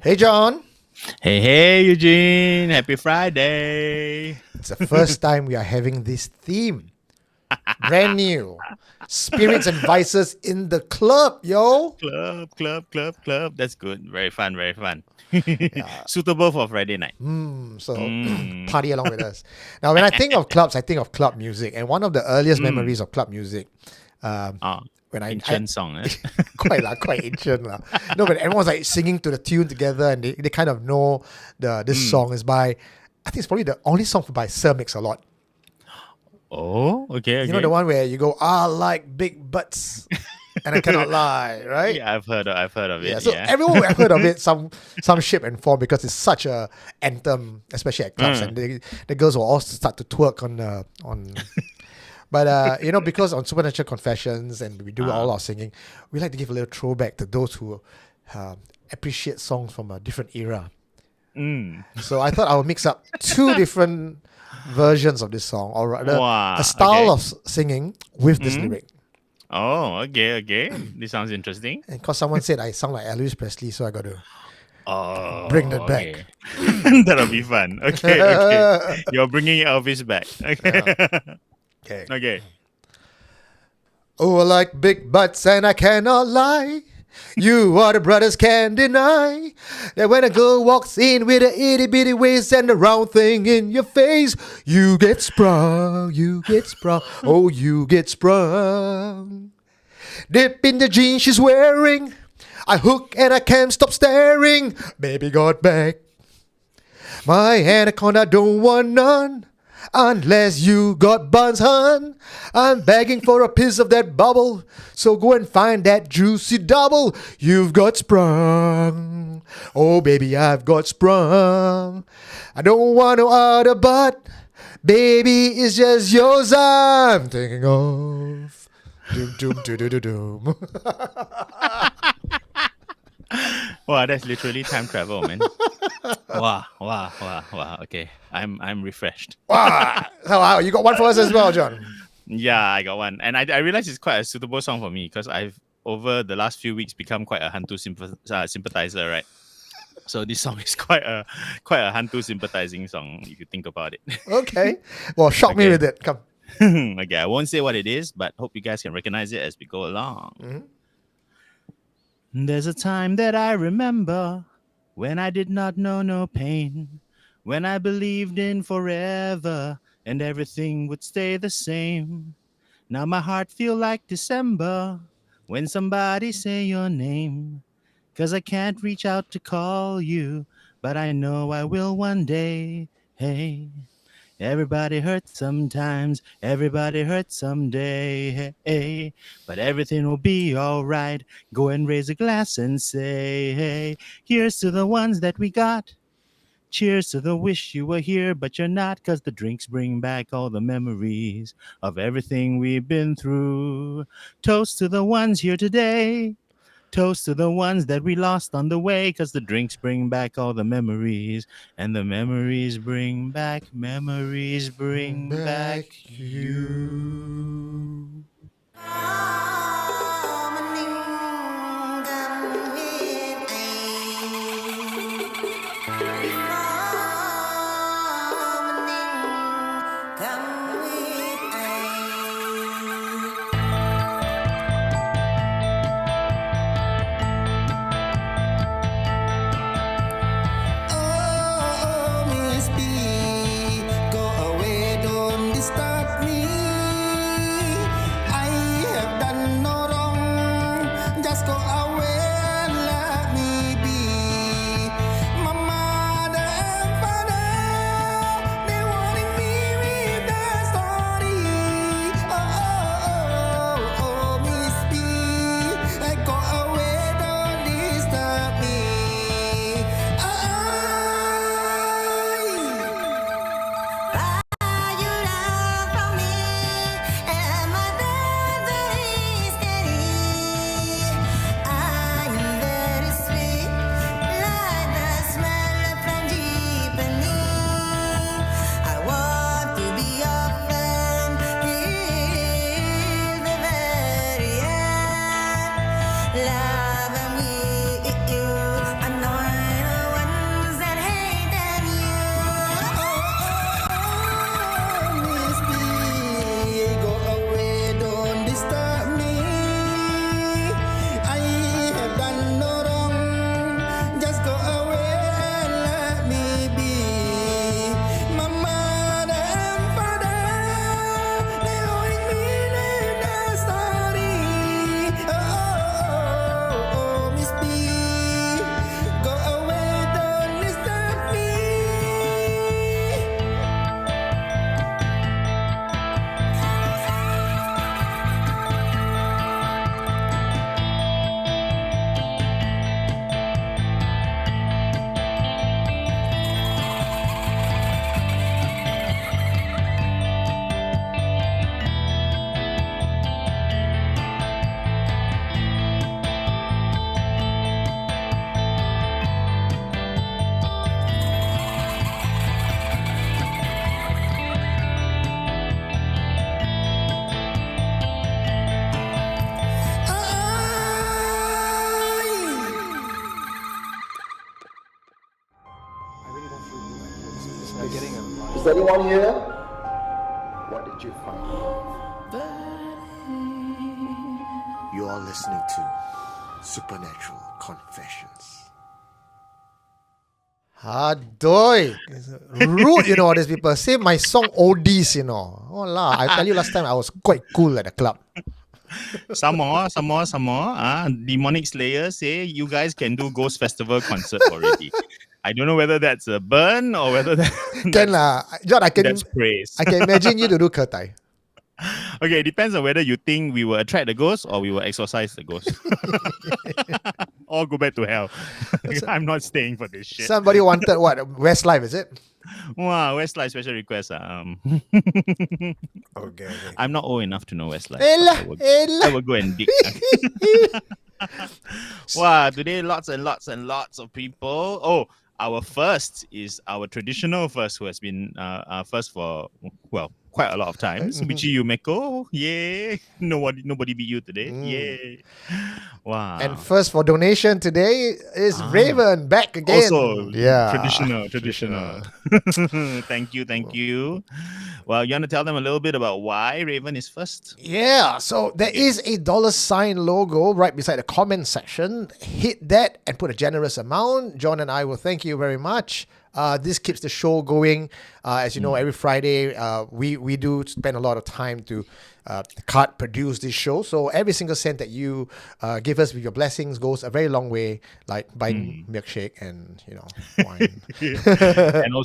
Hey, John. Hey, Eugene. Happy Friday. It's the first time we are having this theme. Brand new. Spirits and vices in the club, yo. Club. That's good. Very fun, very fun. Yeah. Suitable for Friday night. So Mm. party along with us. Now, when I think of clubs, I think of club music. And one of the earliest Mm. memories of club music, um, Oh, when ancient song. Eh? quite ancient lah. No, but everyone's like singing to the tune together, and they kind of know this Mm. song is by. I think it's probably the only song by Sir Mix-a-Lot. Oh, okay, You know the okay. one where you go, I like big butts, and I cannot lie, right? Yeah, I've heard of Yeah, it. so Yeah. everyone would have heard of it some shape and form because it's such a anthem, especially at clubs, and the girls will all start to twerk on. But because on Supernatural Confessions and we do all Ah. our singing, we like to give a little throwback to those who appreciate songs from a different era. Mm. So I thought I would mix up two different versions of this song, or rather, a Wow. style Okay. of singing with this Mm. lyric. Oh, okay. This sounds interesting. And because someone said I sound like Elvis Presley, so I got to bring that Oh, back. okay. That'll be fun. Okay. You're bringing Elvis back. Yeah. Okay. Okay. Okay. Oh, I like big butts and I cannot lie. You are the brothers can't deny that when a girl walks in with a itty bitty waist and a round thing in your face, you get sprung, oh, you get sprung. Dip in the jeans she's wearing, I hook and I can't stop staring. Baby got back. My anaconda don't want none. Unless you got buns, hun. I'm begging for a piece of that bubble. So go and find that juicy double. You've got sprung. Oh, baby, I've got sprung. I don't want no other but. Baby, it's just yours I'm thinking of. Doom, doom, doom, doom, doom, doom. Wow, that's literally time travel, man. Wow. Okay. I'm refreshed. Wow, you got one for us as well, John. Yeah, I got one. And I realized it's quite a suitable song for me because I've over the last few weeks become quite a Hantu sympathizer, right? So this song is quite a Hantu sympathizing song if you think about it. Okay. Well, shock me Okay. with it. Come. Okay, I won't say what it is, but hope you guys can recognize it as we go along. Mhm. There's a time that I remember when I did not know no pain, when I believed in forever and everything would stay the same. Now my heart feel like December when somebody say your name, 'cause I can't reach out to call you, but I know I will one day. Hey, everybody hurts sometimes, everybody hurts someday. Hey, but everything will be alright. Go and raise a glass and say, hey, here's to the ones that we got. Cheers to the wish you were here, but you're not, 'cause the drinks bring back all the memories of everything we've been through. Toast to the ones here today. Toast to the ones that we lost on the way, 'cause the drinks bring back all the memories, and the memories bring back Back you. you. Oh, Miss B, go away, don't disturb me. anyone here? What did you find? You are listening to Supernatural Confessions. Adoy! Rude, these people. Say my song oldies, Oh la, I tell you last time I was quite cool at the club. Some more. Demonic Slayer say you guys can do Ghost Festival concert already. I don't know whether that's a burn or whether Can lah. John, that's praise. I can imagine you to do Kertai. Okay, it depends on whether you think we will attract the ghost or we will exorcise the ghost. Or go back to hell. I'm not staying for this shit. Somebody wanted what? Westlife, is it? Wow, Westlife special request. Okay. I'm not old enough to know Westlife. Ella. I will go and dig. Wow, today lots and lots of people. Oh, our first is our traditional first, who has been first for, well, quite a lot of times. Michi Yumeko, yay. Nobody beat you today. Yay. Wow. And first for donation today is Raven back again. Also, yeah. Traditional. Thank you. Well, you want to tell them a little bit about why Raven is first? Yeah, so there is a $ logo right beside the comment section. Hit that and put a generous amount. John and I will thank you very much. This keeps the show going. As you know, every Friday we do spend a lot of time to produce this show. So every single cent that you give us with your blessings goes a very long way, like buying milkshake and wine. And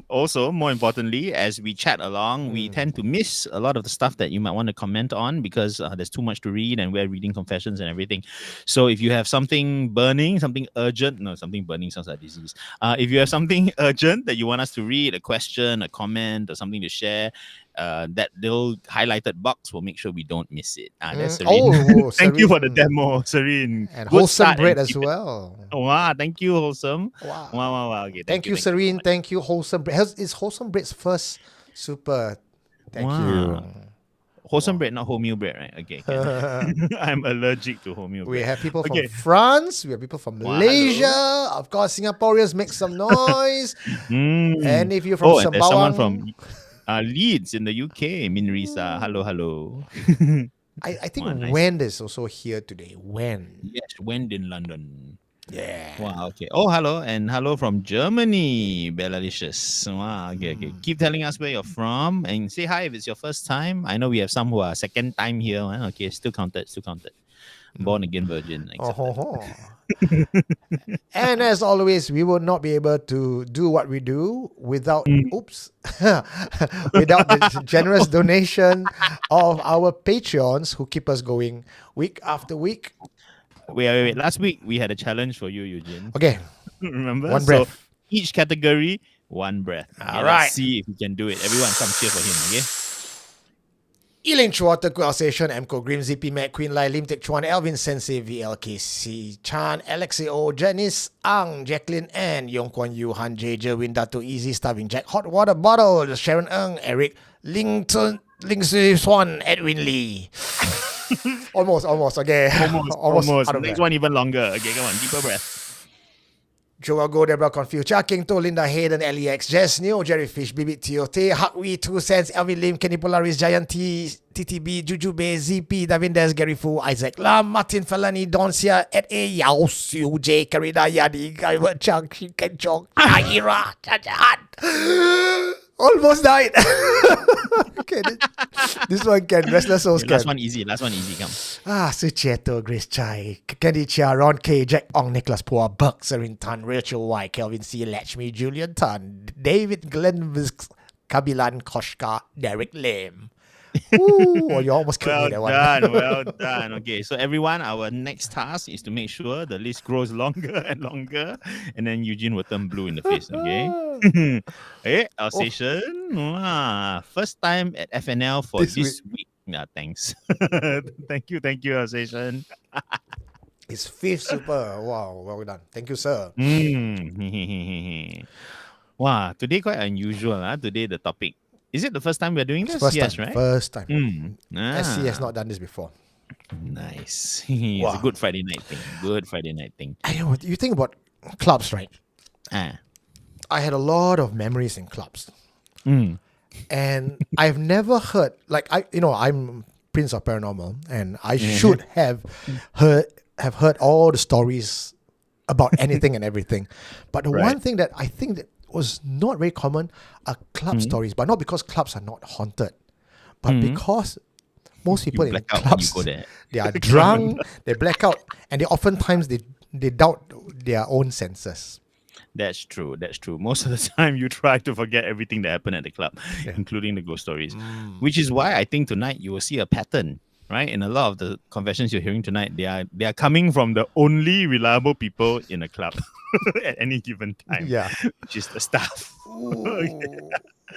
also more importantly, as we chat along, we tend to miss a lot of the stuff that you might want to comment on because there's too much to read and we're reading confessions and everything. So if you have something burning, something urgent, something burning sounds like disease. If you have something urgent that you want us to read, a question, a comment, or something to share, that little highlighted box will make sure we don't miss it. That's Serene. Thank you for the demo, Serene. And Wholesome Bread as well. Wow, thank you, Wholesome. Wow. Okay, thank you, Serene. Thank you, Wholesome Bread. It's Wholesome Bread's first super. Thank you. Wholesome bread, not wholemeal bread, right? Okay. I'm allergic to wholemeal bread. We have people from France. We have people from Malaysia. Hello. Of course, Singaporeans make some noise. And if you're from Sembawang, there's someone from Leeds in the UK. Minrisa. Hello. I think Wend is also here today. Wend. Yes, Wend in London. Yeah. Wow, okay. Oh, hello. And hello from Germany, Bellalicious. Wow, okay. Keep telling us where you're from and say hi if it's your first time. I know we have some who are second time here. Okay, still counted. Born again virgin. And as always, we will not be able to do what we do without without the generous donation of our Patreons who keep us going week after week. Wait. Last week we had a challenge for you, Eugene. Okay. Remember? One breath. So each category, one breath. Okay, all right. Let's see if we can do it. Everyone come cheer for him, okay? Eling Chua, Teku Alsatian, Mco Grim, ZP Mac, Queen Lai, Lim Tek Chuan, Alvin Sensei, VLKC, Chan, Alexei O, Janice Ang, Jacqueline N, Yong Kwan Yu, Han J, Jerwin, Dato Easy, Starving Jack, Hot Water Bottle, Sharon Ng, Eric, Ling Sui Swan, Edwin Lee. Almost. Okay. Almost. Next one even longer. Okay, come on. Deeper breath. Joel Go, Deborah Confused, Chia King To, Linda Hayden, LEX, Jess Neo, Jerryfish, Bibi Tiote, Hakwi, 2 Cents, Elvin Lim, Kenny Polaris, Giant T, TTB, Jujube, ZP, Davindes, Gary Fu, Isaac Lam, Martin Falani, Doncia, Ed A, Yao, Siu, J, Karida, Yadi, Gaiwa Chang, Shiken Chong, Aira, Chachahat. Almost died. Okay, this one can. Restless Souls can. Last one easy. Come. Sucheto, Grace Chai, Candy Chia, Ron K, Jack Ong, Nicholas Poor, Buck, Serin Tan, Rachel Y, Kelvin C, Lachmi, Julian Tan, David Glenvisk, Kabilan Koshka, Derek Lim. Ooh, you almost killed me that one. Well done. Okay, so everyone, our next task is to make sure the list grows longer and longer, and then Eugene will turn blue in the face. Okay. Hey, Alsatian. Wow. First time at FNL for this week. Thanks. Thank you, Alsatian. It's 5th super. Wow, well done. Thank you, sir. Wow, today quite unusual. Today the topic. Is it the first time we're doing this? Yes, right? First time. SC has not done this before. Nice. It's a good Friday night thing. I know. You think about clubs, right? I had a lot of memories in clubs. Mm. And I've never heard, like, I'm Prince of Paranormal, and I should have heard all the stories about anything and everything. But the Right. one thing that I think that was not very common are club stories, but not because clubs are not haunted, but because most people in black out when you clubs, go there. they are drunk, they black out, and oftentimes they doubt their own senses. That's true. That's true. Most of the time, you try to forget everything that happened at the club, including the ghost stories. Which is why I think tonight you will see a pattern, right? In a lot of the confessions you're hearing tonight, they are coming from the only reliable people in a club at any given time. Yeah. Which is the staff. Ooh.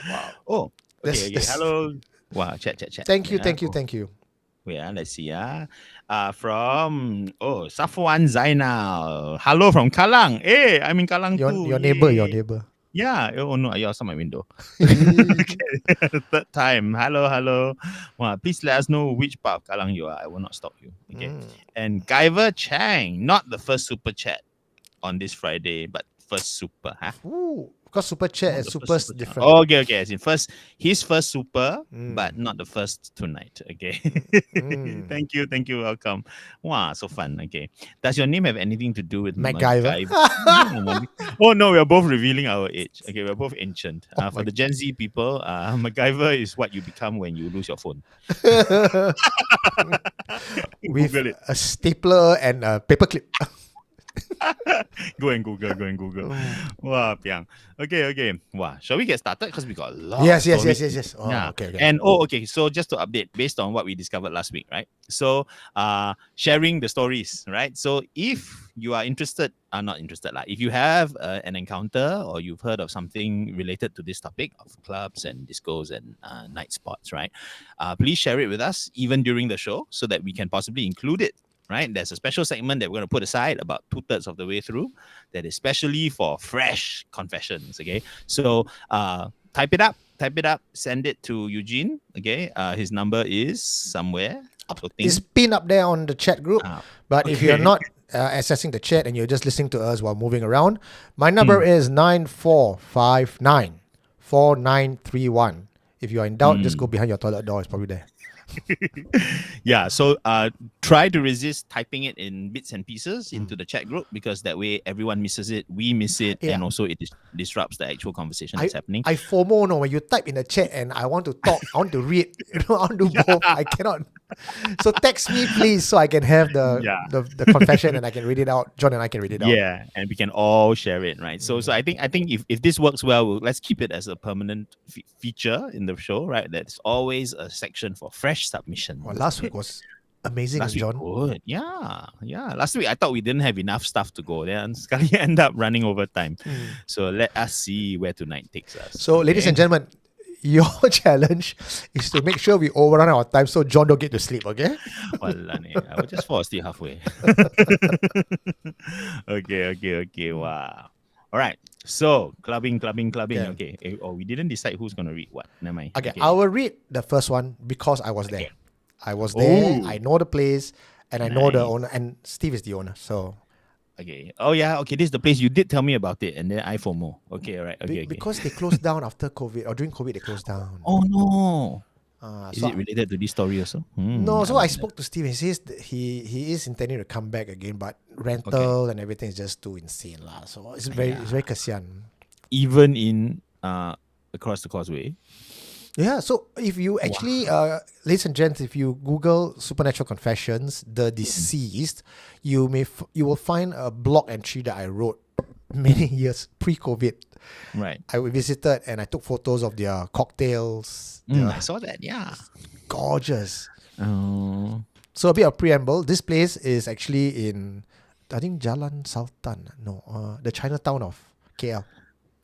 Wow. Oh, That's- okay. that's- Hello. Wow. Chat. Thank you, Yeah, thank you, oh. thank you. Wait, let's see. From Safwan Zainal. Hello from Kalang. Hey, I'm in Kalang too. Your neighbor, Yay. your neighbor. Yeah. Oh no, you're outside my window. Okay. Third time. Hello. Wow, please let us know which part of Kalang you are. I will not stop you. Okay. And Guyver Chang, not the first super chat on this Friday, but first super. Huh? Ooh, because super chat is The super first super chat. different. Oh, okay. As in his first super, but not the first tonight. Okay. Thank you. Welcome. Wow, so fun. Okay. Does your name have anything to do with MacGyver. Oh no, we're both revealing our age. Okay, we're both ancient. Oh For my- the Gen Z people, MacGyver is what you become when you lose your phone. With Google it. a stapler and a paperclip. Go and Google. Wow, Piang. Okay. Wow. Shall we get started? Because we got a lot. Yes. of stories. Yes. Oh, Yeah. okay. And okay. So just to update, based on what we discovered last week, right? So sharing the stories, right? So if you are interested, not interested, like if you have an encounter or you've heard of something related to this topic of clubs and discos and night spots, right? Please share it with us even during the show so that we can possibly include it. Right, there's a special segment that we're going to put aside about 2/3 of the way through that is specially for fresh confessions. Okay, so type it up, send it to Eugene. Okay, his number is somewhere. It's pinned up there on the chat group. But if you're okay. not accessing the chat and you're just listening to us while moving around, my number is 9459 4931. If you're in doubt, just go behind your toilet door. It's probably there. Yeah, so try to resist typing it in bits and pieces into the chat group because that way everyone misses it, we miss it, Yeah. and also it disrupts the actual conversation that's happening. I FOMO, no, when you type in the chat and I want to talk, I want to read, I want to do both. I cannot. So text me, please, so I can have the confession and I can read it out. John and I can read it out. Yeah, and we can all share it, right? So I think if this works well, let's keep it as a permanent feature in the show, right? That's always a section for fresh submission. Well, last week was amazing, Last week, John. good. Yeah. Last week I thought we didn't have enough stuff to go. Then sekali end up running over time. So let us see where tonight takes us. So, ladies and gentlemen, your challenge is to make sure we overrun our time so John don't get to sleep, okay? Wallah, I will just fall asleep halfway. Okay. Wow. All right. So clubbing. Yeah. Okay. We didn't decide who's gonna read what. Never mind. Okay, I will read the first one because I was there. I was there, Oh. I know the place, and I know the Nice. owner, and Steve is the owner. So, Okay. Oh yeah. Okay. This is the place you did tell me about it, and then I FOMO. Okay. All right. Okay. because they closed down after COVID, or during COVID, they closed down. Oh no. Is So it related to this story also? no, so I spoke to Steve. He says that he is intending to come back again, but rental and everything is just too insane, lah. So it's very kasian. Even in across the causeway. Yeah, so if you actually, ladies and gents, if you Google Supernatural Confessions, The Deceased, you will find a blog entry that I wrote many years pre-COVID. Right. I visited and I took photos of their cocktails. I saw that. Yeah. Gorgeous. Oh. So a bit of preamble. This place is actually in, I think, Jalan Sultan. No, the Chinatown of KL.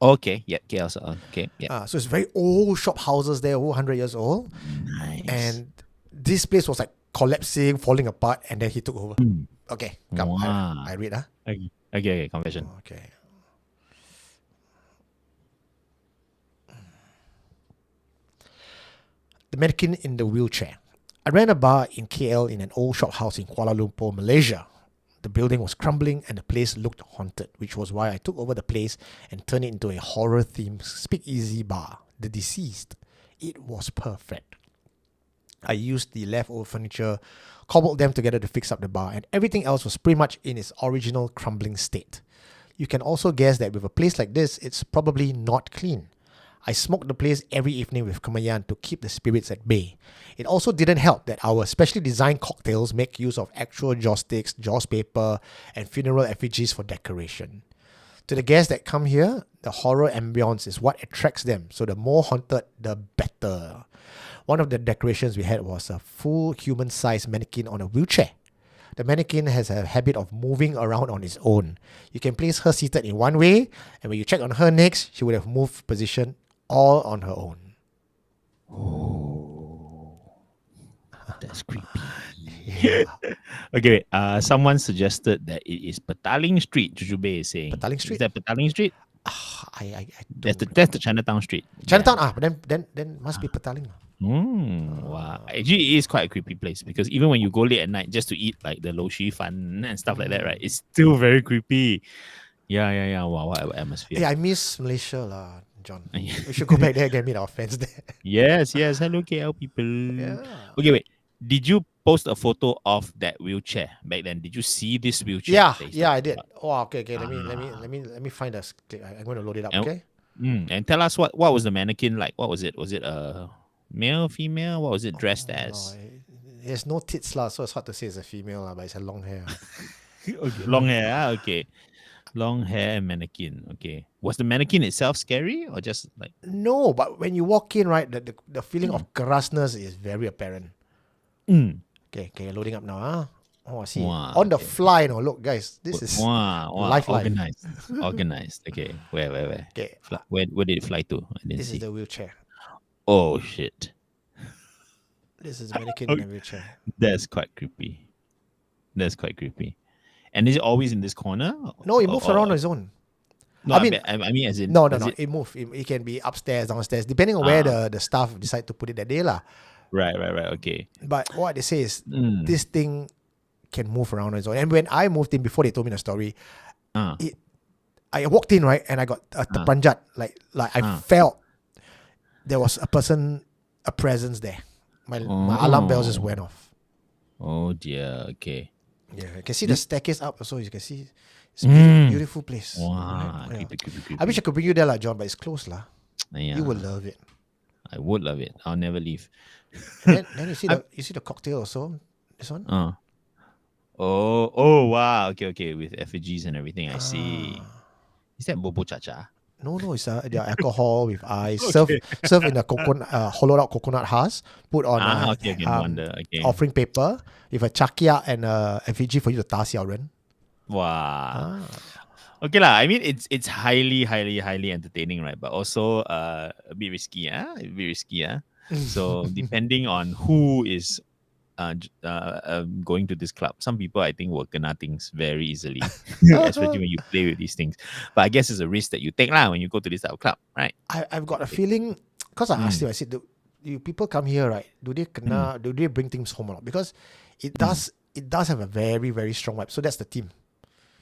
Okay. Yep. Okay. Also. Okay. Yeah. So it's very old shop houses there, over 100 years old. Nice. And this place was like collapsing, falling apart, and then he took over. Okay, come. Wow. I read. Okay. Confession. Okay. The mannequin in the wheelchair. I ran a bar in KL in an old shop house in Kuala Lumpur, Malaysia. The building was crumbling and the place looked haunted, which was why I took over the place and turned it into a horror-themed speakeasy bar. the deceased, it was perfect. I used the leftover furniture, cobbled them together to fix up the bar, and everything else was pretty much in its original crumbling state. You can also guess that with a place like this, it's probably not clean. I smoked the place every evening with Kamayan to keep the spirits at bay. It also didn't help that our specially designed cocktails make use of actual joss sticks, joss paper, and funeral effigies for decoration. To the guests that come here, the horror ambience is what attracts them, so the more haunted, the better. One of the decorations we had was a full human-sized mannequin on a wheelchair. The mannequin has a habit of moving around on its own. You can place her seated in one way, and when you check on her next, she would have moved position all on her own. That's creepy. Yeah. Okay, wait. Someone suggested that it is Petaling Street. Jujube is saying. Petaling Street? Is that Petaling Street? I That's don't. the Chinatown Street. Chinatown, but then must be Petaling. Wow. Actually, it is quite a creepy place because even when you go late at night just to eat like the lo shi fan and stuff like that, right? It's still very creepy. Yeah. Wow, what atmosphere. Hey, I miss Malaysia, lah, John. We should go back there and meet our friends there. Yes. Hello, KL people. Yeah. Okay, wait. Did you post a photo of that wheelchair back then? Did you see this wheelchair? Yeah, I did. Oh, okay. Let me find a clip. I'm going to load it up. Okay. And tell us what was the mannequin like? What was it? Was it a male, female? What was it dressed as? It has no tits, lah, so it's hard to say it's a female, lah, but it's a long hair. Okay, long hair. Okay, long hair mannequin. Okay, was the mannequin itself scary or just like? No, but when you walk in, right, the feeling of kerasness is very apparent. Okay, loading up now. Oh, I see. Wow, on the fly, no, look, guys, this is wow, lifeline. organized. Okay, where? Okay, Where did it fly to? I didn't this see. is the wheelchair. Oh shit, This is the mannequin in the wheelchair. that's quite creepy. And is it always in this corner? No, it moves around on its own. No, I mean, as in No. It moves. It can be upstairs, downstairs, depending on where the staff decide to put it that day, lah. Right. Okay. But what they say is this thing can move around on its own. And when I moved in, before they told me the story, I walked in, right, and I got a terpanjat. Like I felt there was a presence there. My alarm bells just went off. Oh dear. Okay. Yeah, you can see the staircase up. Also, you can see it's a beautiful place. Wow. Right? Creepy. I wish I could bring you there, like John, but it's closed, lah. Yeah. You will love it. I would love it. I'll never leave. And then you see the cocktail also. This one. Oh wow. Okay. With effigies and everything. I see. Is that Bobo Chacha? No, it's the alcohol with ice. Serve in a hollowed out coconut husk. Put on offering paper with a chakia and a effigy for you to ta xiao ren. Wow. Okay lah. I mean, it's highly entertaining, right? But also a bit risky, So depending on who is going to this club, some people I think will kena things very easily, especially when you play with these things. But I guess it's a risk that you take lah when you go to this type of club, right? I've got a feeling, because I asked him, I said, do people come here, right? Do they bring things home or not? Because it does have a very, very strong vibe. So that's the team.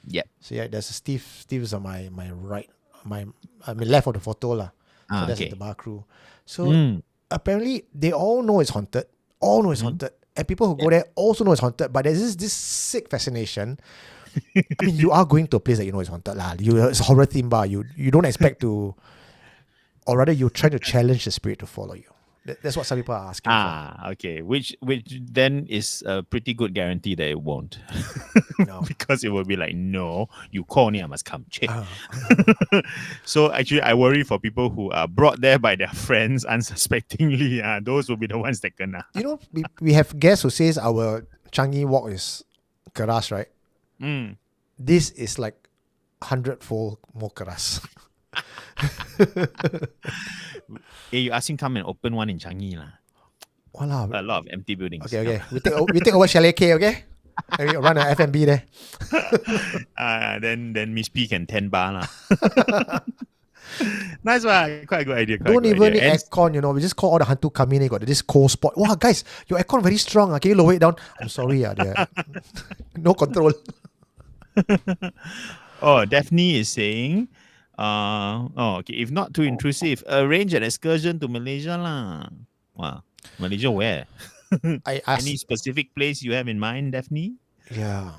Yeah. So yeah, there's a Steve. Steve is on my right, my left of the photo lah. So that's the bar crew. So apparently they all know it's haunted. And people who go there also know it's haunted. But there's this sick fascination. I mean, you are going to a place that you know is haunted lah. It's a horror theme bar. You don't expect to, or rather you're trying to challenge the spirit to follow you. That's what some people are asking for. Okay. Which then is a pretty good guarantee that it won't. No. Because it will be like, no, you call me, I must come. So actually, I worry for people who are brought there by their friends unsuspectingly. Those will be the ones that kena. You know, we have guests who says our Changi walk is keras, right? This is like 100-fold more keras. Hey, you ask him come and open one in Changi lah. Wow. A lot of empty buildings. Okay. We take over Chalet K, okay? And we run an F&B there. Then Miss P can 10 bar lah. Nice one. Quite a good idea. Don't even need aircon, you know. We just call all the hantu come in. They got this cold spot. Wow, guys, your aircon very strong. Can you lower it down? I'm sorry. No control. Oh, Daphne is saying, Okay. If not too intrusive, arrange an excursion to Malaysia lah. Wow. Malaysia where? I Any asked, specific place you have in mind, Daphne? yeah.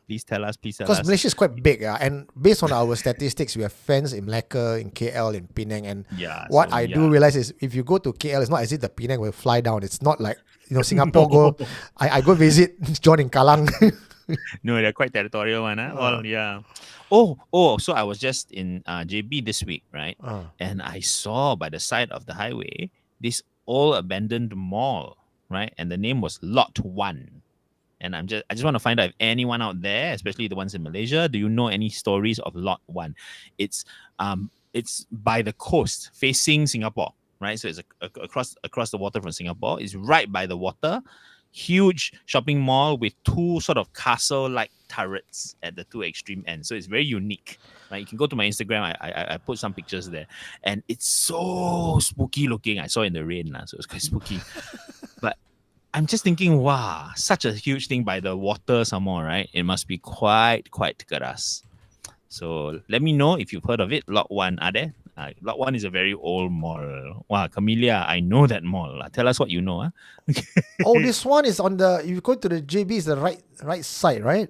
Please tell us. Please tell Because us. Malaysia is quite big, and based on our statistics, we have friends in Melaka, in KL, in Penang, and Yeah. what so, I yeah. do realize is if you go to KL, it's not as if the Penang will fly down. It's not like Singapore No. go. I go visit John in Kallang. No, they're quite territorial one. Huh? Well, Uh, yeah. So I was just in JB this week, right? And I saw by the side of the highway this old abandoned mall, right? And the name was Lot 1. And I just want to find out if anyone out there, especially the ones in Malaysia, do you know any stories of Lot 1? It's by the coast facing Singapore, right? So it's across the water from Singapore. It's right by the water. Huge shopping mall with two sort of castle-like turrets at the two extreme ends. So it's very unique. Right? You can go to my Instagram. I put some pictures there, and it's so spooky looking. I saw it in the rain, so it's quite spooky. But I'm just thinking, wow, such a huge thing by the water some more, right? It must be quite keras. So let me know if you've heard of it. Lot 1, are there? Lot 1 is a very old mall. Wow, Camellia, I know that mall. Tell us what you know. Huh? oh, this one is on the. If you go to the JB, is the right side, right?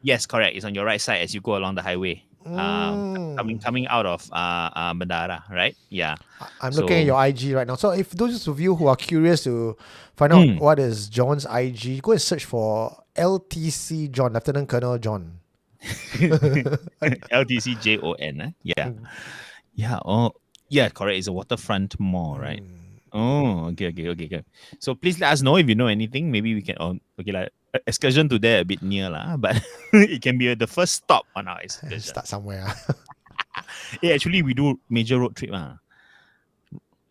Yes, correct. It's on your right side as you go along the highway. Coming out of Bandara, right? Yeah. I'm looking at your IG right now. So if those of you who are curious to find out what is John's IG, go and search for LTC John, Lieutenant Colonel John. LTCJON. Yeah. Yeah. Oh, yeah, correct. It's a waterfront mall, right? Oh, okay. So please let us know if you know anything. Maybe we can excursion to there a bit near lah, but it can be the first stop on our excursion. Start somewhere. Yeah, actually we do major road trip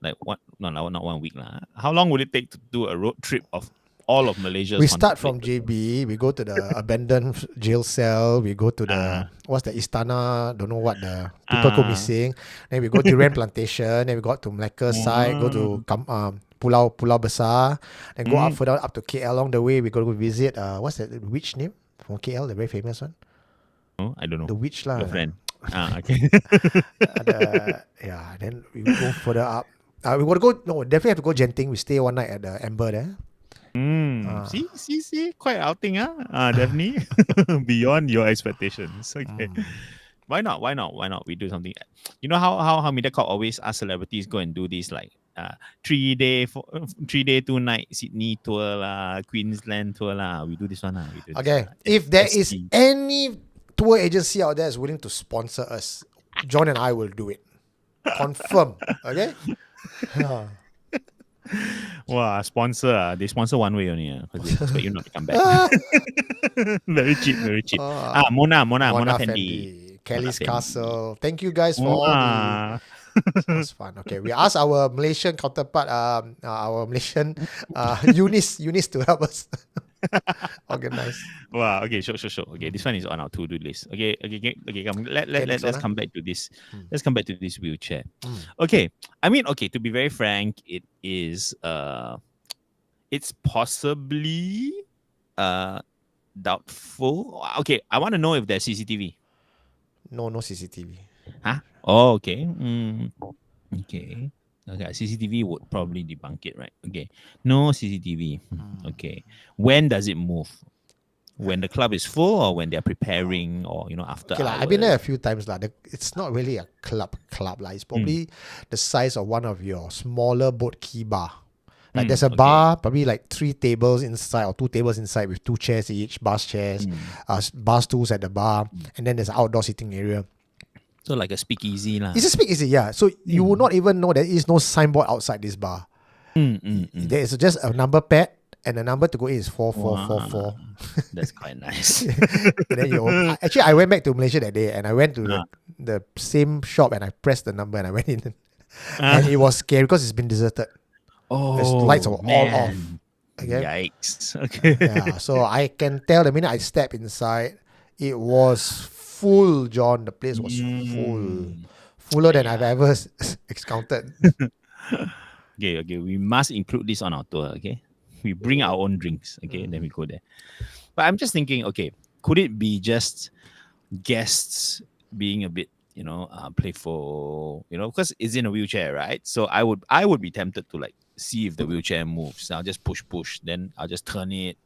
like what? No, not 1 week lah. How long would it take to do a road trip of all of Malaysia? We start from JB, we go to the abandoned jail cell, we go to the what's the Istana, don't know what the people go missing. Then we go to Durian Plantation, then we got to Melaka side, go to Pulau Besar, then go up further up to KL. Along the way we go to visit what's that witch name from KL, the very famous one? Oh, I don't know. The witch lah. Your friend. Okay. Then we go further up. We want to go. No, definitely have to go Genting. We stay one night at the Amber there. See, quite outing, definitely beyond your expectations. Okay, why not? We do something. You know how MediaCorp always ask celebrities go and do these like 3 day 2 night Sydney tour lah, Queensland tour lah. We do this one lah. Okay, if there is any tour agency out there is willing to sponsor us, John and I will do it. Confirm. Okay. Wow, sponsor. They sponsor one way only because they expect you not to come back. Very cheap. Mona Fendi. Kelly's Castle. Thank you guys for all the... That's fun. Okay, we asked our Malaysian counterpart, our Malaysian Eunice to help us organize. Wow. Okay. Sure. Okay, this one is on our to-do list. Okay. Come. Let's come back to this. Let's come back to this wheelchair. Okay. I mean, okay. To be very frank, it is. It's possibly doubtful. Okay. I want to know if there's CCTV. No CCTV. Huh? Oh, okay. Okay. CCTV would probably debunk it, right? Okay. No CCTV. Okay. When does it move? When the club is full or when they're preparing or, after hours? I've been there a few times. It's not really a club. It's probably the size of one of your smaller boat key bar. Like there's a bar, probably like 3 tables inside or 2 tables inside with 2 chairs each, bar chairs, bar stools at the bar, and then there's an outdoor sitting area. So like a speakeasy lah. It's a speakeasy, yeah. So you will not even know there is no signboard outside this bar. There is just a number pad, and the number to go in is 4444. That's quite nice. And then actually, I went back to Malaysia that day, and I went to the same shop, and I pressed the number, and I went in, and it was scary because it's been deserted. The lights were all off. Okay? Yikes. Okay. Yeah, so I can tell the minute I stepped inside, it was full, John. The place was full. Fuller than I've ever encountered. Okay. We must include this on our tour, okay? We bring our own drinks, okay? And then we go there. But I'm just thinking, okay, could it be just guests being a bit, playful, because it's in a wheelchair, right? So I would be tempted to like see if the wheelchair moves. I'll just push, then I'll just turn it,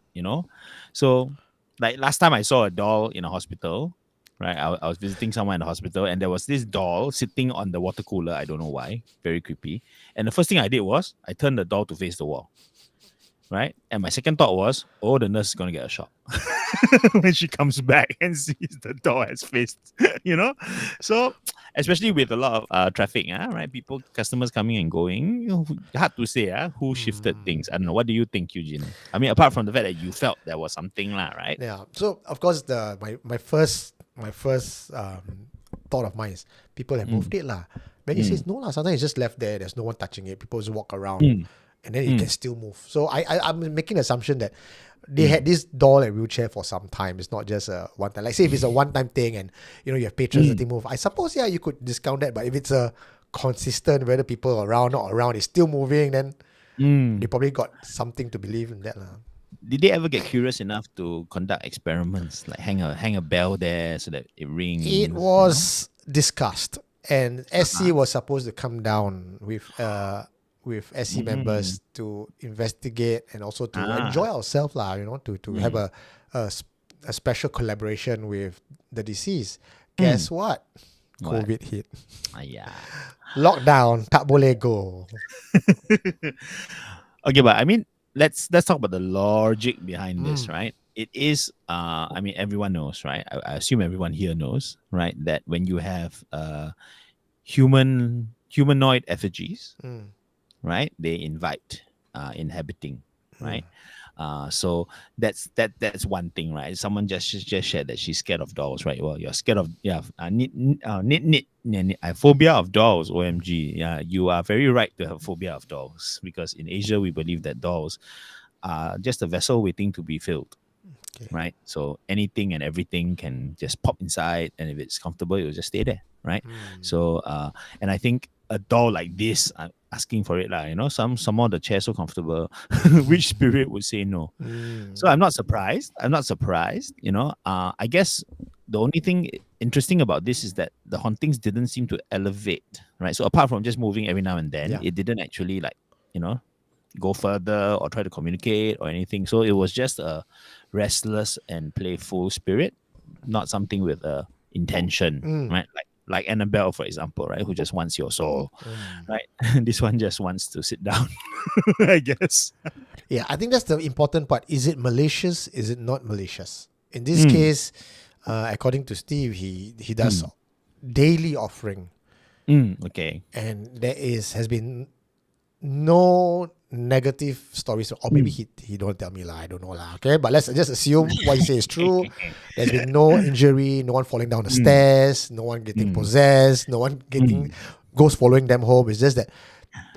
So like last time I saw a doll in a hospital, right? I was visiting someone in the hospital, and there was this doll sitting on the water cooler. I don't know why, very creepy. And the first thing I did was I turned the doll to face the wall, right? And my second thought was, oh, the nurse is gonna get a shock when she comes back and sees the door has faced, So especially with a lot of traffic, right? People, customers coming and going, hard to say, who shifted things. I don't know. What do you think, Eugene? I mean, apart from the fact that you felt there was something, right? Yeah. So of course, my first thought of mine is people have moved it lah. But he says no lah. Sometimes it's just left there. There's no one touching it. People just walk around, and then it can still move. So I'm making the assumption that they had this doll and wheelchair for some time. It's not just a one time. Like say if it's a one time thing, and you have patrons that they move. I suppose you could discount that. But if it's a consistent, whether people are around, not around, it's still moving, then they probably got something to believe in that lah. Did they ever get curious enough to conduct experiments, like hang a bell there so that it rings? It was discussed, and SC was supposed to come down with SC members to investigate and also to enjoy ourselves lah. To have a special collaboration with the deceased. Guess what? COVID hit. Yeah. Lockdown, tak boleh go. Okay, but I mean, let's talk about the logic behind this, right? It is, everyone knows, right? I assume everyone here knows, right? That when you have humanoid effigies, right? They invite inhabiting, right? So that's one thing, right? Someone just shared that she's scared of dolls, right? Well, you're scared of phobia of dolls. OMG, yeah, you are very right to have phobia of dolls, because in Asia we believe that dolls are just a vessel waiting to be filled. Okay. Right? So anything and everything can just pop inside, and if it's comfortable, it'll just stay there, right? So and I think a doll like this, asking for it, some of the chairs so comfortable, which spirit would say no? So I'm not surprised. I guess the only thing interesting about this is that the hauntings didn't seem to elevate, right? So apart from just moving every now and then, it didn't actually go further or try to communicate or anything. So it was just a restless and playful spirit, not something with a intention, right? Like Annabelle, for example, right? Who just wants your soul, right? This one just wants to sit down, I guess. Yeah, I think that's the important part. Is it malicious? Is it not malicious? In this case, according to Steve, he does daily offering. Okay. And there has been no negative stories, or maybe he don't tell me lah, I don't know lah. Okay, but let's just assume what you say is true. There's been no injury, no one falling down the stairs, no one getting possessed, no one getting ghosts following them home. It's just that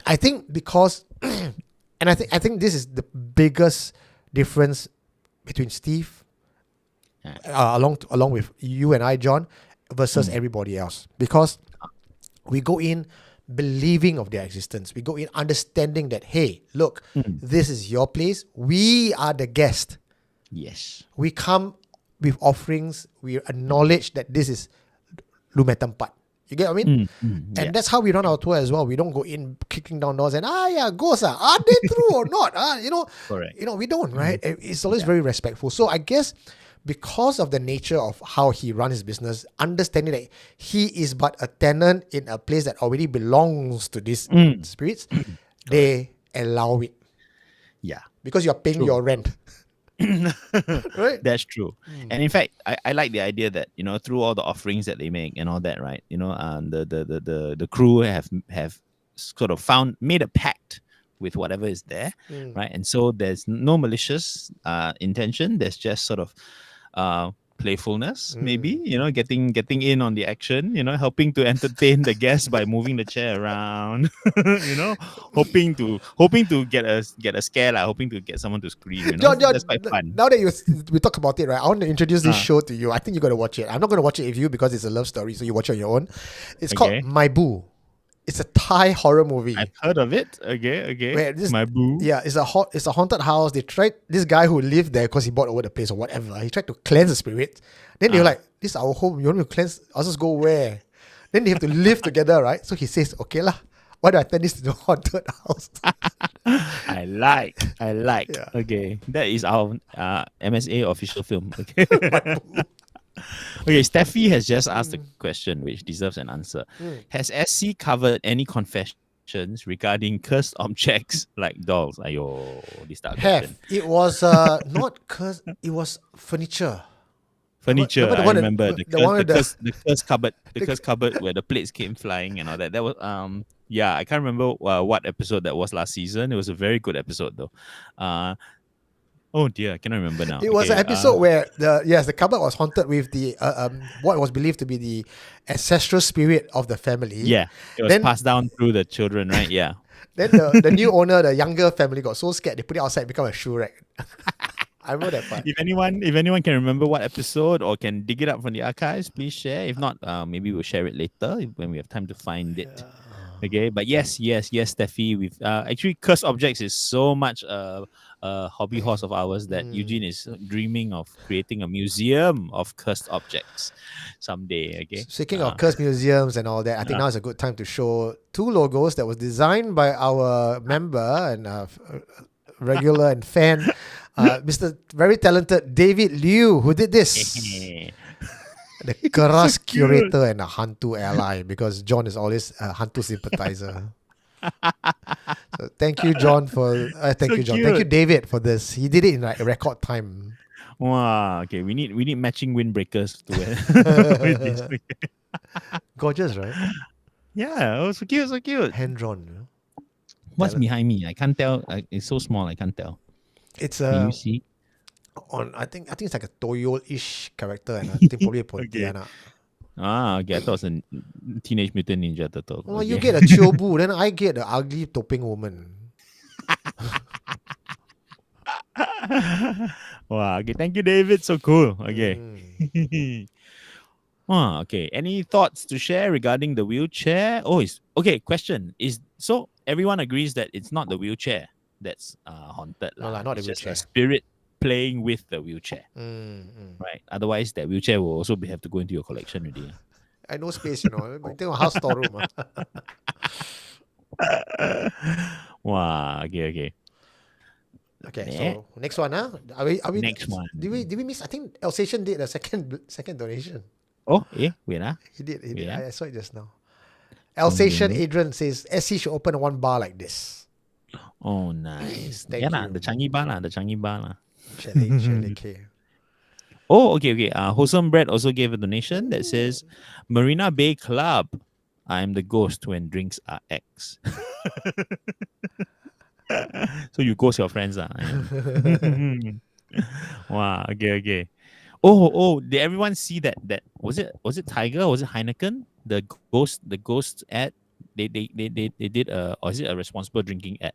I think because and I think this is the biggest difference between Steve along with you and I, John, versus everybody else, because we go in believing of their existence. We go in understanding that, hey, look, this is your place. We are the guest. Yes. We come with offerings. We acknowledge that this is Lume Tempat. You get what I mean? And that's how we run our tour as well. We don't go in kicking down doors and, ghosts, are they true or not? Correct. We don't, right? It's always very respectful. So I guess because of the nature of how he runs his business, understanding that he is but a tenant in a place that already belongs to these spirits, they allow it. Yeah. Because you're paying your rent. Right? That's true. And in fact, I like the idea that, through all the offerings that they make and all that, right? The crew have sort of made a pact with whatever is there, right? And so there's no malicious intention. There's just sort of playfulness, maybe, getting in on the action, helping to entertain the guests by moving the chair around, hoping to get a scare, hoping to get someone to scream. John, that's quite fun. Now that we talk about it, right? I want to introduce this show to you. I think you got to watch it. I'm not going to watch it with you because it's a love story, so you watch it on your own. It's called My Boo. It's a Thai horror movie. I've heard of it. Okay. Where My Boo. Yeah, it's a haunted house. They tried, this guy who lived there because he bought over the place or whatever. He tried to cleanse the spirit. Then they were like, "This is our home. You want me to cleanse? I'll just go where?" Then they have to live together, right? So he says, okay lah, why do I turn this to the haunted house? I like. Yeah. Okay, that is our MSA official film. Okay. Okay, Steffi has just asked a question which deserves an answer. Has SC covered any confessions regarding cursed objects like dolls? Ayo, this type of question. It was not cursed, it was furniture. Furniture, remember the I one remember that- the one with the curse cupboard, the curse cupboard where the plates came flying and all that. That was yeah, I can't remember what episode that was last season. It was a very good episode though. Oh dear, I cannot remember now. It was Okay, an episode where the cupboard was haunted with the what was believed to be the ancestral spirit of the family. yeah, it was Then- passed down through the children, right? Yeah. Then the new owner, the younger family, got so scared they put it outside, become a shoe rack. I remember that part. If anyone can remember what episode or can dig it up from the archives, please share. If not, maybe we'll share it later when we have time to find it. Okay, but yes, Steffi, we've actually cursed objects is so much a hobby horse of ours that Eugene is dreaming of creating a museum of cursed objects someday. Okay, Speaking of cursed museums and all that, I think now is a good time to show two logos that was designed by our member and regular and fan, Mr. Very talented David Liu, who did this. The Keras curator and a Hantu ally, because John is always a Hantu sympathizer. So thank you, John, for thank So you, John. cute. Thank you, David, for this. He did it in like a record time. Wow. Okay, we need matching windbreakers to wear. with this. Gorgeous, right? Yeah, oh, so cute, so cute. Hand drawn. You know? What's behind me? I can't tell. It's so small. I can't tell. It's Can you see? on. I think it's like a Toyo-ish character, and I think probably a Pontianak. Ah, okay. I thought it was a Teenage Mutant Ninja Turtle. Well, Okay. you get a Chiobu, then I get the ugly topping woman. Wow. Okay. Thank you, David. So cool. Okay. Mm. Ah, okay. Any thoughts to share regarding the wheelchair? Oh, it's okay. Question is so everyone agrees that it's not the wheelchair that's haunted. No lah, not the It's just wheelchair. a spirit playing with the wheelchair, right? Otherwise, that wheelchair will also have to go into your collection already. I know space, you know. I think a house storeroom. Wow. Okay. Okay, Yeah. so next one, huh? Are we Next one. Did we miss? I think Alsatian did a second donation. Oh, wait. He did. Yeah. I saw it just now. Alsatian Adrian says SC should open one bar like this. Oh, nice. Thank yeah, lah, you. the Changi bar lah. The Changi bar lah. Shelley K. Oh, okay. Wholesome Bread also gave a donation that says, Marina Bay Club. I'm the ghost when drinks are X. So you ghost your friends. Wow, okay. Oh, did everyone see that was it Tiger or was it Heineken? The ghost ad? They did or is it a responsible drinking ad?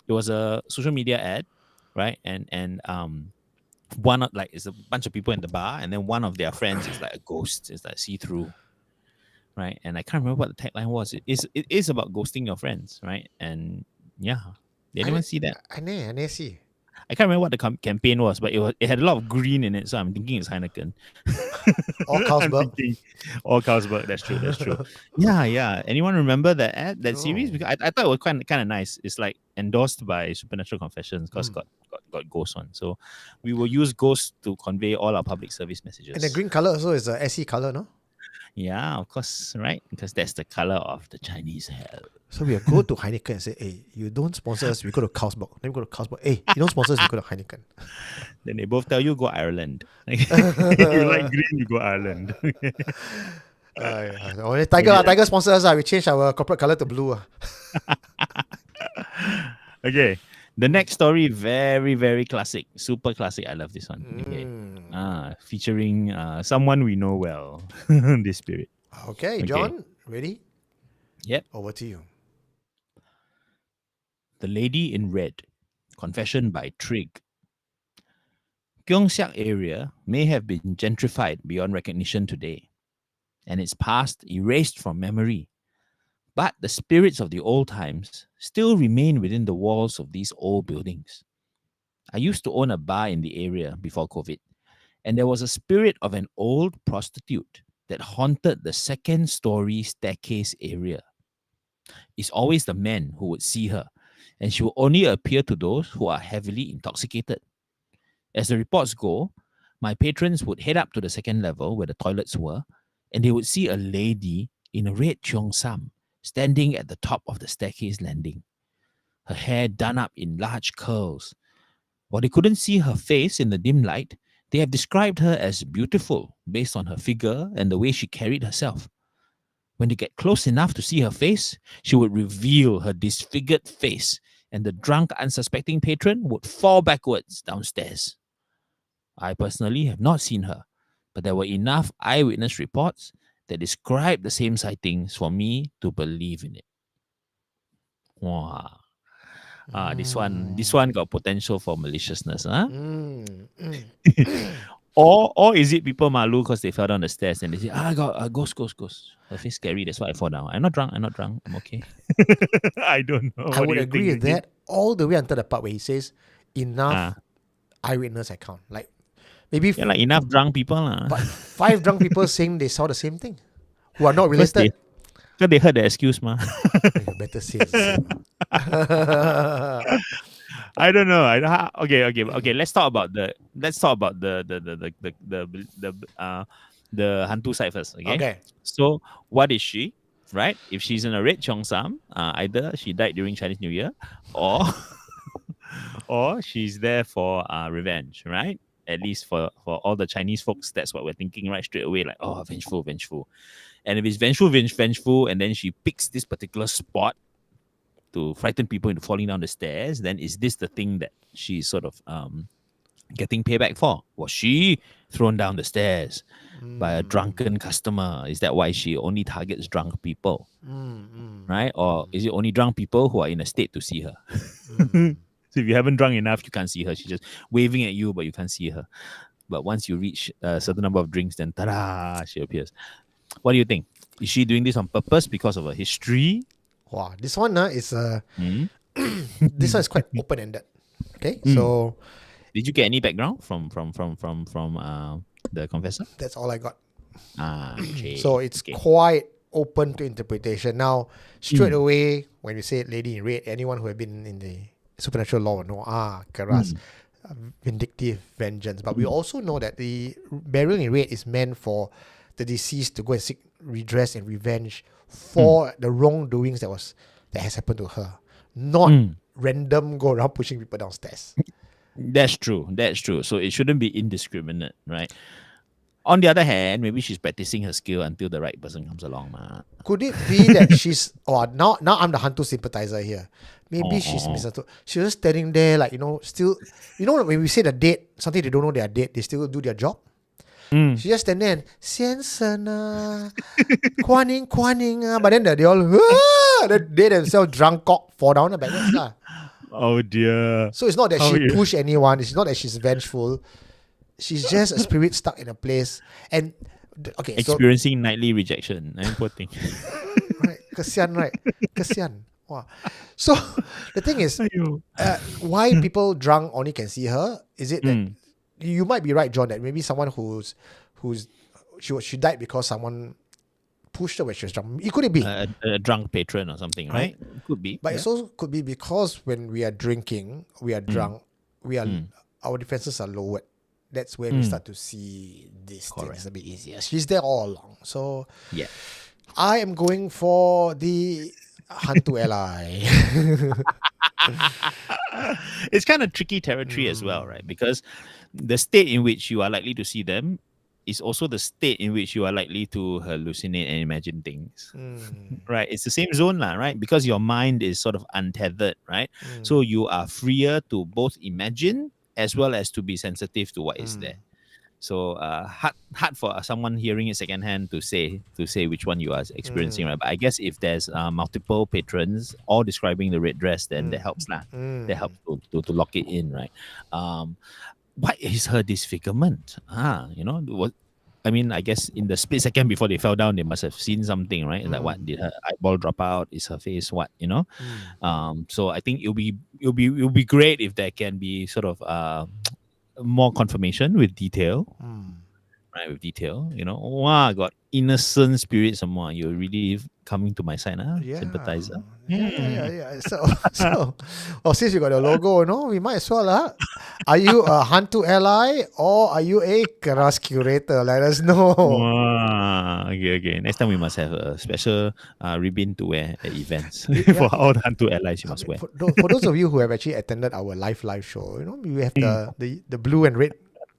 It was a social media ad, right? And one of like it's a bunch of people in the bar, and then one of their friends is like a ghost, it's like see-through, right? And I can't remember what the tagline was. It is about ghosting your friends, right? And yeah, did anyone see that? I know, see. I can't remember what the campaign was, but it had a lot of green in it, so I'm thinking it's Heineken. Or I'm Carlsberg. thinking, or Carlsberg. That's true. Yeah. Anyone remember that ad, that series? No. Because I thought it was kind of nice. It's like endorsed by Supernatural Confessions because got ghosts on. So we will use ghosts to convey all our public service messages. And the green color also is a SE color, no? Yeah, of course, right? Because that's the color of the Chinese hell. So we go to Heineken and say, hey, you don't sponsor us, we go to Carlsberg. Then we go to Carlsberg. Hey, you don't sponsor us, we go to Heineken. Then they both tell you go Ireland. If you like green, you go Ireland. Tiger sponsor us, we change our corporate color to blue. Okay. The next story, very, very classic. Super classic. I love this one. Okay. Featuring someone we know well. This spirit. Okay, John, ready? Yep. Over to you. The Lady in Red. Confession by Trig. Gyeong Siak area may have been gentrified beyond recognition today, and its past erased from memory. But the spirits of the old times still remain within the walls of these old buildings. I used to own a bar in the area before COVID, and there was a spirit of an old prostitute that haunted the second-story staircase area. It's always the men who would see her, and she will only appear to those who are heavily intoxicated. As the reports go, my patrons would head up to the second level where the toilets were, and they would see a lady in a red cheongsam standing at the top of the staircase landing, her hair done up in large curls. While they couldn't see her face in the dim light, they have described her as beautiful based on her figure and the way she carried herself. When they get close enough to see her face, she would reveal her disfigured face, and the drunk, unsuspecting patron would fall backwards downstairs. I personally have not seen her, but there were enough eyewitness reports that describe the same sightings for me to believe in it. Wow. This one got potential for maliciousness, huh? Or is it people malu because they fell down the stairs and they say, I got a ghost. Her face scary, that's why I fall down. I'm not drunk, I'm okay. I don't know. I would agree with that all the way until the part where he says enough eyewitness account. Like maybe like enough drunk people. but 5 drunk people saying they saw the same thing who are not related. Because they heard the excuse, ma. You better say it. I don't know. Okay. Let's talk about the hantu side first. Okay. So what is she? Right? If she's in a red cheongsam, either she died during Chinese New Year, or or she's there for revenge. Right? At least for all the Chinese folks, that's what we're thinking right straight away. Like, oh, vengeful. And if it's vengeful, and then she picks this particular spot to frighten people into falling down the stairs, then is this the thing that she's sort of getting payback for? Was she thrown down the stairs by a drunken customer? Is that why she only targets drunk people? Right? Or is it only drunk people who are in a state to see her? So if you haven't drunk enough, you can't see her. She's just waving at you, but you can't see her. But once you reach a certain number of drinks, then ta-da, she appears. What do you think? Is she doing this on purpose because of her history? Wow, this one is this one is quite open-ended. Okay, so did you get any background from the confessor? That's all I got. Okay. So it's quite open to interpretation. Now, straight away, when we say lady in red, anyone who have been in the supernatural law will know, Karas, vindictive vengeance. But we also know that the burial in red is meant for the deceased to go and seek redress and revenge for the wrongdoings that has happened to her, not random go around pushing people downstairs. That's true. So it shouldn't be indiscriminate, right? On the other hand, maybe she's practicing her skill until the right person comes along. Could it be that she's now I'm the hantu sympathizer here. Maybe she's misunderstood. She was standing there like, still, when we say they're dead, something they don't know they are dead, they still do their job. She just stand there and 先生啊 Kuan Yin, but then they all they themselves drunk cock fall down the backwards lah. Oh dear. So it's not that she pushed anyone, it's not that she's vengeful. She's just a spirit stuck in a place and experiencing nightly rejection. Poor thing. Right, kesian. Wow. So the thing is, why people drunk only can see her? Is it that you might be right, John, that maybe someone she died because someone pushed her when she was drunk. It could be a drunk patron or something, right? Could be. But it also could be because when we are drinking, we are drunk, our defenses are lowered. That's where we start to see these things a bit easier. She's there all along. So I am going for the hantu ally. It's kind of tricky territory as well, right? Because the state in which you are likely to see them is also the state in which you are likely to hallucinate and imagine things. Right? It's the same zone, right? Because your mind is sort of untethered, right? So you are freer to both imagine as well as to be sensitive to what is there. So hard for someone hearing it secondhand to say which one you are experiencing, right? But I guess if there's multiple patrons all describing the red dress, then that helps lah. That helps to lock it in, right? What is her disfigurement? I guess in the split second before they fell down, they must have seen something, right? Like, what did her eyeball drop out? Is her face what? So I think it'll be great if there can be sort of more confirmation with detail. right, with detail. Wow, got innocent spirits some more. You're really coming to my side, Yeah. sympathizer. Yeah. So, since you got a logo, we might as well, Are you a hantu ally or are you a keras curator? Let us know. Wow. Okay. Next time we must have a special ribbon to wear at events Yeah, for all the Hantu allies. You I must mean, wear. for those of you who have actually attended our live show, we have the blue and red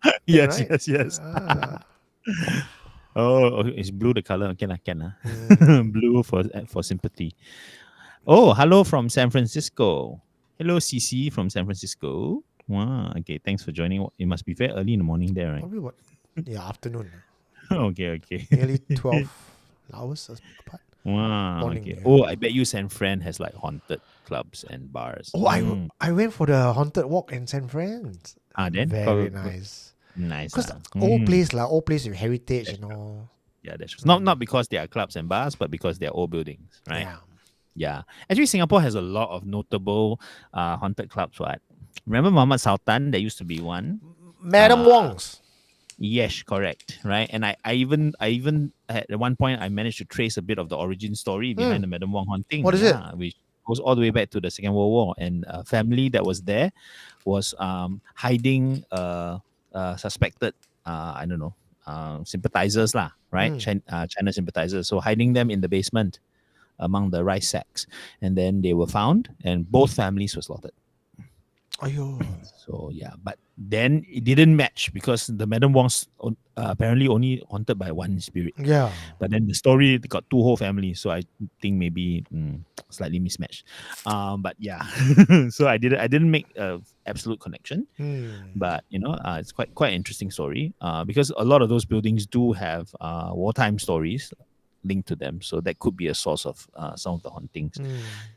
thing, Yes, right? yes. Ah. Oh, it's blue the color. Okay, can Mm. blue for sympathy. Oh, hello from San Francisco. Hello, CC from San Francisco. Wow. Okay, thanks for joining. It must be very early in the morning there, right? Probably what? Yeah, afternoon. Okay. Nearly 12 hours apart. Wow. Morning, Okay. yeah. Oh, I bet you San Fran has like haunted clubs and bars. Oh, I went for the haunted walk in San Francisco. Then Very nice. nice. Because old place with heritage, Yeah, that's true. Not because they are clubs and bars, but because they are old buildings, right? Yeah. Yeah. Actually, Singapore has a lot of notable haunted clubs, right? Remember Muhammad Sultan? There used to be one. Madam Wong's. Yes, correct. Right. And I even at one point I managed to trace a bit of the origin story behind the Madam Wong haunting. What is it? Which goes all the way back to the Second World War. And a family that was there was hiding suspected I don't know sympathizers lah, right? China sympathizers. So hiding them in the basement among the rice sacks. And then they were found and both families were slaughtered. Ayo. So yeah, but then it didn't match because the Madam Wong's apparently only haunted by one spirit. Yeah. But then the story got two whole families, so I think maybe slightly mismatched. But yeah, so I didn't make a absolute connection. But it's quite interesting story. Because a lot of those buildings do have wartime stories linked to them, so that could be a source of some of the hauntings.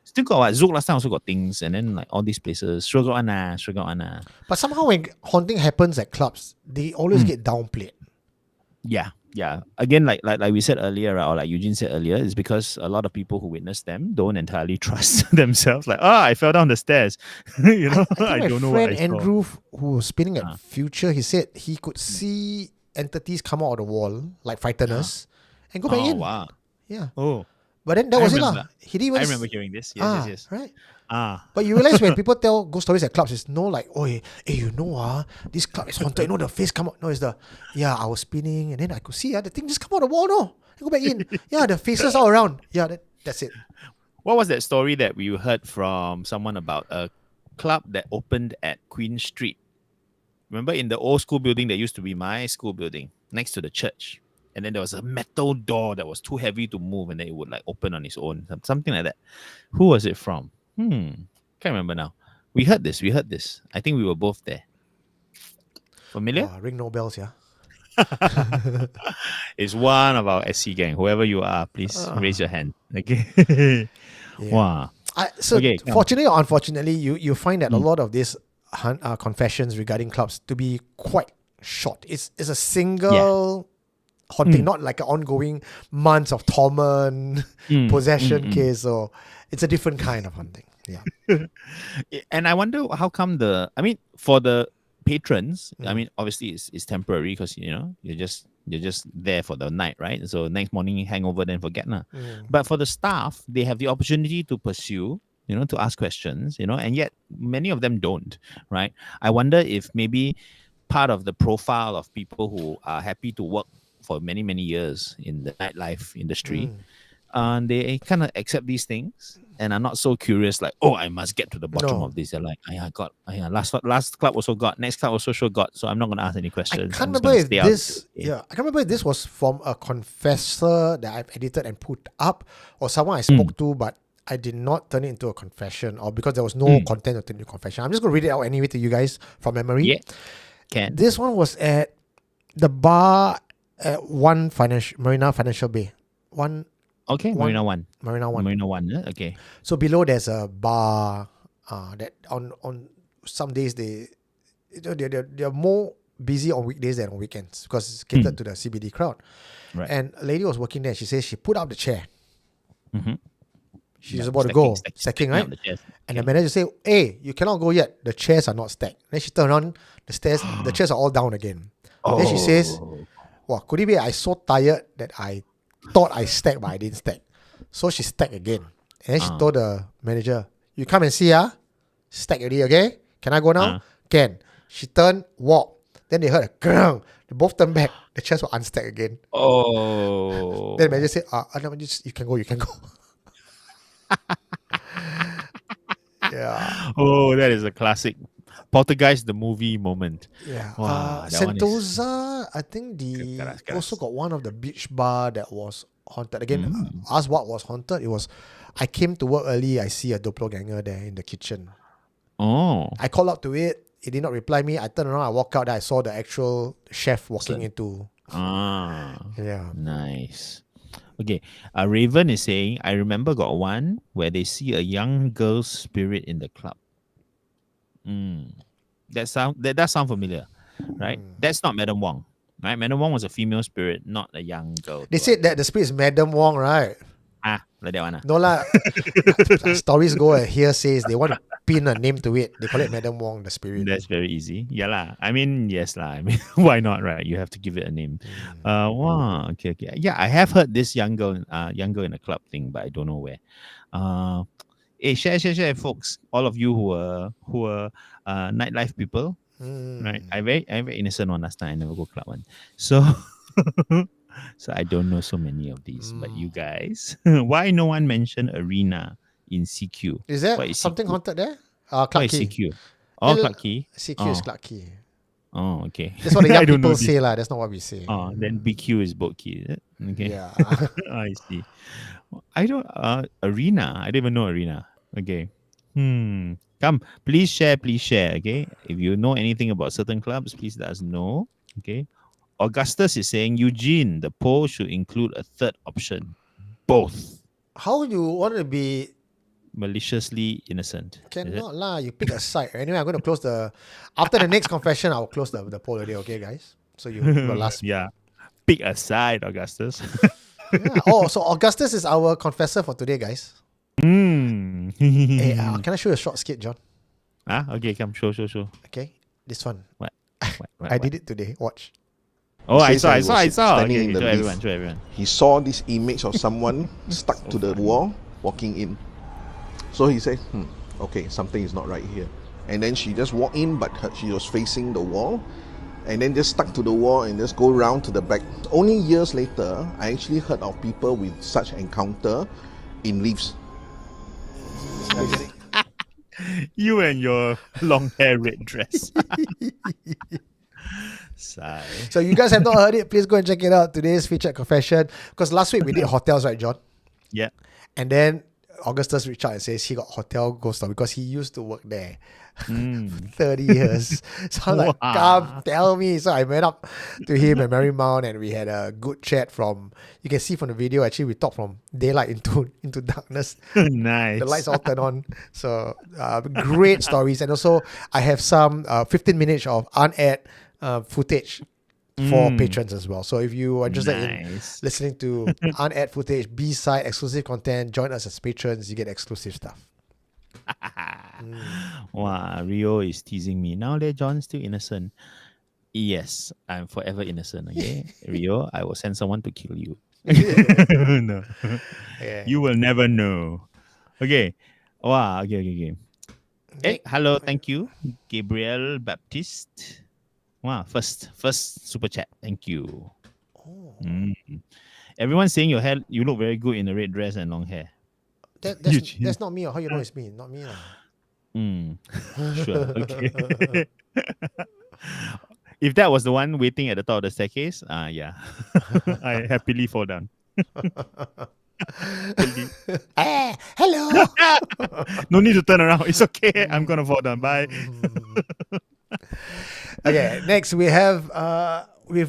Still got what Zouk last time also got things, and then like all these places, sure got one. But somehow when haunting happens at clubs, they always get downplayed. Yeah. Again, like we said earlier, right, or like Eugene said earlier, it's because a lot of people who witness them don't entirely trust themselves. Like, I fell down the stairs. I don't know what I saw. Andrew, who was spinning at Future, he said he could see entities come out of the wall, like frighteners, and go back in. Wow. Yeah. Oh. But then that was it lah. He didn't even. I remember hearing this. Yes. Right. But you realize when people tell ghost stories at clubs, it's no like, hey, this club is haunted. The face come out. No, it's I was spinning and then I could see the thing just come out of the wall. No, and go back in. The faces all around. Yeah, that's it. What was that story that we heard from someone about a club that opened at Queen Street? Remember in the old school building that used to be my school building next to the church? And then there was a metal door that was too heavy to move and then it would like open on its own. Something like that. Who was it from? Can't remember now. We heard this. I think we were both there. Familiar? Ring no bells, yeah. It's one of our SC gang. Whoever you are, please raise your hand. Okay. Yeah. Wow. Fortunately or unfortunately, you find that a lot of these confessions regarding clubs to be quite short. It's a single haunting, not like an ongoing months of torment, possession case. So it's a different kind of haunting. Yeah. And I wonder how come for the patrons, obviously it's temporary because you're just there for the night, right? So next morning hangover, then forget nah. But for the staff, they have the opportunity to pursue, to ask questions, and yet many of them don't, right? I wonder if maybe part of the profile of people who are happy to work for many, many years in the nightlife industry, they kind of accept these things and are not so curious, like, I must get to the bottom of this. They're like, last club also got, next club also sure got, so I'm not going to ask any questions. I can't remember if this was from a confessor that I've edited and put up, or someone I spoke to, but I did not turn it into a confession, or because there was no content to turn into a confession. I'm just going to read it out anyway to you guys from memory. Yeah, can. This one was at the bar at Marina Financial Bay. Marina One. Okay. So below there's a bar that on some days they're more busy on weekdays than on weekends because it's catered to the CBD crowd. Right. And a lady was working there. She says she put up the chair. She's about to Stacking, go. Stacking, right? The and the manager say, hey, you cannot go yet. The chairs are not stacked. Then she turned around, the chairs are all down again. Then she says, Wow, could it be I so tired that I thought I stacked, but I didn't stack. So she stacked again. And then she told the manager, you come and see, stack already, okay? Can I go now? Can. She turned, walk. Then they heard a grung. They both turned back. The chairs were unstacked again. Oh. Then the manager said, no, you can go. Yeah. Oh, that is a classic Poltergeist the movie moment. Yeah. Wow, that one is Sentosa, I think Keras. also got one of the beach bar that was haunted. Again, ask what was haunted. It was, I came to work early. I see a doppelganger there in the kitchen. Oh. I called out to it. It did not reply me. I turned around. I walked out. There, I saw the actual chef walking into. Yeah. Nice. Okay. Raven is saying, I remember got one where they see a young girl's spirit in the club. That does sound familiar, right? That's not Madam Wong, right? Madam Wong was a female spirit, not a young girl. They said that the spirit is Madam Wong, right? Like that one. No lah. Stories go and hearsays. They want to pin a name to it. They call it Madam Wong, the spirit. That's very easy. Yeah lah. I mean, yes lah. I mean, why not, right? You have to give it a name. Wow. Okay. Yeah, I have heard this young girl in a club thing, but I don't know where. Hey, share, folks. All of you who are nightlife people, right? I'm very innocent one last time. I never go club one, so so I don't know so many of these. But you guys, why no one mentioned arena in CQ? Is there what is something CQ? haunted there? What Clarke is Quay. CQ? Oh, Clarke Quay. CQ is Clarke Quay. Oh, okay. That's what the I young don't know people this. say lah. That's not what we say. Then BQ is Boat Quay, is it? Okay. Yeah. I see. I don't arena. I didn't even know arena. Okay. Come, please share. Okay. If you know anything about certain clubs, please let us know. Okay. Augustus is saying, Eugene, the poll should include a third option. Both. How you want to be Maliciously innocent. Is it? cannot lah. You pick a side. Anyway, I'm going to close after the next confession, I'll close the poll already, okay, guys? So you will last. Yeah. Pick a side, Augustus. Yeah. Oh, so Augustus is our confessor for today, guys. Hey, can I show you a short skit, John? Okay, come, show. Okay, this one. What? I did it today. Watch. Oh, I Says saw. was standing Okay, in the show lift. everyone. He saw this image of someone stuck to the wall walking in. So he said, okay, something is not right here. And then she just walked in, but she was facing the wall, and then just stuck to the wall and just go round to the back. Only years later, I actually heard of people with such encounter in lifts. You and your long hair red dress. Sigh. So you guys have not heard it, please go and check it out. Today's featured confession. Because last week we did hotels, right, John? Yeah. And then Augustus reached out and says he got hotel ghost story because he used to work there for 30 years. So I'm like, come tell me. So I went up to him at Marymount and we had a good chat you can see from the video, actually we talked from daylight into darkness. Nice. The lights all turn on. So great stories. And also I have some 15 minutes of unaired footage for patrons as well. So if you are interested in listening to unaired footage, B-side, exclusive content, join us as patrons. You get exclusive stuff. Wow, Rio is teasing me. Now that John's still innocent. Yes, I'm forever innocent, okay? Rio, I will send someone to kill you. No. Yeah. You will never know. Okay. Wow, okay. Hey, hello, thank you. Gabriel Baptiste. Wow, first super chat. Thank you. Everyone's saying you look very good in a red dress and long hair. That's not me. How you know it's me? Not me. Sure. Okay. If that was the one waiting at the top of the staircase, yeah. I happily fall down. Hello. No need to turn around. It's okay. I'm gonna fall down. Bye. Okay, next we've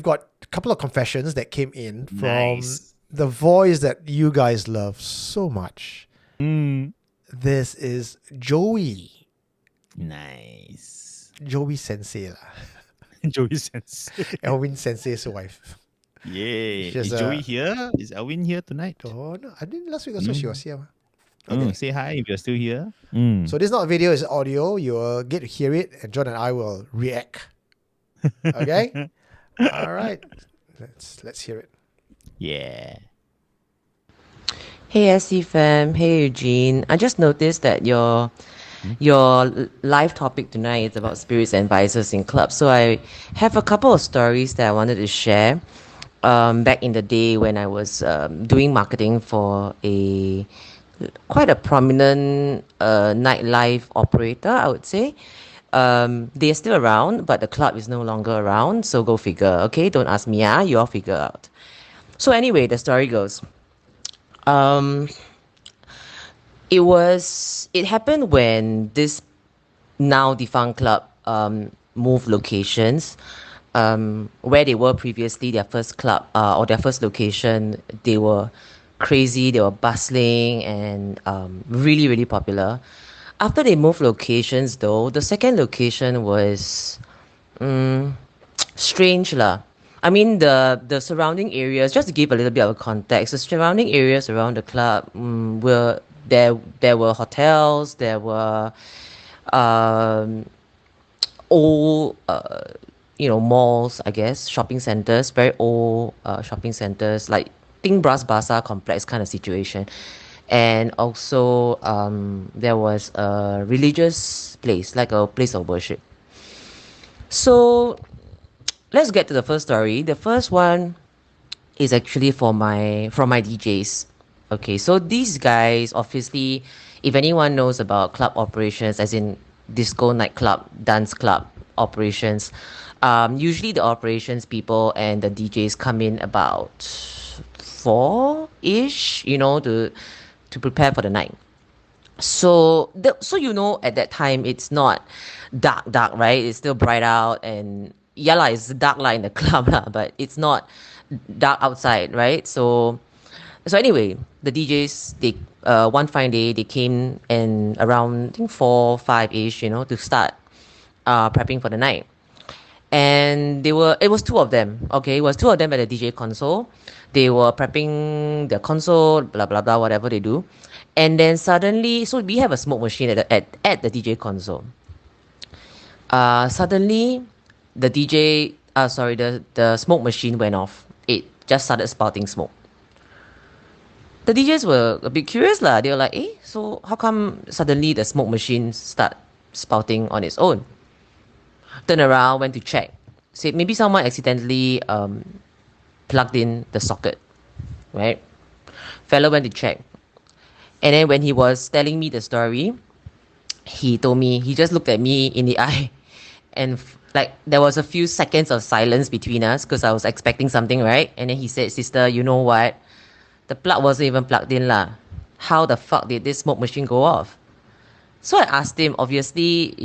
got a couple of confessions that came in from the voice that you guys love so much. This is Joey. Nice. Joey Sensei lah. Joey Sensei. Elwin Sensei's wife. Yay. Just, Is Joey here? Is Elwin here tonight? Oh no, I think last week also she was here. Say hi if you're still here. So this is not a video, it's audio. You will get to hear it and John and I will react. Okay? All right. Let's hear it. Yeah. Hey SC fam, hey Eugene. I just noticed that your live topic tonight is about spirits and vices in clubs. So I have a couple of stories that I wanted to share. Back in the day when I was doing marketing for quite a prominent nightlife operator, I would say. They are still around, but the club is no longer around. So go figure. Okay, don't ask me. You all figure out. So anyway, the story goes. Um, it happened when this now defunct club moved locations. Where they were previously, their first club or their first location, they were crazy, they were bustling and really, really popular. After they moved locations, though, the second location was strange lah. I mean the surrounding areas. Just to give a little bit of context, the surrounding areas around the club were there. There were hotels. There were old malls, I guess, shopping centers, very old shopping centers, like think Bras Basah complex kind of situation. And also there was a religious place, like a place of worship. So let's get to the first story. The first one is actually from my DJs. Okay, so these guys, obviously, if anyone knows about club operations, as in disco, nightclub, dance club operations, usually the operations people and the DJs come in about 4-ish, to prepare for the night. So at that time it's not dark, right? It's still bright out, and yeah lah, it's dark lah in the club lah, but it's not dark outside, right? So anyway, the DJs, they one fine day they came and around I think 4-5-ish, to start prepping for the night. And it was two of them. Okay, it was two of them at the DJ console. They were prepping the console, blah blah blah, whatever they do. And then suddenly, so we have a smoke machine at the DJ console. Suddenly, the smoke machine went off. It just started spouting smoke. The DJs were a bit curious lah. They were like, so how come suddenly the smoke machine start spouting on its own? Turned around, went to check. Said maybe someone accidentally plugged in the socket, right? Fellow went to check. And then when he was telling me the story, he told me, he just looked at me in the eye, and like there was a few seconds of silence between us because I was expecting something, right? And then he said, "Sister, you know what? The plug wasn't even plugged in lah. How the fuck did this smoke machine go off?" So I asked him, obviously,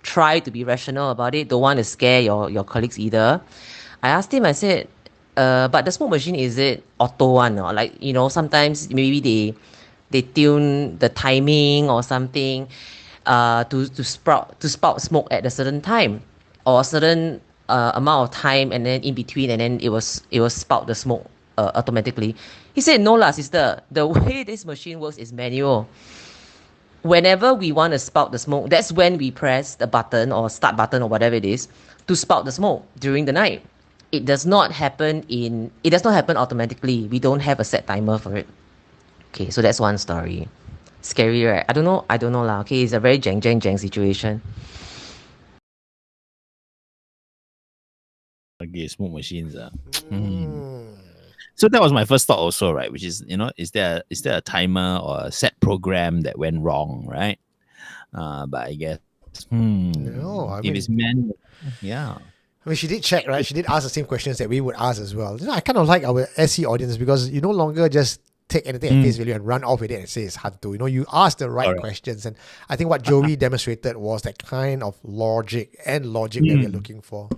try to be rational about it. Don't want to scare your colleagues either. I asked him, I said, but the smoke machine, is it auto one? Or like, sometimes maybe they tune the timing or something to spout smoke at a certain time or a certain amount of time, and then in between, and then it was spout the smoke automatically. He said, no lah, sister, the way this machine works is manual. Whenever we want to spout the smoke, that's when we press the button or start button or whatever it is to spout the smoke during the night. It does not happen automatically. We don't have a set timer for it. Okay, so that's one story. Scary, right? I don't know lah. Okay, it's a very jeng situation. Okay, smoke machines. So that was my first thought also, right? Which is, is there a timer or a set program that went wrong, right? But I guess, No, I if mean, it's manual, yeah. I mean, she did check, right? She did ask the same questions that we would ask as well. I kind of like our SC audience because you no longer just take anything at face value and run off with it and say it's hantu. You ask the right questions. And I think what Joey demonstrated was that kind of logic that we're looking for.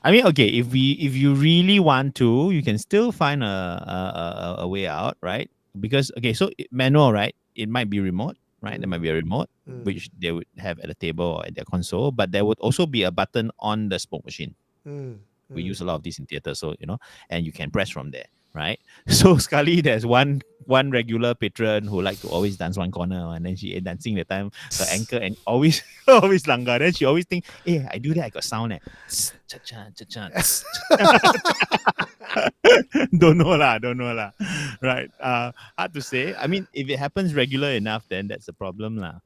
I mean, okay, if you really want to, you can still find a way out, right? Because, okay, so manual, right? It might be remote, right? There might be a remote, which they would have at the table or at their console, but there would also be a button on the smoke machine. We use a lot of these in theater, so, and you can press from there, right? So, sekali, there's one one regular patron who like to always dance one corner, and then she dancing the time the anchor and always always langgar. Then she always think, hey, I do that, I got sound. Cha-cha, cha-cha, don't know lah. Right. Hard to say. I mean, if it happens regular enough, then that's the problem lah.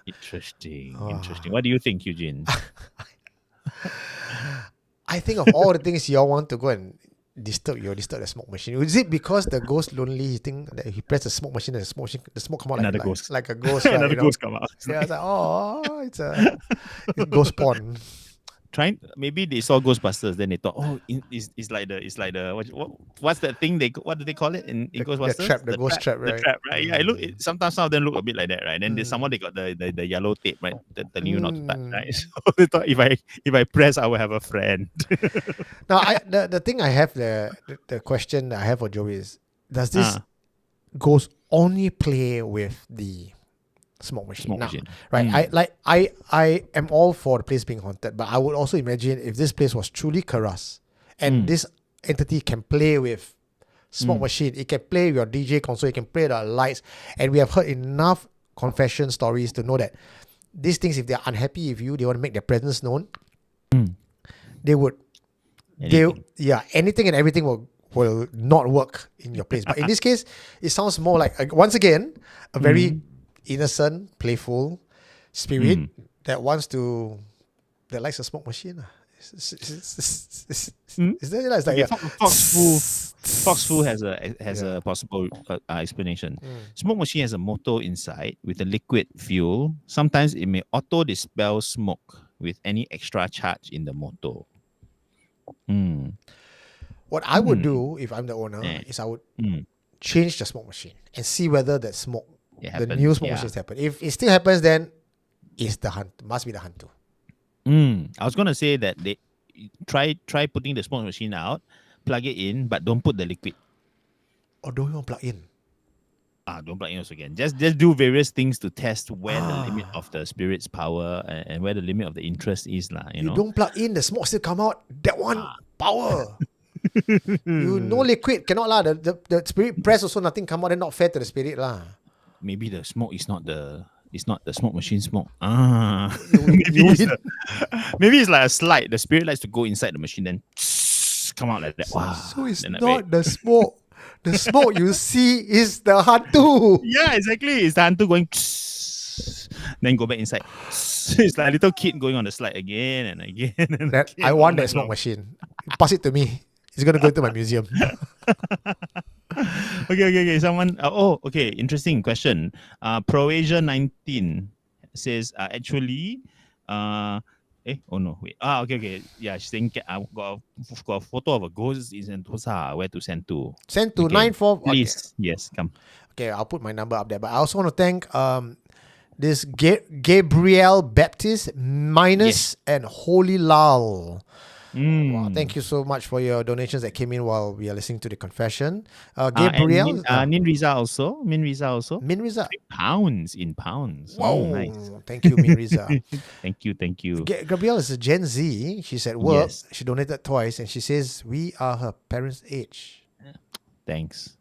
Interesting. What do you think, Eugene? I think of all the things y'all want to go and disturb the smoke machine. Is it because the ghost lonely? You think that he pressed the smoke machine and the smoke come out Another like, ghost. like a ghost? Another ghost come out. Yeah, it's like, oh, it's a ghost porn. Maybe they saw Ghostbusters, then they thought, oh, it's like the what's that thing what do they call it in Ghostbusters? The ghost trap, right? The trap, right? Yeah, sometimes some of them look a bit like that, right? Then there's someone they got the yellow tape, right? Telling you not to touch, right? So they thought if I press, I will have a friend. Now, the thing I have the question that I have for Joey is, does this ghost only play with the smoke machine? Right? I am all for the place being haunted, but I would also imagine if this place was truly Karas and this entity can play with smoke machine, it can play with your DJ console, it can play the lights, and we have heard enough confession stories to know that these things, if they're unhappy with you, they want to make their presence known, they would anything and everything will not work in your place. But in this case, it sounds more like once again a very innocent, playful spirit that likes a smoke machine. Is that it's like Fox Fu has a possible explanation. Smoke machine has a motor inside with a liquid fuel. Sometimes it may auto dispel smoke with any extra charge in the motor. What I would do if I'm the owner is I would change the smoke machine and see whether that smoke, the new smoke machines happen. If it still happens, then it's the hunt. Must be the hunt too. I was gonna say that they try putting the smoke machine out, plug it in, but don't put the liquid. Or don't even plug in. Don't plug in also again. Just do various things to test where the limit of the spirit's power and where the limit of the interest is lah. You know. Don't plug in, the smoke still come out. That one power. You no liquid cannot lah. The spirit press also nothing come out. Then not fair to the spirit lah. Maybe the smoke is not the smoke machine smoke. Maybe it's like a slide. The spirit likes to go inside the machine, then come out like that. Wow. So it's not the smoke. The smoke you see is the hantu. Yeah, exactly. It's the hantu going then go back inside. It's like a little kid going on the slide again and again. And again. I want that smoke machine. Pass it to me. It's gonna go into my museum. Okay. Someone. Okay. Interesting question. ProAsia 19 says actually. Oh no, wait. Okay. Yeah, she's saying I got a photo of a ghost in Sentosa. Where to send to? Send to 94. Please, okay. Yes, come. Okay, I'll put my number up there. But I also want to thank this Gabriel Baptist, Minus, and Holy Lal. Wow, thank you so much for your donations that came in while we are listening to the confession. Gabriel, Min Riza also. Min Riza. Pounds in pounds. Wow, nice. Thank you, Min Riza. Thank you. Gabriel is a Gen Z. She's at work. Yes. She donated twice, and she says we are her parents' age. Thanks.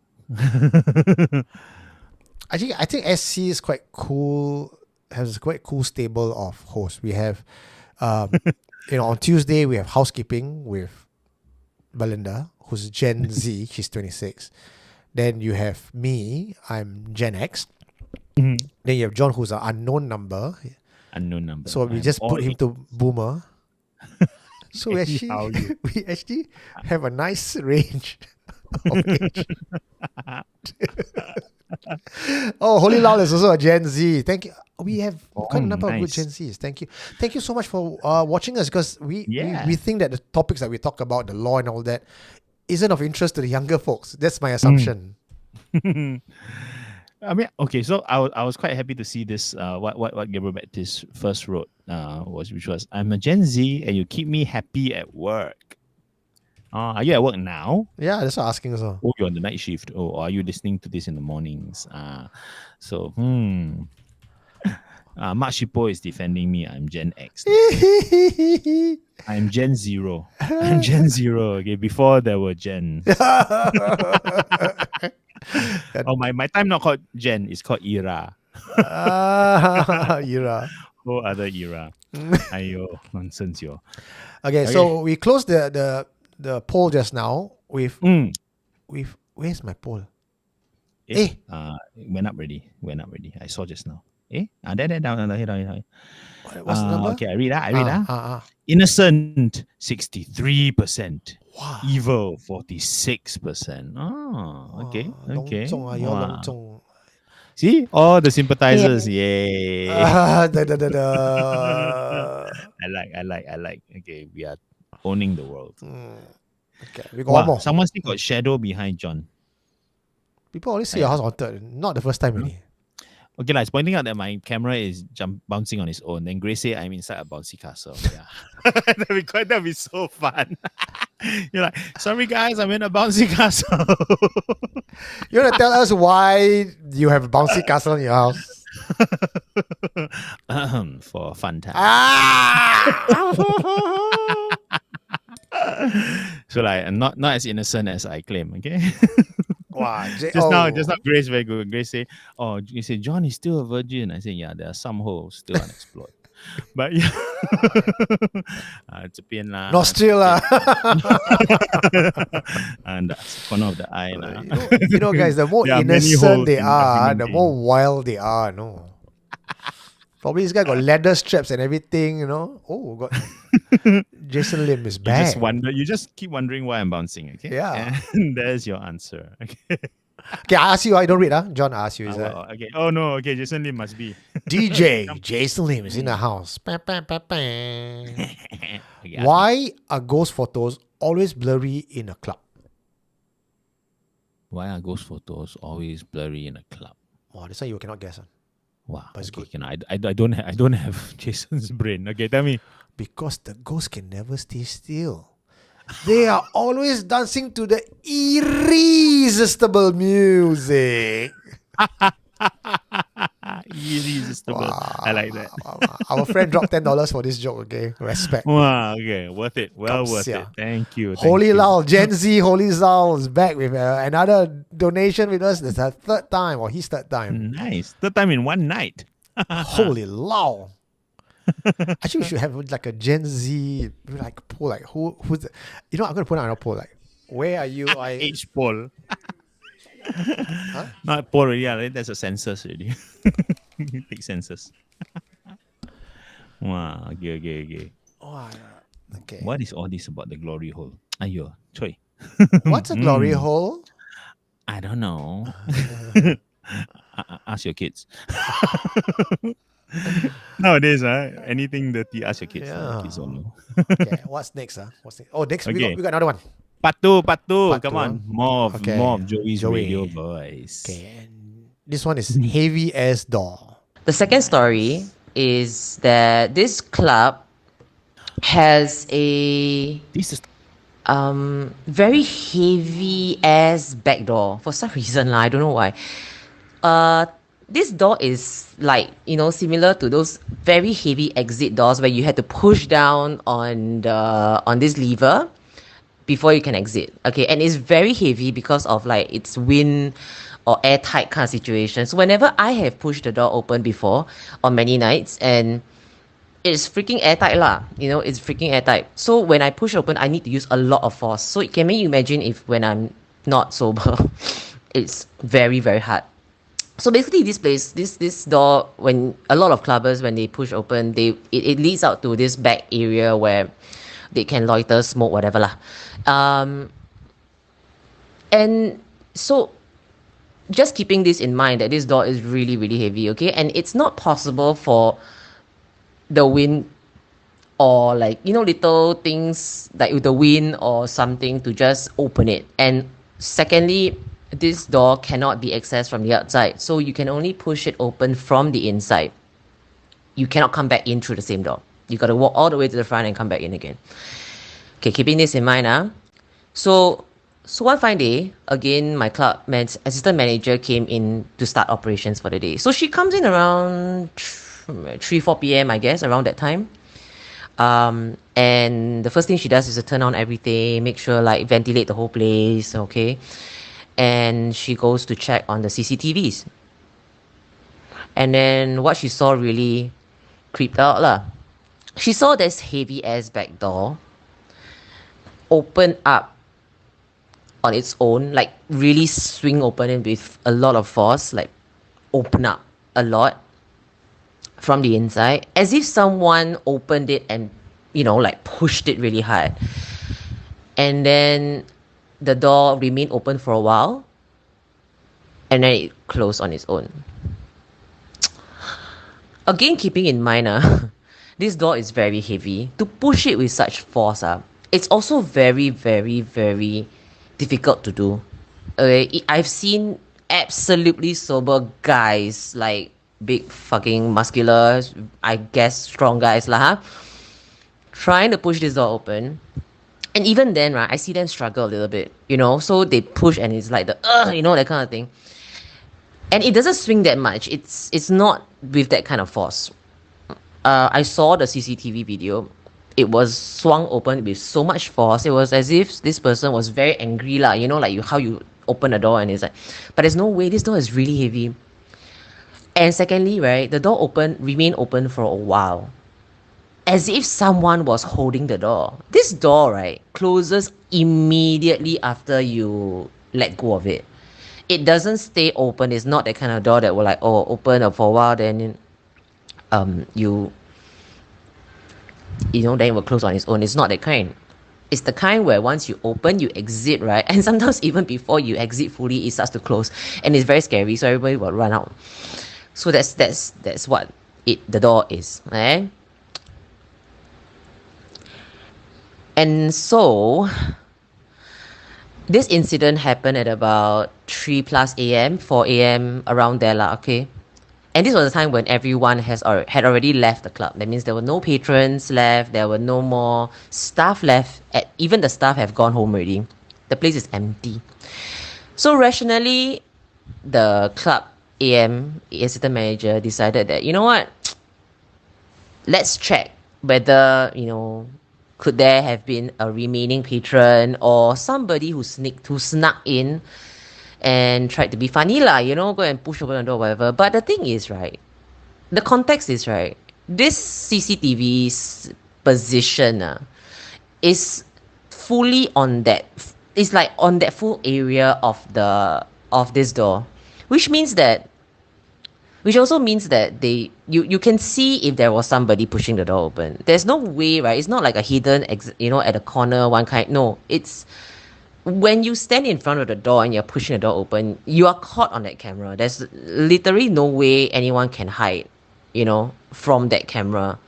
Actually, I think SC is quite cool. Has a quite cool stable of hosts. We have, on Tuesday we have housekeeping with Belinda, who's Gen Z. She's 26. Then you have me. I'm Gen X. Then you have John, who's an unknown number. So we just put him to Boomer. So we actually have a nice range of age. Holy Lal is also a Gen Z. Thank you. We have quite a number of good Gen Zs. Thank you so much for watching us, because we think that the topics that we talk about, the law and all that, isn't of interest to the younger folks. That's my assumption. I mean, okay, so I was quite happy to see this. What Gabriel Baptist first wrote which was, I'm a Gen Z and you keep me happy at work. Are you at work now? Yeah, that's what I'm asking as well. Oh, you're on the night shift. Oh, or are you listening to this in the mornings? Mark Shippo is defending me. I'm Gen X. I'm Gen Zero. Okay, before there were Gen. Oh, my time not called Gen, it's called Era. Era. Whole other era. Ayo, nonsense, yo. Okay, so we closed the poll just now with where's my poll? It went up already. I saw just now. There, down here. What's the number? Okay, I read that. Innocent, 63%. Wow. Evil, 46%. Oh, okay. Wow. See, all the sympathizers. Yay. I like. Okay, we are owning the world. Okay, we got one more. Someone still got shadow behind John. People always say your house haunted. Not the first time, really. Okay, it's pointing out that my camera is bouncing on its own. Then Grace say I'm inside a bouncy castle. Yeah, that'd be so fun. You're like, sorry guys, I'm in a bouncy castle. You want to tell us why you have a bouncy castle in your house? For a fun time. So like, not as innocent as I claim. Okay. Wow. Just now, Grace very good. Grace say, you say John is still a virgin. I say, yeah, there are some holes still unexplored. But yeah, it's a pain lah. Nostria. And that's corner of the eye lah. You know, guys, the more innocent they are, the more wild they are. No. Probably this guy got leather straps and everything, you know. Oh, got Jason Lim is back. You just keep wondering why I'm bouncing, okay? Yeah. And there's your answer. Okay. Okay, I ask you, I don't read, huh? John, I ask you, okay. Oh no, okay, Jason Lim must be. DJ Jason Lim is in the house. Why are ghost photos always blurry in a club? Why are ghost photos always blurry in a club? Wow, this one you cannot guess. Huh? Wow, but it's good. I don't have Jason's brain. Okay, tell me. Because the ghosts can never stay still. They are always dancing to the irresistible music. Irresistible. Wow. I like that. Our friend dropped $10 for this joke, okay? Respect. Wow, okay. Worth it. Well worth it. Thank you. Holy Lal, Gen Z Holy Zal is back with another donation with us. This is her third time, or his third time. Nice. Third time in one night. Holy Lal. Actually, we should have like a Gen Z like poll, like who's the, you know, I'm gonna put out a poll like, where are you? Age poll. Huh? Not poll already, yeah, that's a census already. Take census. Wow, okay. Oh, okay. What is all this about the glory hole? Ayo, Choi. What's a glory hole? I don't know. Ask your kids. Nowadays, anything dirty, ask your kids. Yeah. Kids don't know. Okay, what's next? What's next? Oh, next we got another one. Part two. Come on. More of Joey's radio voice. Okay, and this one is heavy as door. The second story is that this club has a very heavy ass back door for some reason. I don't know why. This door is like, similar to those very heavy exit doors where you had to push down on this lever before you can exit. Okay, and it's very heavy because of like its wind or airtight kind of situation. So whenever I have pushed the door open before on many nights, and it's freaking airtight lah, it's freaking airtight. So when I push open, I need to use a lot of force. So can you imagine if when I'm not sober, it's very, very hard. So basically this place, this door, when a lot of clubbers, when they push open, it leads out to this back area where they can loiter, smoke, whatever lah. And so just keeping this in mind that this door is really, really heavy, okay? And it's not possible for the wind or like, little things like with the wind or something to just open it. And secondly, this door cannot be accessed from the outside. So you can only push it open from the inside. You cannot come back in through the same door. You got to walk all the way to the front and come back in again. Okay, keeping this in mind. So one fine day, again, my club assistant manager came in to start operations for the day. So she comes in around 3-4 p.m., I guess, around that time. And the first thing she does is to turn on everything, make sure, like, ventilate the whole place, okay? and she goes to check on the CCTVs. And then what she saw really creeped out lah. She saw this heavy ass back door open up on its own, like really swing open and with a lot of force, like open up a lot from the inside, as if someone opened it and, you know, like pushed it really hard. And then the door remained open for a while, and then it closed on its own. Again, keeping in mind, this door is very heavy. To push it with such force, it's also very, very, very difficult to do. I've seen absolutely sober guys, like big fucking muscular, I guess strong guys lah, trying to push this door open. And even then, right, I see them struggle a little bit, you know, so they push and it's like the, you know, that kind of thing. And it doesn't swing that much. It's not with that kind of force. I saw the CCTV video. It was swung open with so much force. It was as if this person was very angry lah. You know, like how you open a door and it's like, but there's no way. This door is really heavy. And secondly, right, the door remained open for a while, as if someone was holding the door. This door, right, closes immediately after you let go of it. It doesn't stay open. It's not that kind of door that will like, open for a while, then you know, then it will close on its own. It's not that kind. It's the kind where once you open, you exit, right? And sometimes even before you exit fully, it starts to close, and it's very scary. So everybody will run out. So that's what the door is, right? And so this incident happened at about 3+ a.m., 4 a.m., around there lah, okay? And this was a time when everyone had already left the club. That means there were no patrons left, there were no more staff left. Even the staff have gone home already. The place is empty. So rationally, the club assistant manager decided that, you know what? Let's check whether, you know, could there have been a remaining patron or somebody who snuck in and tried to be funny lah, you know, go and push open the door, whatever. But the thing is, right, the context is, right, this CCTV's position is fully on that, it's like on that full area of this door, which also means that you can see if there was somebody pushing the door open. There's no way, right? It's not like a hidden, you know, at a corner, one kind. No, it's when you stand in front of the door and you're pushing the door open, you are caught on that camera. There's literally no way anyone can hide, you know, from that camera.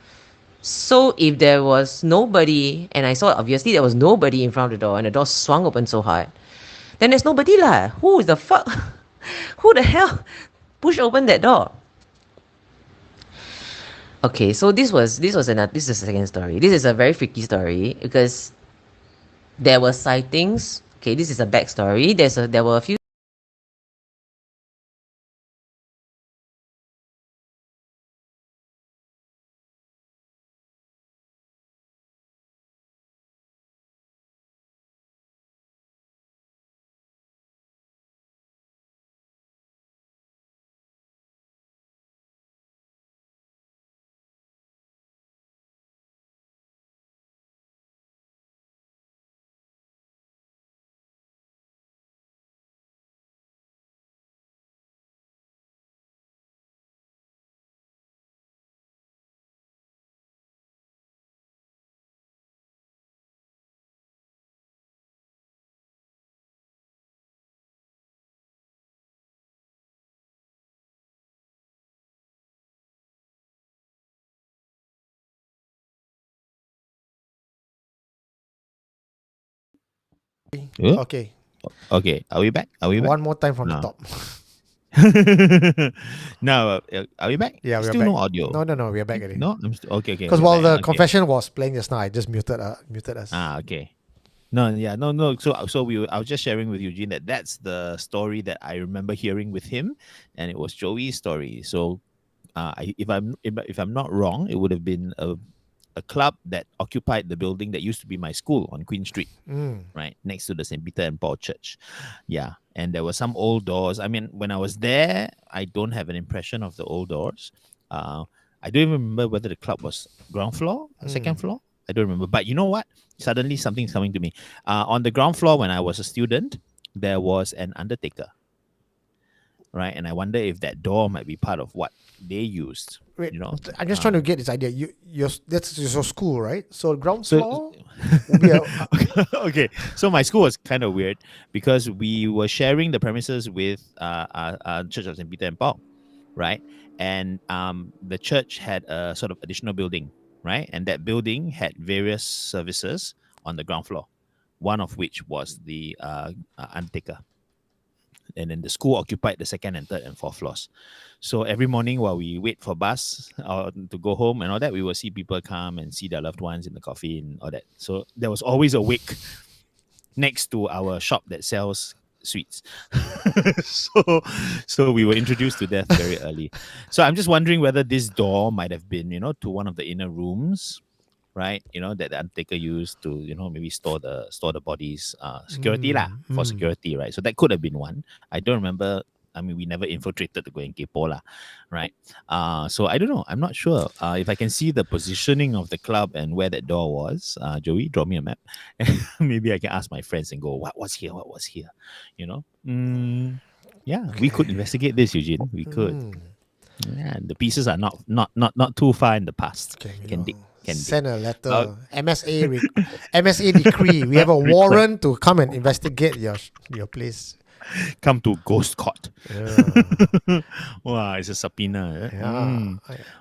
So if there was nobody, and I saw obviously there was nobody in front of the door and the door swung open so hard, then there's nobody lah. Who the fuck? Who the hell pushed open that door? Okay, so this is the second story. This is a very freaky story because there were sightings. Okay, this is a backstory. There were a few Okay. Okay, are we back? One more time from the No. top. No, are we back? Yeah, we're Still back. no audio. No, we're back already. No, I'm okay. Because we're while back. the Okay. confession was playing just now, I just muted us. Okay. No. So I was just sharing with Eugene that's the story that I remember hearing with him, and it was Joey's story. So, if I'm not wrong, it would have been a club that occupied the building that used to be my school on Queen Street, right next to the St. Peter and Paul Church. Yeah, and there were some old doors. I mean, when I was there, I don't have an impression of the old doors. I don't even remember whether the club was ground floor, second floor. I don't remember. But you know what? Suddenly something's coming to me. On the ground floor, when I was a student, there was an undertaker. Right, and I wonder if that door might be part of what they used. Wait, You know, I'm just trying to get this idea. That's your school, right? So ground So- floor would be a, okay, so my school was kind of weird because we were sharing the premises with Church of St. Peter and Paul, right? And the church had a sort of additional building, right? And that building had various services on the ground floor, one of which was the undertaker. And then the school occupied the second and third and fourth floors. So every morning while we wait for bus to go home and all that, we will see people come and see their loved ones in the coffee and all that. So there was always a wake next to our shop that sells sweets. so we were introduced to death very early. So I'm just wondering whether this door might have been, to one of the inner rooms, right? That the undertaker used to, maybe store the bodies, security for security, right? So that could have been one. I don't remember. I mean, we never infiltrated to go and kepo lah, right? So I don't know. I'm not sure if I can see the positioning of the club and where that door was. Joey, draw me a map. Maybe I can ask my friends and go, what was here? What was here? Yeah, we could investigate this, Eugene. We could. Yeah, the pieces are not too far in the past. Okay, Can dig. send a letter, MSA decree. We have a warrant to come and investigate your place. Come to ghost court. Yeah. Wow, it's a subpoena. Eh? Yeah.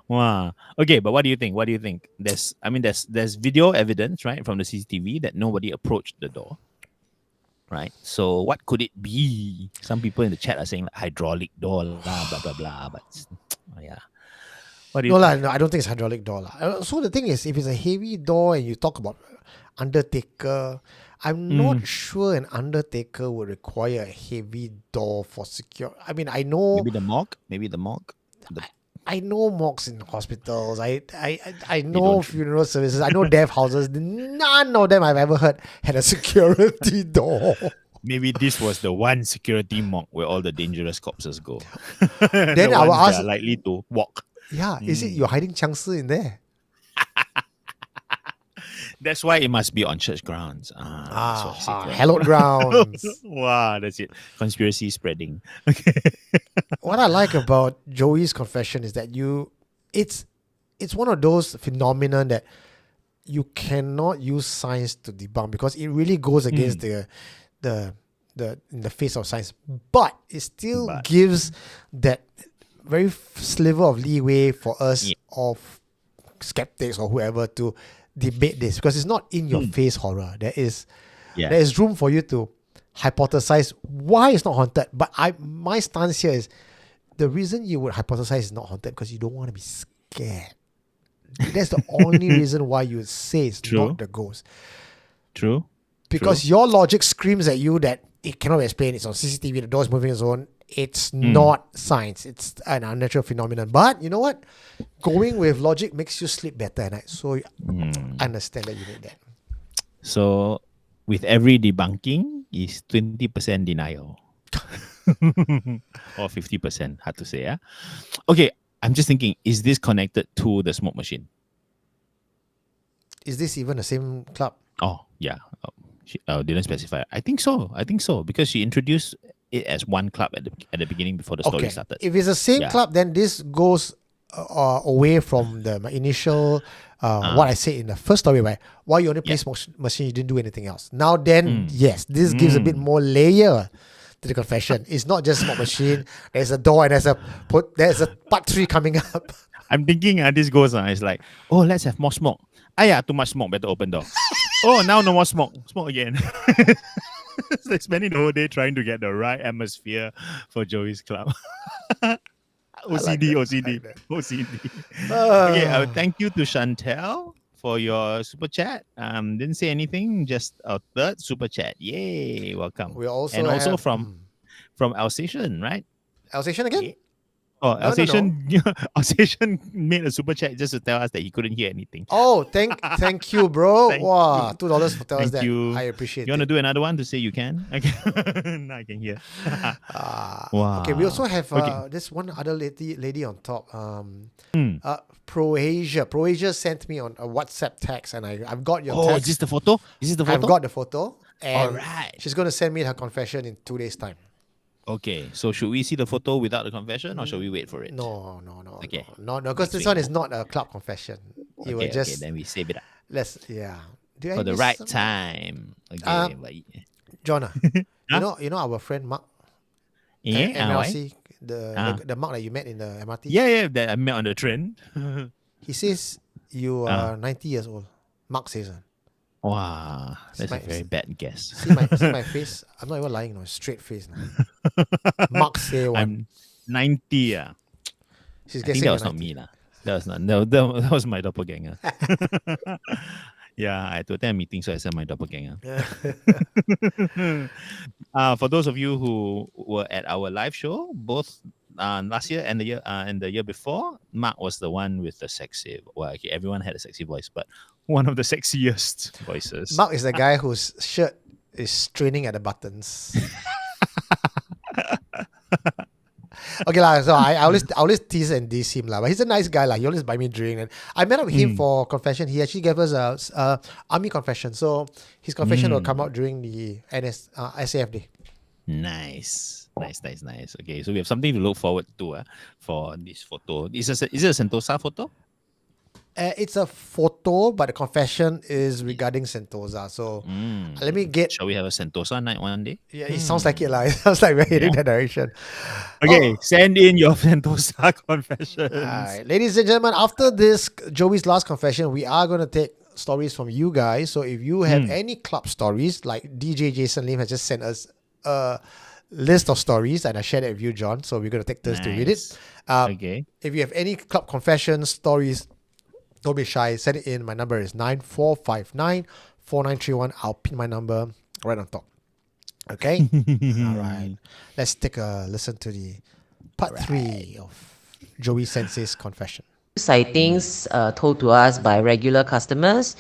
Wow. Okay, but what do you think? There's video evidence, right, from the CCTV that nobody approached the door. Right. So what could it be? Some people in the chat are saying like hydraulic door, blah blah blah. But yeah. What do you No, think? I don't think it's hydraulic door. So the thing is, if it's a heavy door and you talk about undertaker, I'm not sure an undertaker would require a heavy door for secure. I mean, I know Maybe the morgue. The- I know mocks in hospitals. I know funeral services. I know death houses. None of them I've ever heard had a security door. Maybe this was the one security morgue where all the dangerous corpses go. Then the I will ones that ask- are likely to walk. Yeah, is it you're hiding Changsi in there? That's why it must be on church grounds. So secret. Hallowed grounds. Wow, that's it. Conspiracy spreading. What I like about Joey's confession is that it's one of those phenomenon that you cannot use science to debunk because it really goes against the in the face of science, but it still gives that very sliver of leeway for us of skeptics or whoever to debate this because it's not in your face horror. There is room for you to hypothesize why it's not haunted. But my stance here is the reason you would hypothesize it's not haunted because you don't want to be scared. That's the only reason why you would say it's not the ghost. True. Because your logic screams at you that it cannot be explained. It's on CCTV. The door is moving on its own. It's not science. It's an unnatural phenomenon. But you know what? Going with logic makes you sleep better at night. So I understand that you need that. So with every debunking is 20% denial. Or 50%, hard to say. Yeah. Okay, I'm just thinking, is this connected to the smoke machine? Is this even the same club? Oh, yeah. She didn't specify. I think so. Because she introduced it as one club at the beginning before the story started. If it's the same club, then this goes away from my initial what I said in the first story, right? Why you only play smoke machine, you didn't do anything else. Now then, yes, this gives a bit more layer to the confession. It's not just smoke machine. There's a door and there's a part 3 coming up. I'm thinking this goes on. It's like, oh, let's have more smoke. Yeah, too much smoke. Better open door. Oh, now no more smoke. Smoke again. So spending the whole day trying to get the right atmosphere for Joey's club. OCD. Okay, thank you to Chantel for your super chat. Didn't say anything, just our third super chat. Yay, welcome. We also and also have- from Alsatian, right? Alsatian again? Oh, No, no, Alsatian, Alsatian made a super chat just to tell us that he couldn't hear anything. Oh, thank you, bro. Thank Wow, you. $2 for telling us Thank that. you. I appreciate You want to it. do another one to say you can? Okay. Now I can hear. Wow. Okay, we also have Okay. this one other lady on top. Hmm. Proasia sent me on a WhatsApp text, and I've got your Oh, text. is this the photo? Is this the photo? I've got the photo, and Alright. she's going to send me her confession in 2 days' time. Okay, so should we see the photo without the confession, or should we wait for it? No, Okay. no, because Next this week. one is not a club confession. It will Okay, just then we save it up yeah. Do I for the miss right some- time. Okay, but Jonah, Huh? you know our friend Mark, yeah, why? MLC, the Mark that you met in the MRT. Yeah, that I met on the trend. He says you are 90 years old. Mark says. Wow, that's a my- very bad guess. See my face? I'm not even lying, no, straight face. No. Mark say one. I'm 90. She's I think guessing that was you're not 90. me lah. That was not. No, that was my doppelganger. Yeah, I had to attend a meeting, so I sent my doppelganger. For those of you who were at our live show, both last year and the year before, Mark was the one with the sexy. Well, okay, everyone had a sexy voice, but one of the sexiest voices. Mark is the guy whose shirt is straining at the buttons. Okay lah, so I always tease and diss him lah, but he's a nice guy lah. He always buy me drink, and I met up with him for confession. He actually gave us a army confession, so his confession will come out during the SAF day. Nice. Okay, so we have something to look forward to for this photo. Is it a Sentosa photo? It's a photo, but the confession is regarding Sentosa. So let me get. Shall we have a Sentosa night one day? Yeah, it sounds like it lah. It sounds like we're heading that direction. Okay, send in your Sentosa confessions. Alright, ladies and gentlemen, after this Joey's last confession, we are going to take stories from you guys. So if you have any club stories, like DJ Jason Lim has just sent us a list of stories, and I shared it with you, John. So we're going to take turns to read it. Okay. If you have any club confession stories, don't be shy. Send it in. My number is 9459-4931. I'll pin my number right on top. Okay? All right. Let's take a listen to the part 3 of Joey Sensei's confession. Sightings told to us by regular customers,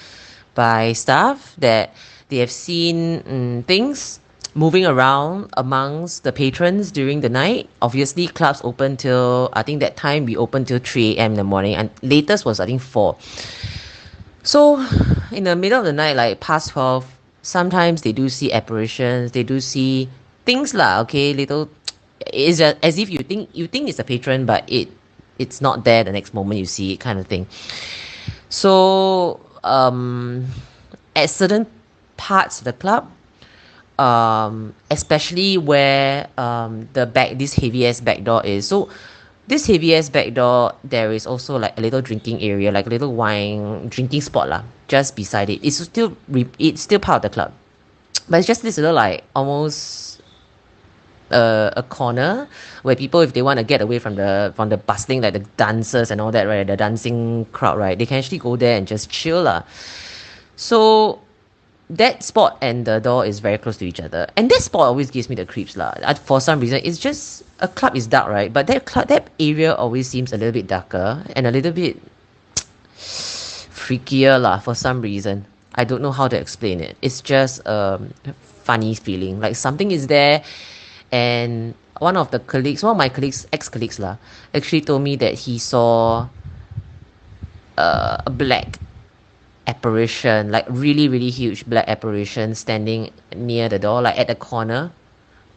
by staff, that they have seen things moving around amongst the patrons during the night. Obviously, clubs open till, I think that time we opened till 3 a.m. in the morning, and latest was, I think, 4. So, in the middle of the night, like past 12, sometimes they do see apparitions, they do see things lah, okay, little, it's just as if you think it's a patron, but it's not there the next moment you see it, kind of thing. So, at certain parts of the club, especially where this heavy ass back door is. So this heavy ass back door, there is also like a little drinking area, like a little wine drinking spot lah, just beside it. It's still part of the club, but it's just this little like almost a corner where people, if they want to get away from the bustling, like the dancers and all that, right, the dancing crowd, right, they can actually go there and just chill lah. So that spot and the door is very close to each other, and that spot always gives me the creeps lah. For some reason, it's just a club is dark, right? But that area always seems a little bit darker and a little bit freakier lah. For some reason, I don't know how to explain it. It's just a funny feeling, like something is there. And one of my colleagues, ex-colleagues lah, actually told me that he saw a black apparition, like really, really huge black apparition standing near the door, like at the corner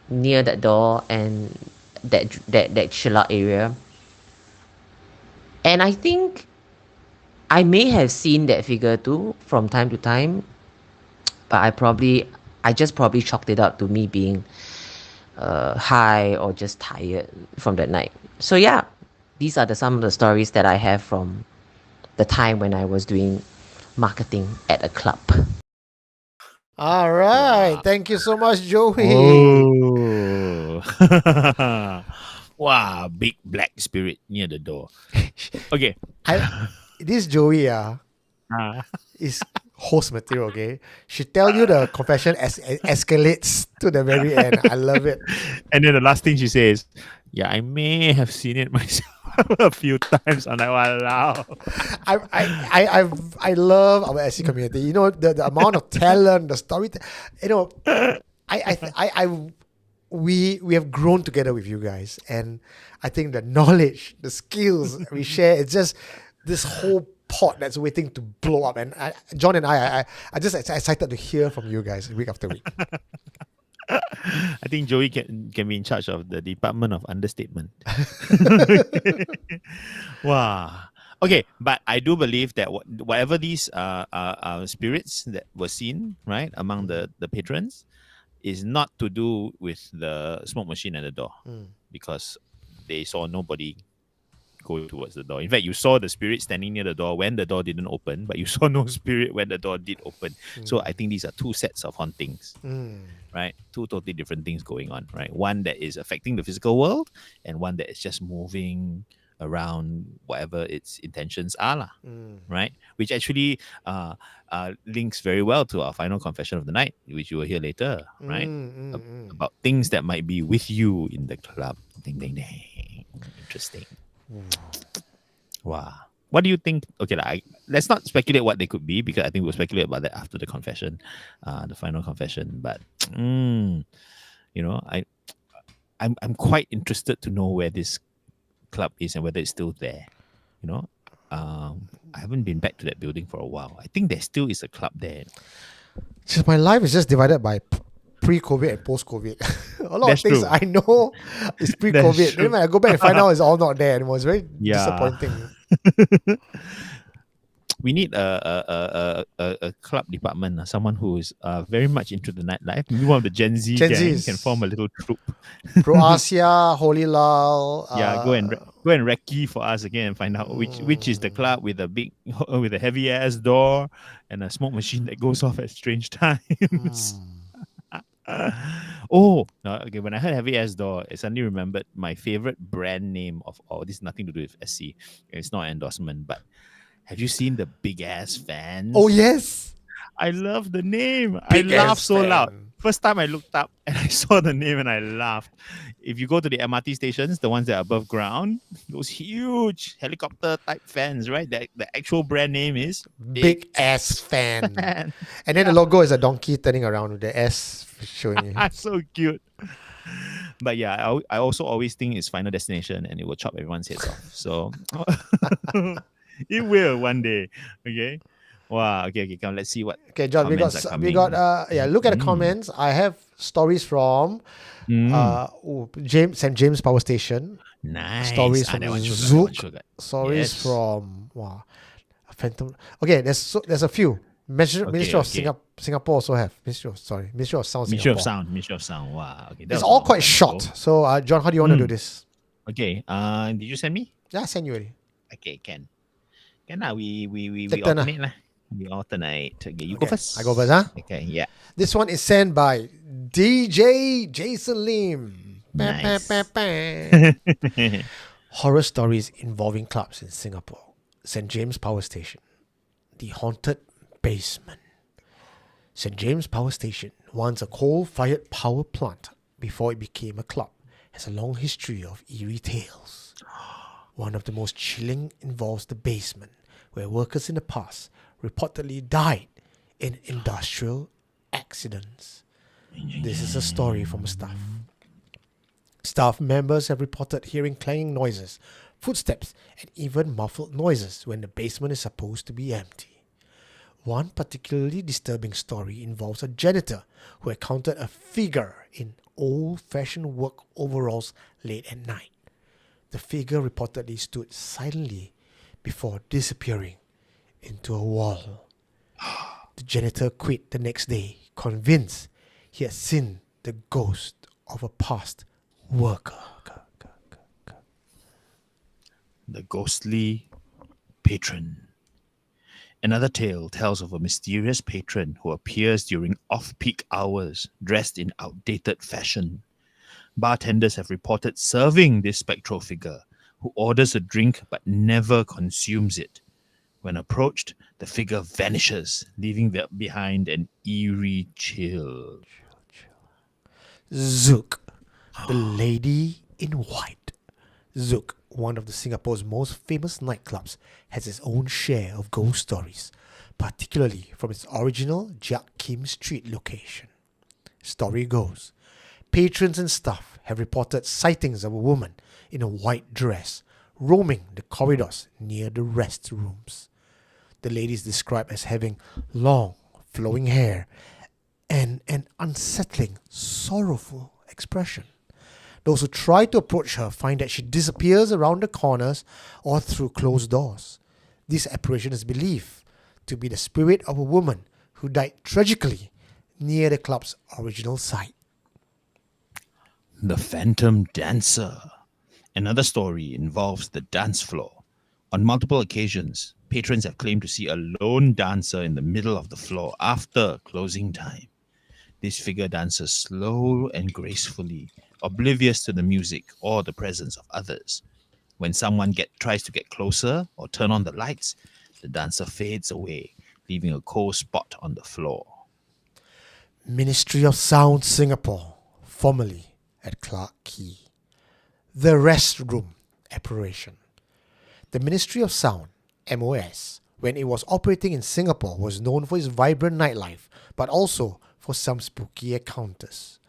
near that door and that chill out area. And I think I may have seen that figure too from time to time, but I just probably chalked it up to me being high or just tired from that night. So yeah, these are some of the stories that I have from the time when I was doing marketing at a club. All right. Thank you so much, Joey. Oh. Wow, big black spirit near the door. Okay. This Joey is host material, okay? She tell you the confession escalates to the very end. I love it. And then the last thing she says, Yeah, I may have seen it myself a few times. I'm like, wow. I love our SC community. You know, the amount of talent, the story. You know, we have grown together with you guys, and I think the knowledge, the skills we share, it's just this whole pot that's waiting to blow up. And John and I just excited to hear from you guys week after week. I think Joey can be in charge of the Department of Understatement. Wow. Okay, but I do believe that whatever these spirits that were seen, right, among the patrons, is not to do with the smoke machine at the door, because they saw nobody go towards the door. In fact, you saw the spirit standing near the door when the door didn't open, but you saw no spirit when the door did open. So I think these are two sets of hauntings, right? Two totally different things going on, right? One that is affecting the physical world, and one that is just moving around whatever its intentions are, right? Which actually links very well to our final confession of the night, which you will hear later, right? About things that might be with you in the club. Ding, ding, ding. Interesting. Wow. What do you think? Okay, let's not speculate what they could be, because I think we'll speculate about that after the confession, the final confession. But you know, I'm quite interested to know where this club is and whether it's still there. You know, I haven't been back to that building for a while. I think there still is a club there. Just my life is just divided by pre-COVID and post-COVID. A lot That's of things true. I know is pre-COVID. Then when I go back and find out it's all not there anymore, it's very Yeah. disappointing. We need a club department, someone who is very much into the nightlife. Maybe one of the Gen Z Gen gang Zs. can form a little troupe. Pro Asia, Holy Lal. Yeah, go and recce for us again and find out which is the club with a heavy ass door and a smoke machine that goes off at strange times. Okay. When I heard heavy ass door, I suddenly remembered my favorite brand name of all. This is nothing to do with SC. It's not an endorsement, but have you seen the big ass fans? Oh yes. I love the name. Big I laughed ass so loud. fan. First time I looked up and I saw the name and I laughed. If you go to the MRT stations, the ones that are above ground, those huge helicopter type fans, right? The actual brand name is Big ass fan. Fan. And then the logo is a donkey turning around with the S showing you. So cute. But yeah, I also always think it's Final Destination and it will chop everyone's heads off. So it will one day. Okay. Wow. Okay. Come. Let's see what. Okay, John, look at the comments. I have stories from St. James Power Station. Nice. Stories from that one should Zook. go, that one should go. Stories Yes. from Phantom. Okay, there's a few. Ministry of Singapore also have. Ministry of Sound Ministry of Singapore. Sound. Wow. Okay. It's all quite short. So, John, how do you want to do this? Okay. Did you send me? Yeah, I send you already. Okay. Can lah. We Take turn, alternate lah. We alternate. Okay. You go first. I go first, huh? Okay. Yeah. This one is sent by DJ Jason Lim. Nice. Horror stories involving clubs in Singapore. St. James Power Station. The Haunted Basement. St. James Power Station, once a coal-fired power plant before it became a club, has a long history of eerie tales. One of the most chilling involves the basement, where workers in the past reportedly died in industrial accidents. This is a story from staff. Staff members have reported hearing clanging noises, footsteps, and even muffled noises when the basement is supposed to be empty. One particularly disturbing story involves a janitor who encountered a figure in old-fashioned work overalls late at night. The figure reportedly stood silently before disappearing into a wall. The janitor quit the next day, convinced he had seen the ghost of a past worker. The ghostly patron. Another tale tells of a mysterious patron who appears during off-peak hours, dressed in outdated fashion. Bartenders have reported serving this spectral figure, who orders a drink but never consumes it. When approached, the figure vanishes, leaving behind an eerie chill. Zook, the lady in white. Zouk, one of the Singapore's most famous nightclubs, has its own share of ghost stories, particularly from its original Jiak Kim Street location. Story goes, patrons and staff have reported sightings of a woman in a white dress roaming the corridors near the restrooms. The lady is described as having long, flowing hair and an unsettling, sorrowful expression. Those who try to approach her find that she disappears around the corners or through closed doors. This apparition is believed to be the spirit of a woman who died tragically near the club's original site. The Phantom Dancer. Another story involves the dance floor. On multiple occasions, patrons have claimed to see a lone dancer in the middle of the floor after closing time. This figure dances slow and gracefully, oblivious to the music or the presence of others. When someone tries to get closer or turn on the lights, the dancer fades away, leaving a cold spot on the floor. Ministry of Sound Singapore, formerly at Clarke Quay. The restroom apparition. The Ministry of Sound, MOS, when it was operating in Singapore, was known for its vibrant nightlife, but also for some spooky encounters.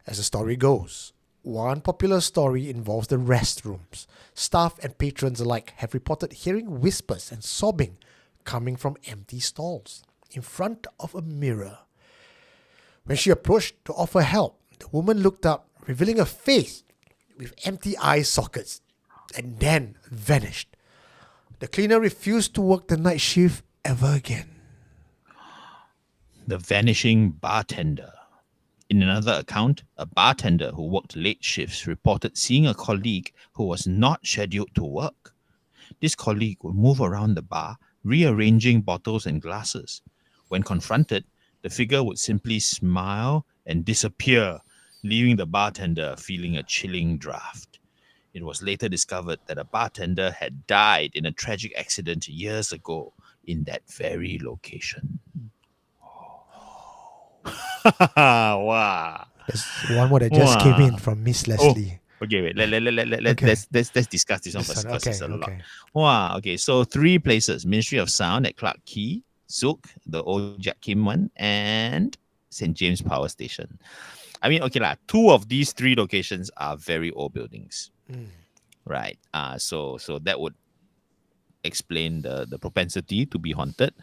As the story goes, one popular story involves the restrooms. Staff and patrons alike have reported hearing whispers and sobbing coming from empty stalls in front of a mirror. When she approached to offer help, the woman looked up, revealing a face with empty eye sockets, and then vanished. The cleaner refused to work the night shift ever again. The Vanishing Bartender. In another account, a bartender who worked late shifts reported seeing a colleague who was not scheduled to work. This colleague would move around the bar, rearranging bottles and glasses. When confronted, the figure would simply smile and disappear, leaving the bartender feeling a chilling draft. It was later discovered that a bartender had died in a tragic accident years ago in that very location. Wow. There's one more that just came in from Miss Leslie. Okay, wait. Okay. Let's discuss this one first because it's a lot. Okay. Wow. Okay, so 3 places: Ministry of Sound at Clarke Quay, Zouk, the old Jiak Kim one, and St. James Power Station. I mean, okay lah. 2 of these 3 locations are very old buildings, right? So that would explain the propensity to be haunted.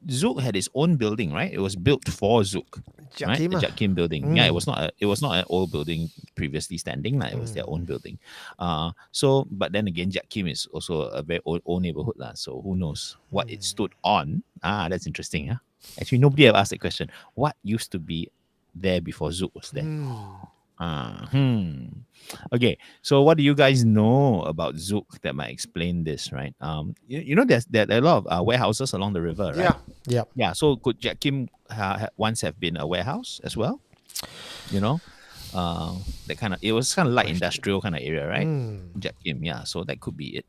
Zouk had its own building, right? It was built for Zouk, right? The Jiak Kim building. Yeah, it was not an old building previously standing. It was their own building. But then again, Jiak Kim is also a very old neighborhood lah. So who knows what it stood on? That's interesting. Huh? Actually, nobody ever asked that question. What used to be there before Zouk was there? Okay, so what do you guys know about Zouk that might explain this, right? You know, there are a lot of warehouses along the river, right? Yeah. So could Jiak Kim once have been a warehouse as well? You know, that kind of, it was kind of light industrial kind of area, right? Jiak Kim, yeah. So that could be it.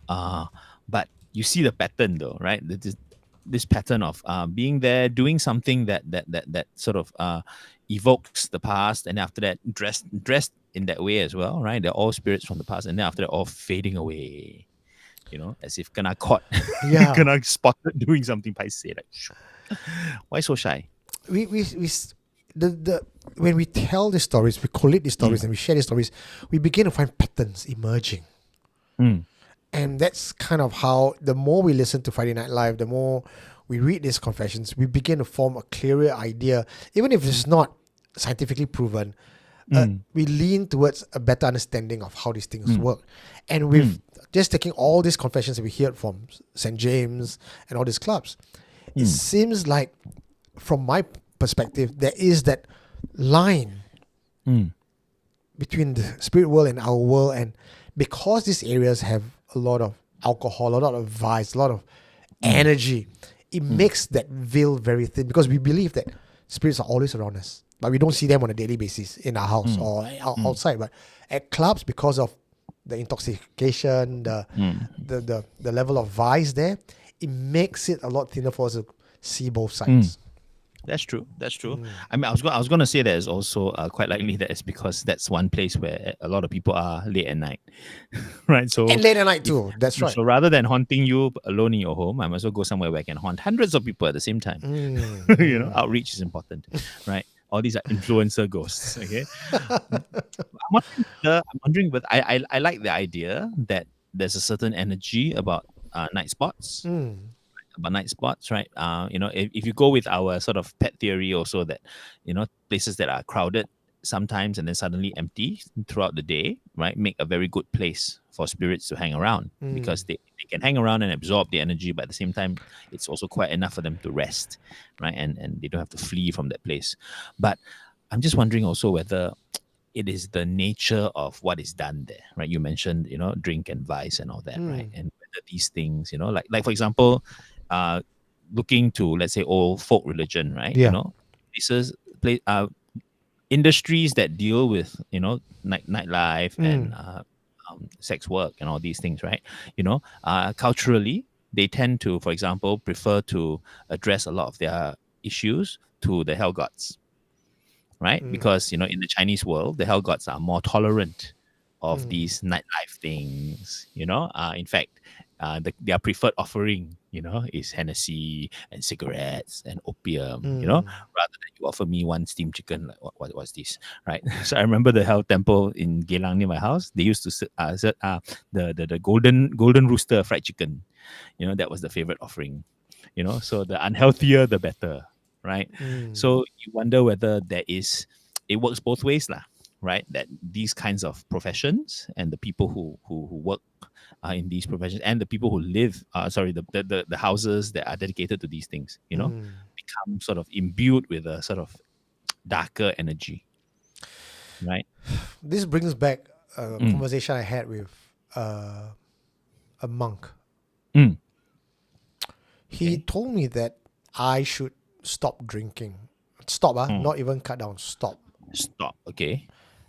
But you see the pattern though, right? This pattern of being there, doing something that sort of evokes the past, and after that dressed in that way as well, right? They're all spirits from the past, and then after that all fading away, you know, as if kena caught, kena spotted doing something paise, like why so shy? We when we tell these stories, we collate these stories and we share these stories, we begin to find patterns emerging. And that's kind of how, the more we listen to Friday Night Live, the more we read these confessions, we begin to form a clearer idea. Even if it's not scientifically proven, we lean towards a better understanding of how these things work. And with just taking all these confessions that we hear from St. James and all these clubs, it seems like, from my perspective, there is that line between the spirit world and our world. And because these areas have a lot of alcohol, a lot of vice, a lot of energy, it makes that veil very thin, because we believe that spirits are always around us, but we don't see them on a daily basis in our house or outside. But at clubs, because of the intoxication, the level of vice there, it makes it a lot thinner for us to see both sides. That's true. That's true. I mean, I was going to say that it's also quite likely that it's because that's one place where a lot of people are late at night, right? So And late at night if, too. That's right. so rather than haunting you alone in your home, I might as well go somewhere where I can haunt hundreds of people at the same time. You know, outreach is important, right? All these are influencer ghosts. Okay, I'm wondering, but I like the idea that there's a certain energy about night spots. About night spots, right? You know, if you go with our sort of pet theory also that, you know, places that are crowded sometimes and then suddenly empty throughout the day, right, make a very good place for spirits to hang around because they can hang around and absorb the energy, but at the same time, it's also quite enough for them to rest, right? And they don't have to flee from that place. But I'm just wondering also whether it is the nature of what is done there, right? You mentioned, you know, drink and vice and all that, right? And whether these things, you know, like for example, looking to, let's say, old folk religion, right? Yeah. You know, industries that deal with, you know, nightlife and sex work and all these things, right? You know, culturally, they tend to, for example, prefer to address a lot of their issues to the hell gods, right? Because, you know, in the Chinese world, the hell gods are more tolerant of these nightlife things, you know. In fact, their preferred offering, you know, is Hennessy and cigarettes and opium, you know, rather than you offer me one steamed chicken. Like, what was this, right? So I remember the hell temple in Geylang near my house. They used to set the golden rooster fried chicken. You know, that was the favorite offering. You know, so the unhealthier the better, right? So you wonder whether it works both ways, lah, right? That these kinds of professions and the people who work in these professions and the people who live, the houses that are dedicated to these things, you know, become sort of imbued with a sort of darker energy, right? This brings back a conversation I had with a monk. He told me that I should stop drinking. Stop, not even cut down. Stop. Okay.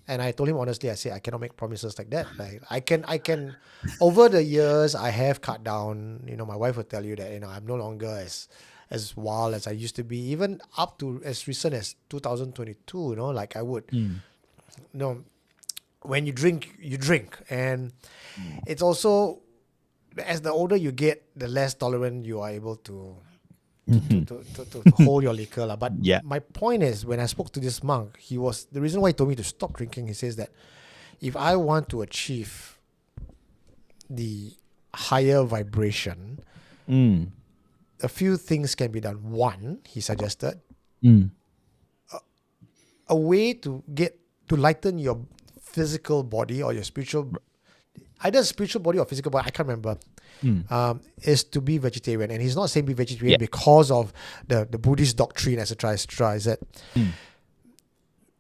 And I told him honestly, I said I cannot make promises like that. Like I can. Over the years, I have cut down. You know, my wife will tell you that, you know, I'm no longer as wild as I used to be. Even up to as recent as 2022. You know, like I would. You know, when you drink, and it's also, as the older you get, the less tolerant you are able to hold your liquor. But my point is, when I spoke to this monk, the reason why he told me to stop drinking, he says that if I want to achieve the higher vibration, a few things can be done. One, he suggested, a way to lighten your physical body or your spiritual, either spiritual body or physical body, I can't remember, is to be vegetarian. And he's not saying be vegetarian because of the Buddhist doctrine, etc., etc. Is that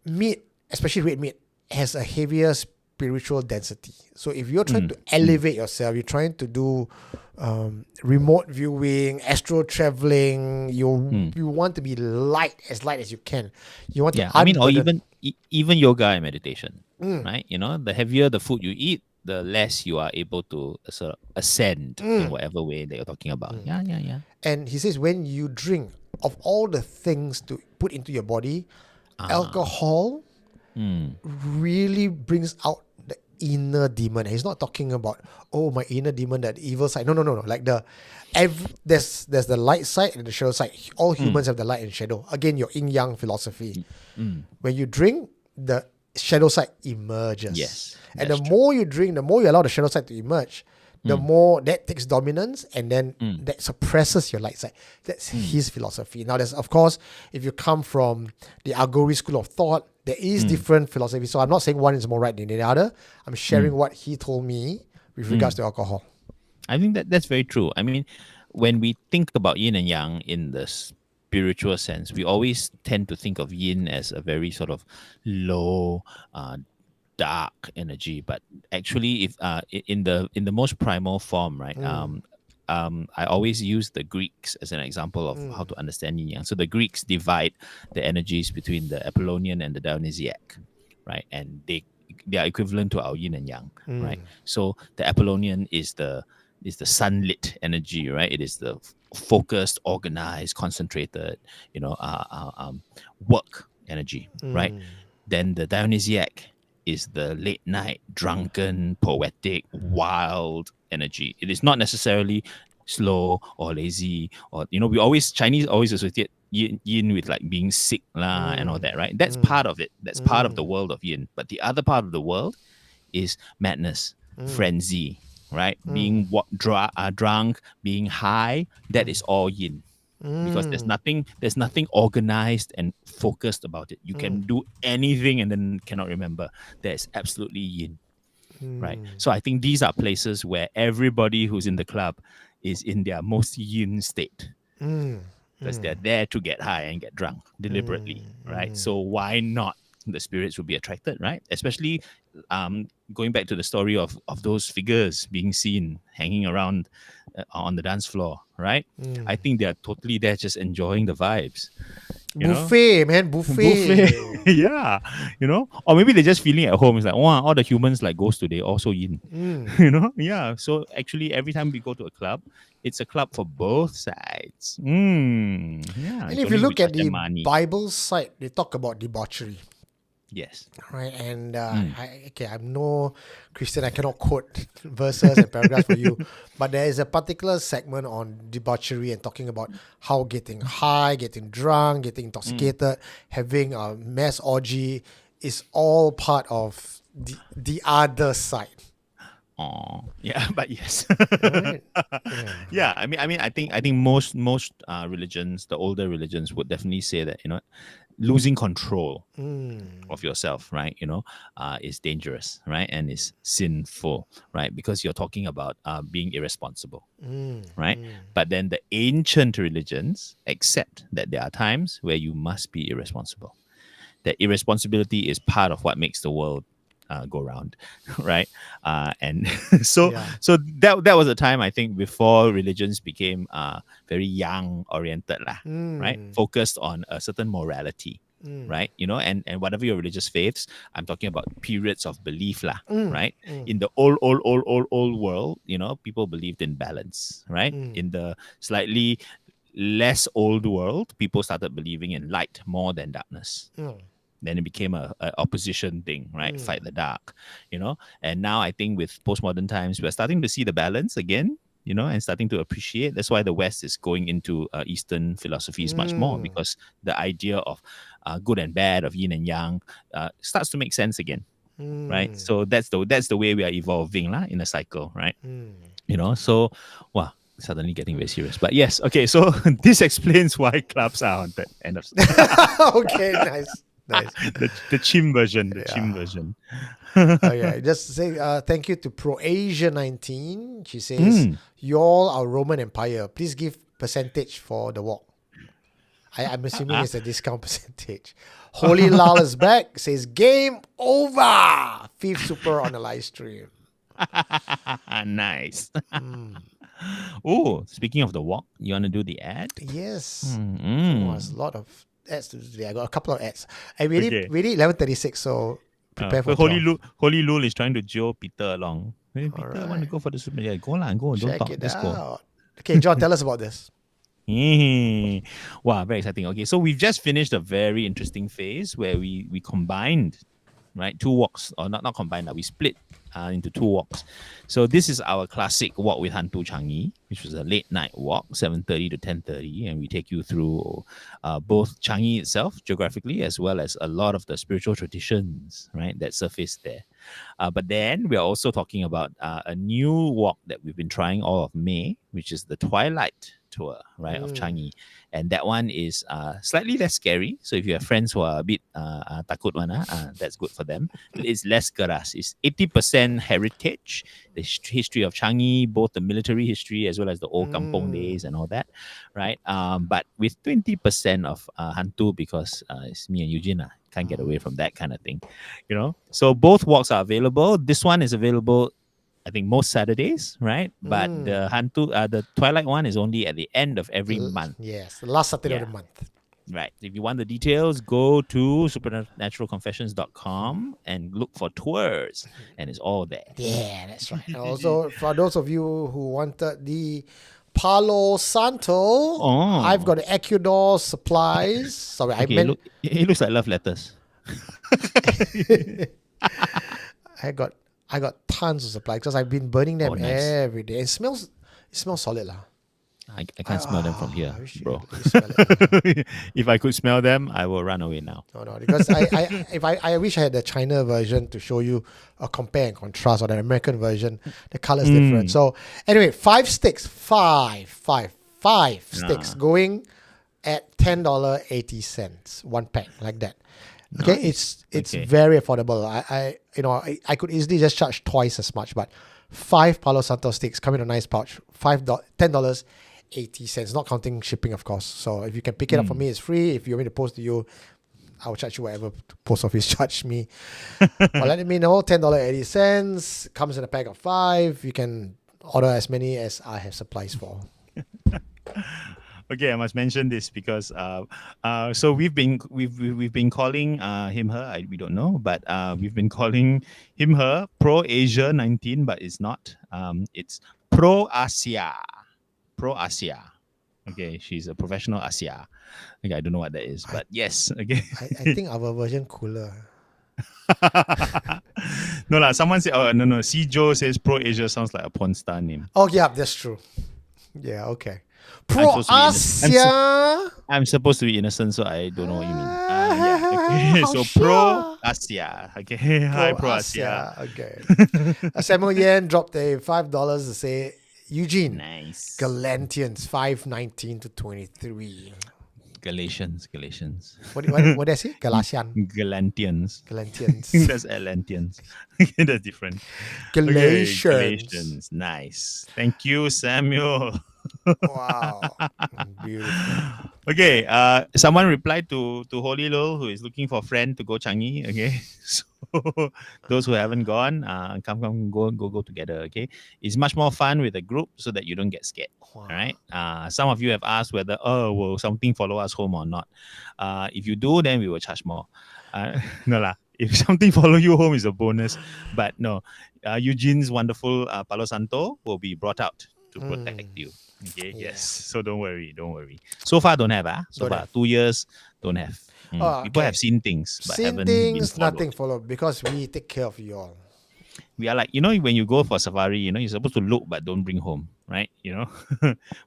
meat, especially red meat, has a heavier spiritual density. So if you're trying to elevate yourself, you're trying to do remote viewing, astral traveling, you want to be light as you can. You want to I mean, or even yoga and meditation, right? You know, the heavier the food you eat, the less you are able to sort of ascend in whatever way that you're talking about. Yeah. And he says when you drink, of all the things to put into your body, alcohol really brings out the inner demon. He's not talking about, oh, my inner demon, that evil side. No. Like there's the light side and the shadow side. All humans have the light and shadow. Again, your yin-yang philosophy. When you drink, the shadow side emerges. Yes. And the more you drink, the more you allow the shadow side to emerge, the more that takes dominance, and then that suppresses your light side. That's his philosophy. Now, there's, of course, if you come from the Agori school of thought, there is different philosophy. So I'm not saying one is more right than the other. I'm sharing what he told me with regards to alcohol. I think that's very true. I mean, when we think about yin and yang in the spiritual sense, we always tend to think of yin as a very sort of low, dark energy. But actually, if in the most primal form, right? I always use the Greeks as an example of how to understand yin yang. So the Greeks divide the energies between the Apollonian and the Dionysiac, right? And they are equivalent to our yin and yang, right? So the Apollonian is the sunlit energy, right? It is the focused, organized, concentrated, work energy, right? Then the Dionysiac is the late night, drunken, poetic, wild energy. It is not necessarily slow or lazy, or Chinese always associate yin with like being sick lah and all that, right? That's part of it. That's part of the world of yin. But the other part of the world is madness, frenzy, right? Being drunk, being high. That is all yin, because there's nothing organized and focused about it. You can do anything and then cannot remember. There's absolutely yin, right? So I think these are places where everybody who's in the club is in their most yin state, because they're there to get high and get drunk deliberately, right? So why not? The spirits will be attracted, right? Especially going back to the story of those figures being seen hanging around on the dance floor, right? I think they're totally there just enjoying the vibes. Buffet, man, buffet. Yeah, or maybe they're just feeling at home. It's like, wow, all the humans like ghosts today, also yin. Yeah. So actually, every time we go to a club, it's a club for both sides. Yeah. And if you look at the Bible side, they talk about debauchery. Yes. Right, and I'm no Christian. I cannot quote verses and paragraphs for you, but there is a particular segment on debauchery and talking about how getting high, getting drunk, getting intoxicated, having a mass orgy is all part of the other side. Oh, yeah, but yes. Right? Yeah, I mean, I think most religions, the older religions, would definitely say that losing control of yourself, right? Is dangerous, right, and is sinful, right? Because you're talking about being irresponsible, right? But then the ancient religions accept that there are times where you must be irresponsible. That irresponsibility is part of what makes the world go round, right? And so that was a time, I think, before religions became very young oriented, right? Focused on a certain morality, right? And whatever your religious faiths, I'm talking about periods of belief, right? In the old world, people believed in balance, right? In the slightly less old world, people started believing in light more than darkness. Then it became a opposition thing, right? Fight the dark, And now I think with postmodern times, we're starting to see the balance again, and starting to appreciate. That's why the West is going into Eastern philosophies much more, because the idea of good and bad, of yin and yang, starts to make sense again, right? So that's the way we are evolving in a cycle, right? So, wow. Suddenly getting very serious, but yes, okay. So this explains why clubs are haunted. End of Okay, nice. the chim version. Chim version. Okay, just say thank you to ProAsia19. She says, y'all are Roman Empire. Please give percentage for the walk. I'm assuming it's a discount percentage. Holy Lal is back. Says, game over. Fifth super on the live stream. Nice. Oh, speaking of the walk, you want to do the ad? Yes. There's a lot of ads to do today. I got a couple of ads. I really 11:36, so prepare for Holy Lul is trying to jail Peter along. Hey, Peter, right. want to go for the super? Yeah, go lah, go. Don't Check talk. it Let's out. go. Okay, John, tell us about this. Wow, very exciting. Okay, so we've just finished a very interesting phase where we combined, right, two walks, or not combined, we split into two walks. So this is our classic walk with Hantu Changi, which was a late night walk, 7:30 to 10:30, and we take you through both Changi itself geographically, as well as a lot of the spiritual traditions, right, that surface there. But then we're also talking about a new walk that we've been trying all of May, which is the Twilight Tour, right, of Changi. And that one is slightly less scary. So if you have friends who are a bit takut, that's good for them. It's less keras. It's 80% heritage, the history of Changi, both the military history as well as the old kampong days and all that, right? But with 20% of hantu, because it's me and Eugene, can't get away from that kind of thing, So both walks are available. This one is available, I think, most Saturdays, right? But the the Twilight one is only at the end of every month. Yes, the last Saturday of the month. Right. If you want the details, go to supernaturalconfessions.com and look for tours, and it's all there. Yeah, that's right. And also, for those of you who wanted the Palo Santo. Oh. I've got Ecuador supplies. Sorry, I Okay, meant it looks like love letters. I got tons of supplies because I've been burning them Nice. every day. It smells solid lah. I can't smell them from here, I wish you bro. could smell it. If I could smell them, I will run away now. No, because I wish I had the China version to show you a compare and contrast, or the American version. The color is different. So anyway, 5 sticks, five sticks going at $10.80, one pack like that. Okay, it's Okay. very affordable. I could easily just charge twice as much, but 5 Palo Santo sticks come in a nice pouch. $10.80, not counting shipping, of course. So if you can pick it up for me, it's free. If you want me to post to you, I'll charge you whatever post office charge me. But let me know. $10.80 comes in a pack of 5. You can order as many as I have supplies for. Okay, I must mention this because so we've been calling him her. We don't know, but we've been calling him her Pro Asia 19, but it's not. It's Pro Asia. Okay, she's a professional Asia. Okay, I don't know what that is, but yes. Okay. I think our version cooler. No lah. Someone said, oh no. C Joe says Pro Asia sounds like a porn star name. Oh yeah, that's true. Yeah, okay. Pro supposed to be Asia. I'm supposed to be innocent, so I don't know what you mean. Yeah, okay. So sure. Pro Asia. Okay. Hi, Pro Asia. Okay. Samuel Yen dropped a $5 to say Eugene. Nice. Galatians 5:19 to 23. Galatians. What did I say? Galatian. Galantians. Galatians. That's Atlanteans. That's different. Galatians. Okay, Galatians. Nice. Thank you, Samuel. Wow. Beautiful. Okay, someone replied to Holy Lol, who is looking for a friend to go Changi. Okay, so those who haven't gone, come go together. Okay, it's much more fun with a group so that you don't get scared. Wow. All right. Some of you have asked whether will something follow us home or not. If you do, then we will charge more. No lah. If something follow you home is a bonus, but no. Eugene's wonderful Palo Santo will be brought out to protect you. Okay, Yeah. yes. So don't worry. So far, don't have. So Don't far, have. 2 years, don't have. People Okay. have seen things, but Seen haven't been things, followed. nothing followed because we take care of you all. We are like, when you go for safari, you're supposed to look but don't bring home, right?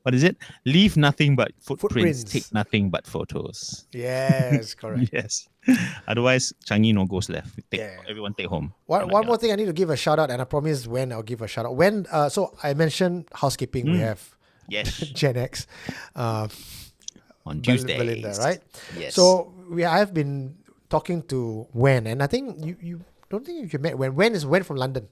What is it? Leave nothing but footprints. Footprints. Take nothing but photos. Yes, correct. Yes. Otherwise, Changi no goes left. Yeah. Everyone take home. One more thing I need to give a shout out, and I promise when I'll give a shout out. When so I mentioned housekeeping, we have Yes. Gen X, On Tuesdays. Belinda, right? Yes. So I've been talking to Wen, and I think you don't think you met Wen. Wen is Wen from London.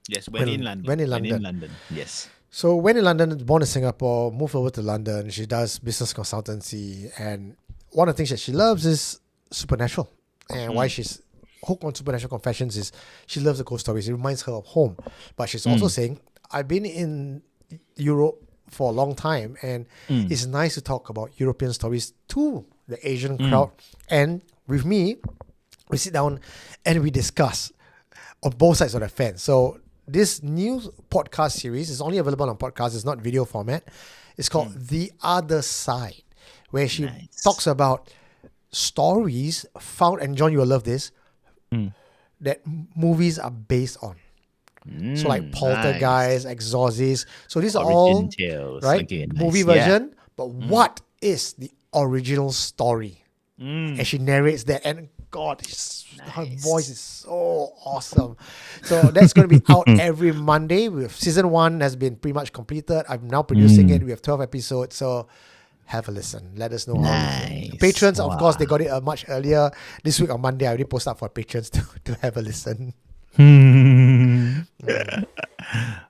Yes, when in London. When in When London. in London. Yes. So Wen in London, born in Singapore, moved over to London. She does business consultancy, and one of the things that she loves is supernatural. And why she's hooked on Supernatural Confessions is she loves the ghost stories. It reminds her of home. But she's also saying, I've been in Europe for a long time, and it's nice to talk about European stories to the Asian crowd. And with me, we sit down and we discuss on both sides of the fence. So this new podcast series is only available on podcast. It's not video format. It's called The Other Side, where she talks about stories found, and John, you will love this, that movies are based on. So like Poltergeist, Exorcist. So these are all Origin tales. right Okay, nice. movie Yeah. version. But what is the original story? And she narrates that, and God, her voice is so awesome. So that's going to be out every Monday. Season 1 has been pretty much completed. I'm now producing it. We have 12 episodes. So have a listen. Let us know. Nice. Patrons, of course, they got it much earlier. This week on Monday, I already posted up for patrons to have a listen.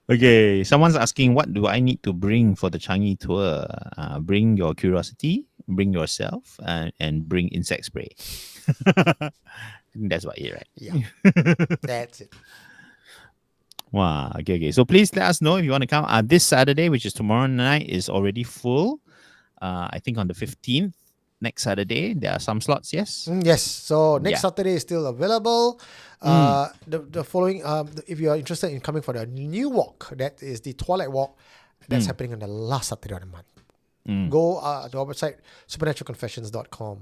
Okay, someone's asking, what do I need to bring for the Changi tour? Bring your curiosity, bring yourself, and bring insect spray. I think that's about it, right? Yeah, that's it. Wow. Okay. So please let us know if you want to come. This Saturday, which is tomorrow night, is already full. I think on the 15th, next Saturday, there are some slots. Yes. Yes. So next Yeah. Saturday is still available. The following, if you are interested in coming for the new walk, that is the Twilight Walk, That's happening on the last Saturday of the month. Go to our website, supernaturalconfessions.com.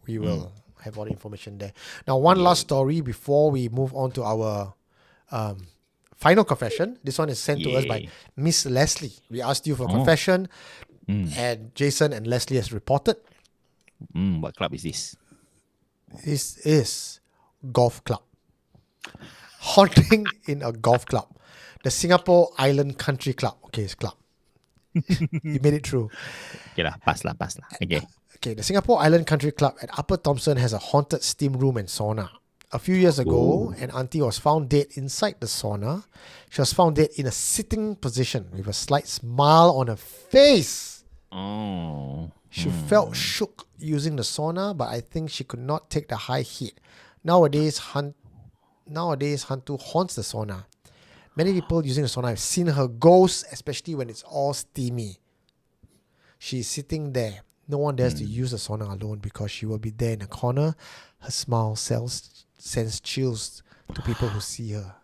We will have all the information there. Now, one last story before we move on to our final confession. This one is sent to us by Miss Leslie. We asked you for a confession, and Jason and Leslie has reported. What club is this? This is golf club. Haunting in a golf club. The Singapore Island Country Club. Okay, it's club. You made it through. Okay lah, pass lah. Okay. Okay, the Singapore Island Country Club at Upper Thomson has a haunted steam room and sauna. A few years ago, an auntie was found dead inside the sauna. She was found dead in a sitting position with a slight smile on her face. Oh. She felt shook using the sauna, but I think she could not take the high heat. Nowadays, Hantu haunts the sauna. Many people using the sauna have seen her ghost, especially when it's all steamy. She's sitting there. No one dares to use the sauna alone because she will be there in a corner. Her smile sends chills to people who see her.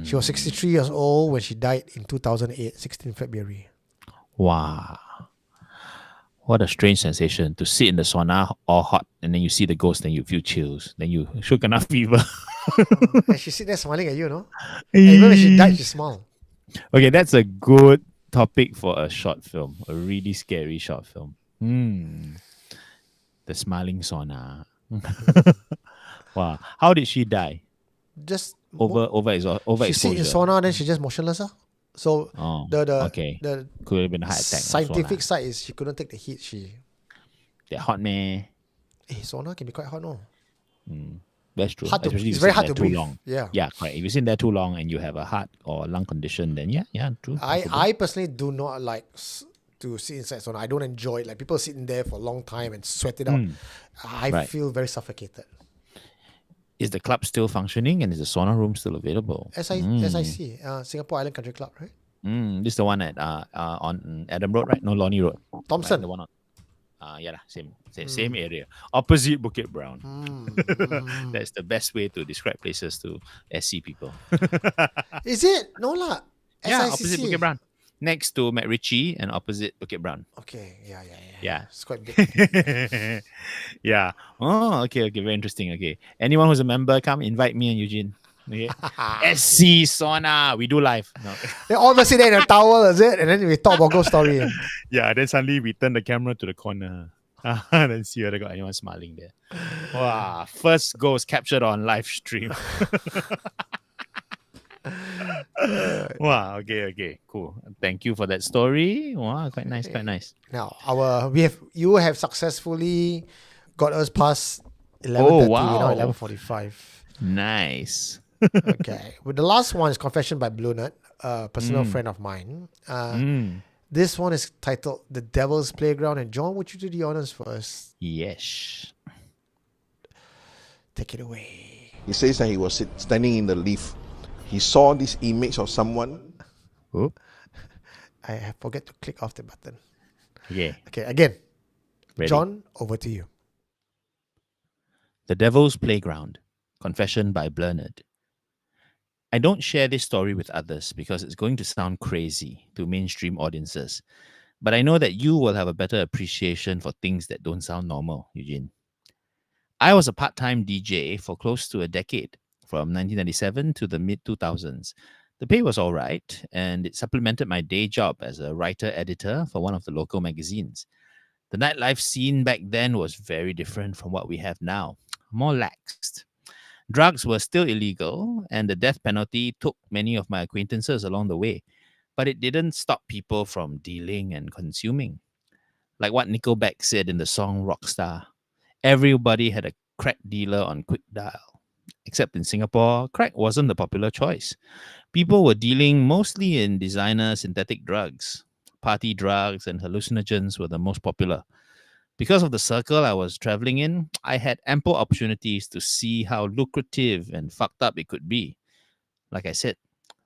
She was 63 years old when she died in 2008, 16 February. Wow. What a strange sensation to sit in the sauna all hot and then you see the ghost, then you feel chills, then you shook enough fever. And she sit there smiling at you, no? And even when she died, she smiled. Okay, that's a good topic for a short film, a really scary short film. The smiling sauna. Wow. How did she die? Just Overexposure. she sit in sauna, then she just motionless. So the could have been a heart attack. scientific side is she couldn't take the heat. That hot meh? Sauna can be quite hot, no? That's true. It's very hard to breathe. Long. Yeah, correct. If you sit there too long and you have a heart or lung condition, then true. I personally do not like to sit inside sauna. I don't enjoy it. Like people sitting there for a long time and sweat it out. I feel very suffocated. Is the club still functioning and is the sauna room still available? As I see, Singapore Island Country Club, right? This is the one at on Adam Road, right? No, Lonnie Road. Thomson. Right, the one on. Same area, opposite Bukit Brown. That's the best way to describe places to SC people. Is it? No lah. Yeah, SICC. opposite Bukit Brown, next to MacRitchie and opposite Bukit Brown. Okay, yeah. Yeah. It's quite big. Yeah. Oh, okay. Very interesting. Okay. Anyone who's a member, come invite me and Eugene. Okay. SC sauna. We do live. No. They all sit there in a towel, is it? And then we talk about ghost story. Yeah. Then suddenly we turn the camera to the corner. And then see whether got anyone smiling there. Wow. First ghost captured on live stream. Wow. Okay. Cool. Thank you for that story. Wow. Quite nice. Now, you have successfully got us past 11:30. Now 11:45. Nice. Okay. Well, the last one is Confession by Blue Nut, a personal friend of mine. This one is titled The Devil's Playground. And John, would you do the honors for us? Yes. Take it away. He says that he was standing in the lift. He saw this image of someone. Oop. I forget to click off the button. Yeah. Okay, again. Ready? John, over to you. The Devil's Playground. Confession by Bernard. I don't share this story with others because it's going to sound crazy to mainstream audiences. But I know that you will have a better appreciation for things that don't sound normal, Eugene. I was a part-time DJ for close to a decade, from 1997 to the mid-2000s. The pay was all right, and it supplemented my day job as a writer-editor for one of the local magazines. The nightlife scene back then was very different from what we have now, more laxed. Drugs were still illegal, and the death penalty took many of my acquaintances along the way, but it didn't stop people from dealing and consuming. Like what Nickelback said in the song Rockstar, everybody had a crack dealer on quick dial. Except in Singapore, crack wasn't the popular choice. People were dealing mostly in designer synthetic drugs. Party drugs and hallucinogens were the most popular. Because of the circle I was traveling in, I had ample opportunities to see how lucrative and fucked up it could be. Like I said,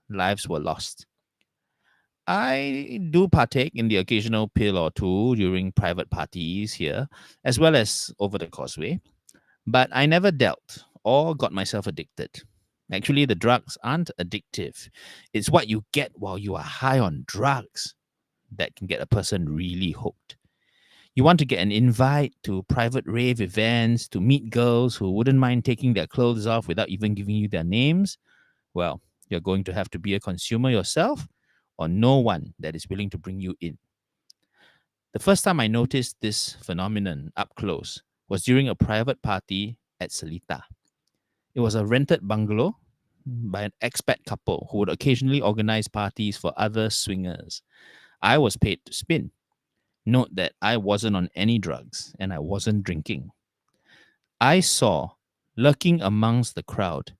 lives were lost. I do partake in the occasional pill or two during private parties here, as well as over the causeway, but I never dealt or got myself addicted. Actually, the drugs aren't addictive. It's what you get while you are high on drugs that can get a person really hooked. You want to get an invite to private rave events, to meet girls who wouldn't mind taking their clothes off without even giving you their names? Well, you're going to have to be a consumer yourself or know one that is willing to bring you in. The first time I noticed this phenomenon up close was during a private party at Seletar. It was a rented bungalow by an expat couple who would occasionally organize parties for other swingers. I was paid to spin. Note that I wasn't on any drugs and I wasn't drinking. I saw, lurking amongst the crowd,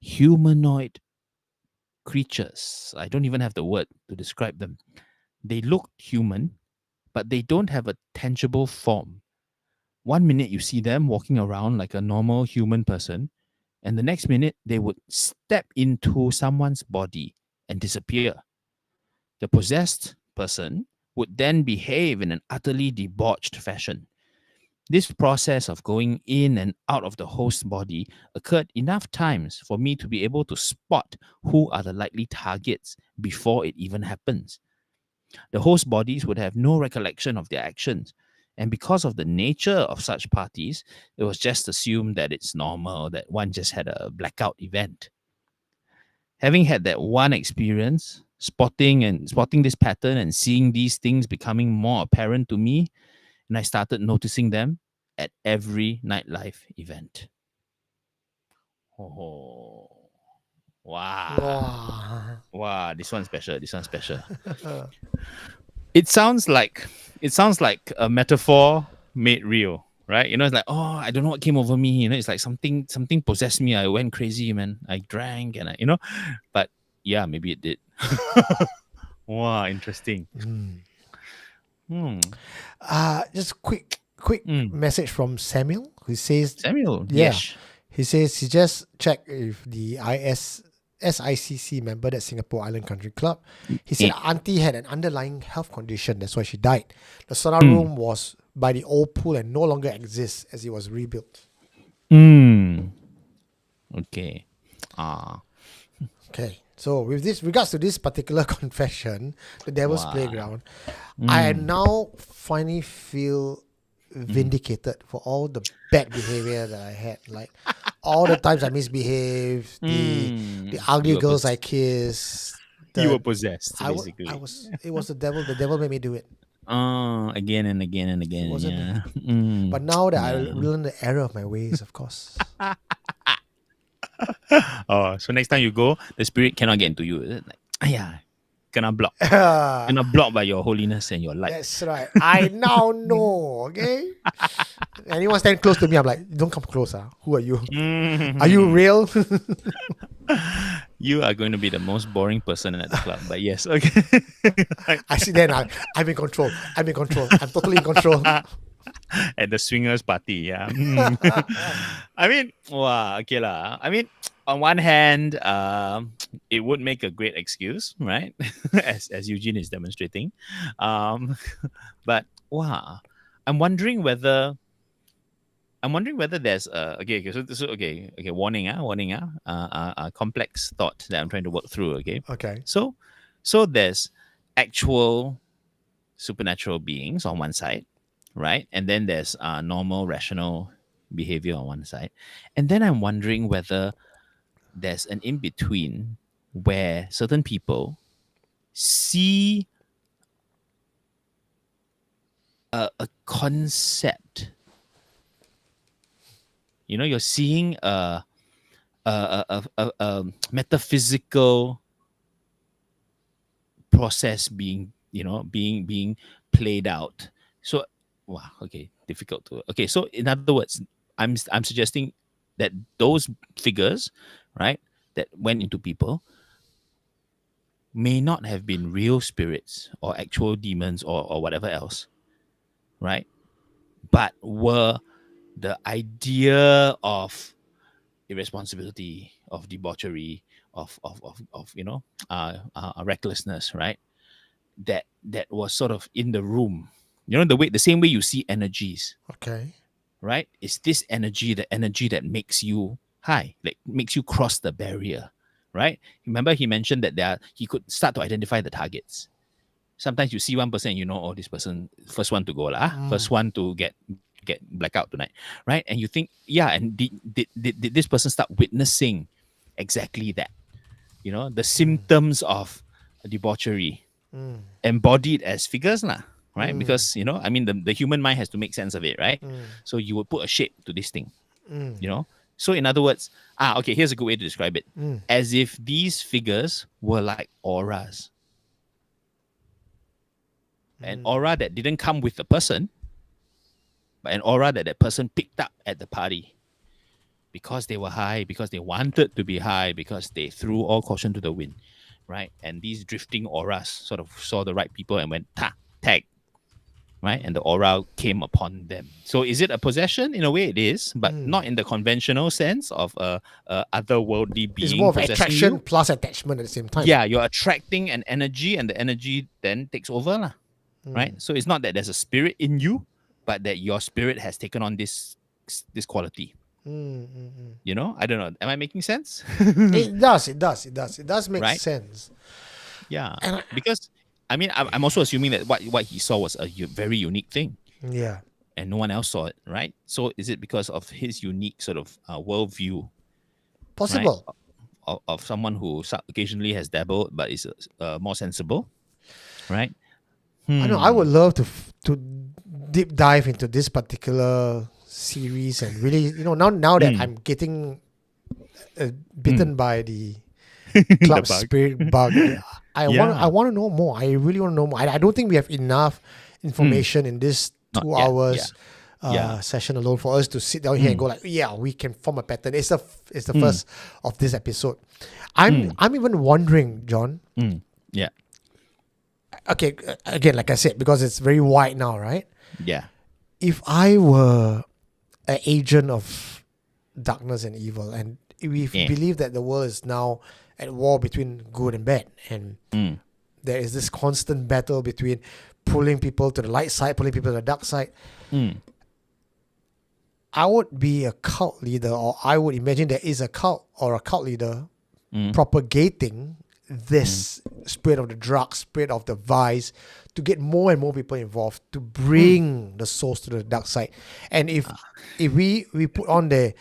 humanoid creatures. I don't even have the word to describe them. They look human, but they don't have a tangible form. One minute you see them walking around like a normal human person, and the next minute they would step into someone's body and disappear. The possessed person would then behave in an utterly debauched fashion. This process of going in and out of the host's body occurred enough times for me to be able to spot who are the likely targets before it even happens. The host bodies would have no recollection of their actions. And because of the nature of such parties, it was just assumed that it's normal, that one just had a blackout event. Having had that one experience, spotting this pattern and seeing these things becoming more apparent to me, and I started noticing them at every nightlife event. Oh, wow. Wow. Wow, this one's special. This one's special. It sounds like a metaphor made real, right? You know, it's like, oh, I don't know what came over me. You know, it's like something possessed me. I went crazy, man. I drank and but yeah, maybe it did. Wow, interesting. Just quick message from Samuel who says, Samuel, yeah, yes. he says he just checked if the SICC member, that Singapore Island Country Club, he said auntie had an underlying health condition, that's why she died. The sauna room was by the old pool and no longer exists as it was rebuilt. Okay. Okay, so with regards to this particular confession, the Devil's Playground, I now finally feel vindicated for all the bad behavior that I had. Like all the times I misbehaved, the ugly girls I kissed. You were possessed, basically. It was the devil. The devil made me do it. Again and again and again. wasn't Yeah. But now that I learned the error of my ways, of course. Oh, so next time you go, the spirit cannot get into you. Is it? Like, yeah, cannot block. Cannot block by your holiness and your light. That's right. I now know. Okay. Anyone stand close to me, I'm like, don't come closer. Who are you? Are you real? You are going to be the most boring person at the club. But yes, okay. I see then I'm in control. I'm totally in control. At the swingers party, yeah. I mean, wow, okay lah. I mean, on one hand, it would make a great excuse, right? as Eugene is demonstrating. But wow, I'm wondering whether there's okay, warning, complex thought that I'm trying to work through. Okay. So there's actual supernatural beings on one side, right? And then there's normal rational behavior on one side. And then I'm wondering whether there's an in-between where certain people see a concept. You know, you're seeing a metaphysical process being played out. So, wow, okay, difficult to. Okay, so in other words, I'm suggesting that those figures, right, that went into people may not have been real spirits or actual demons or whatever else, right? But were the idea of irresponsibility, of debauchery, of recklessness, right? That was sort of in the room. You know, the same way you see energies, Okay. right? Is this energy the energy that makes you high, like makes you cross the barrier, right? Remember he mentioned that he could start to identify the targets. Sometimes you see one person, oh, this person first one to go lah, first one to get blackout tonight, right? And you think, yeah, and did this person start witnessing exactly that? The symptoms of debauchery embodied as figures lah, right? Because I mean the human mind has to make sense of it, right? So you would put a shape to this thing, So in other words, okay, here's a good way to describe it: as if these figures were like auras. An aura that didn't come with the person, but an aura that person picked up at the party because they were high, because they wanted to be high, because they threw all caution to the wind, right? And these drifting auras sort of saw the right people and went tag, right? And the aura came upon them. So is it a possession? In a way it is, but not in the conventional sense of a otherworldly being. It's more of possessing attraction you. plus attachment at the same time. Yeah, you're attracting an energy, and the energy then takes over lah. Right? So it's not that there's a spirit in you, but that your spirit has taken on this quality. I don't know. Am I making sense? It does make Right? sense. Yeah. Because I mean, I'm also assuming that what he saw was a very unique thing, Yeah. and no one else saw it, right? So is it because of his unique sort of worldview, Possible. right? Of someone who occasionally has dabbled but is more sensible, right? I know. I would love to deep dive into this particular series and really, now that I'm getting bitten by the club bug. spirit bug, I want to know more. I really want to know more. I don't think we have enough information in this 2 Not yet, hours yeah. session alone for us to sit down here and go like, yeah, we can form a pattern. It's the first of this episode. I'm even wondering, John. Yeah. Okay, again, like I said, because it's very wide now, right? Yeah. If I were an agent of darkness and evil, and we believe that the world is now at war between good and bad, and there is this constant battle between pulling people to the light side, pulling people to the dark side, I would be a cult leader, or I would imagine there is a cult or a cult leader propagating this spirit of the drug, spirit of the vice, to get more and more people involved, to bring the souls to the dark side. And if we put on the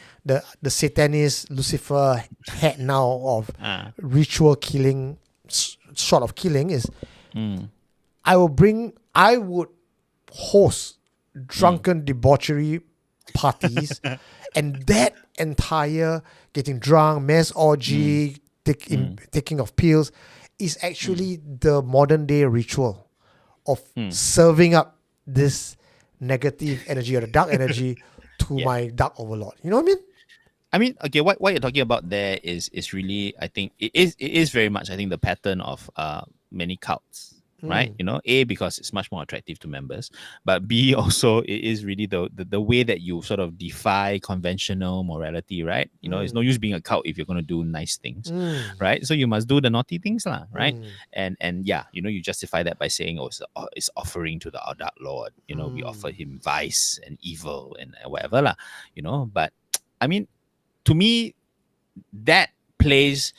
satanist Lucifer hat now of ritual killing, short of killing, is I would host drunken debauchery parties, and that entire getting drunk, mass orgy, taking of pills is actually the modern day ritual of serving up this negative energy or the dark energy to my dark overlord. You know what I mean? I mean, okay, what you're talking about there is really, I think it is very much, I think, the pattern of many cults, right? A, because it's much more attractive to members, but B, also it is really the way that you sort of defy conventional morality, right? It's no use being a cult if you're going to do nice things, right? So you must do the naughty things lah, right? And yeah, you justify that by saying, oh, it's offering to the dark lord, we offer him vice and evil and whatever lah, but I mean, to me, that plays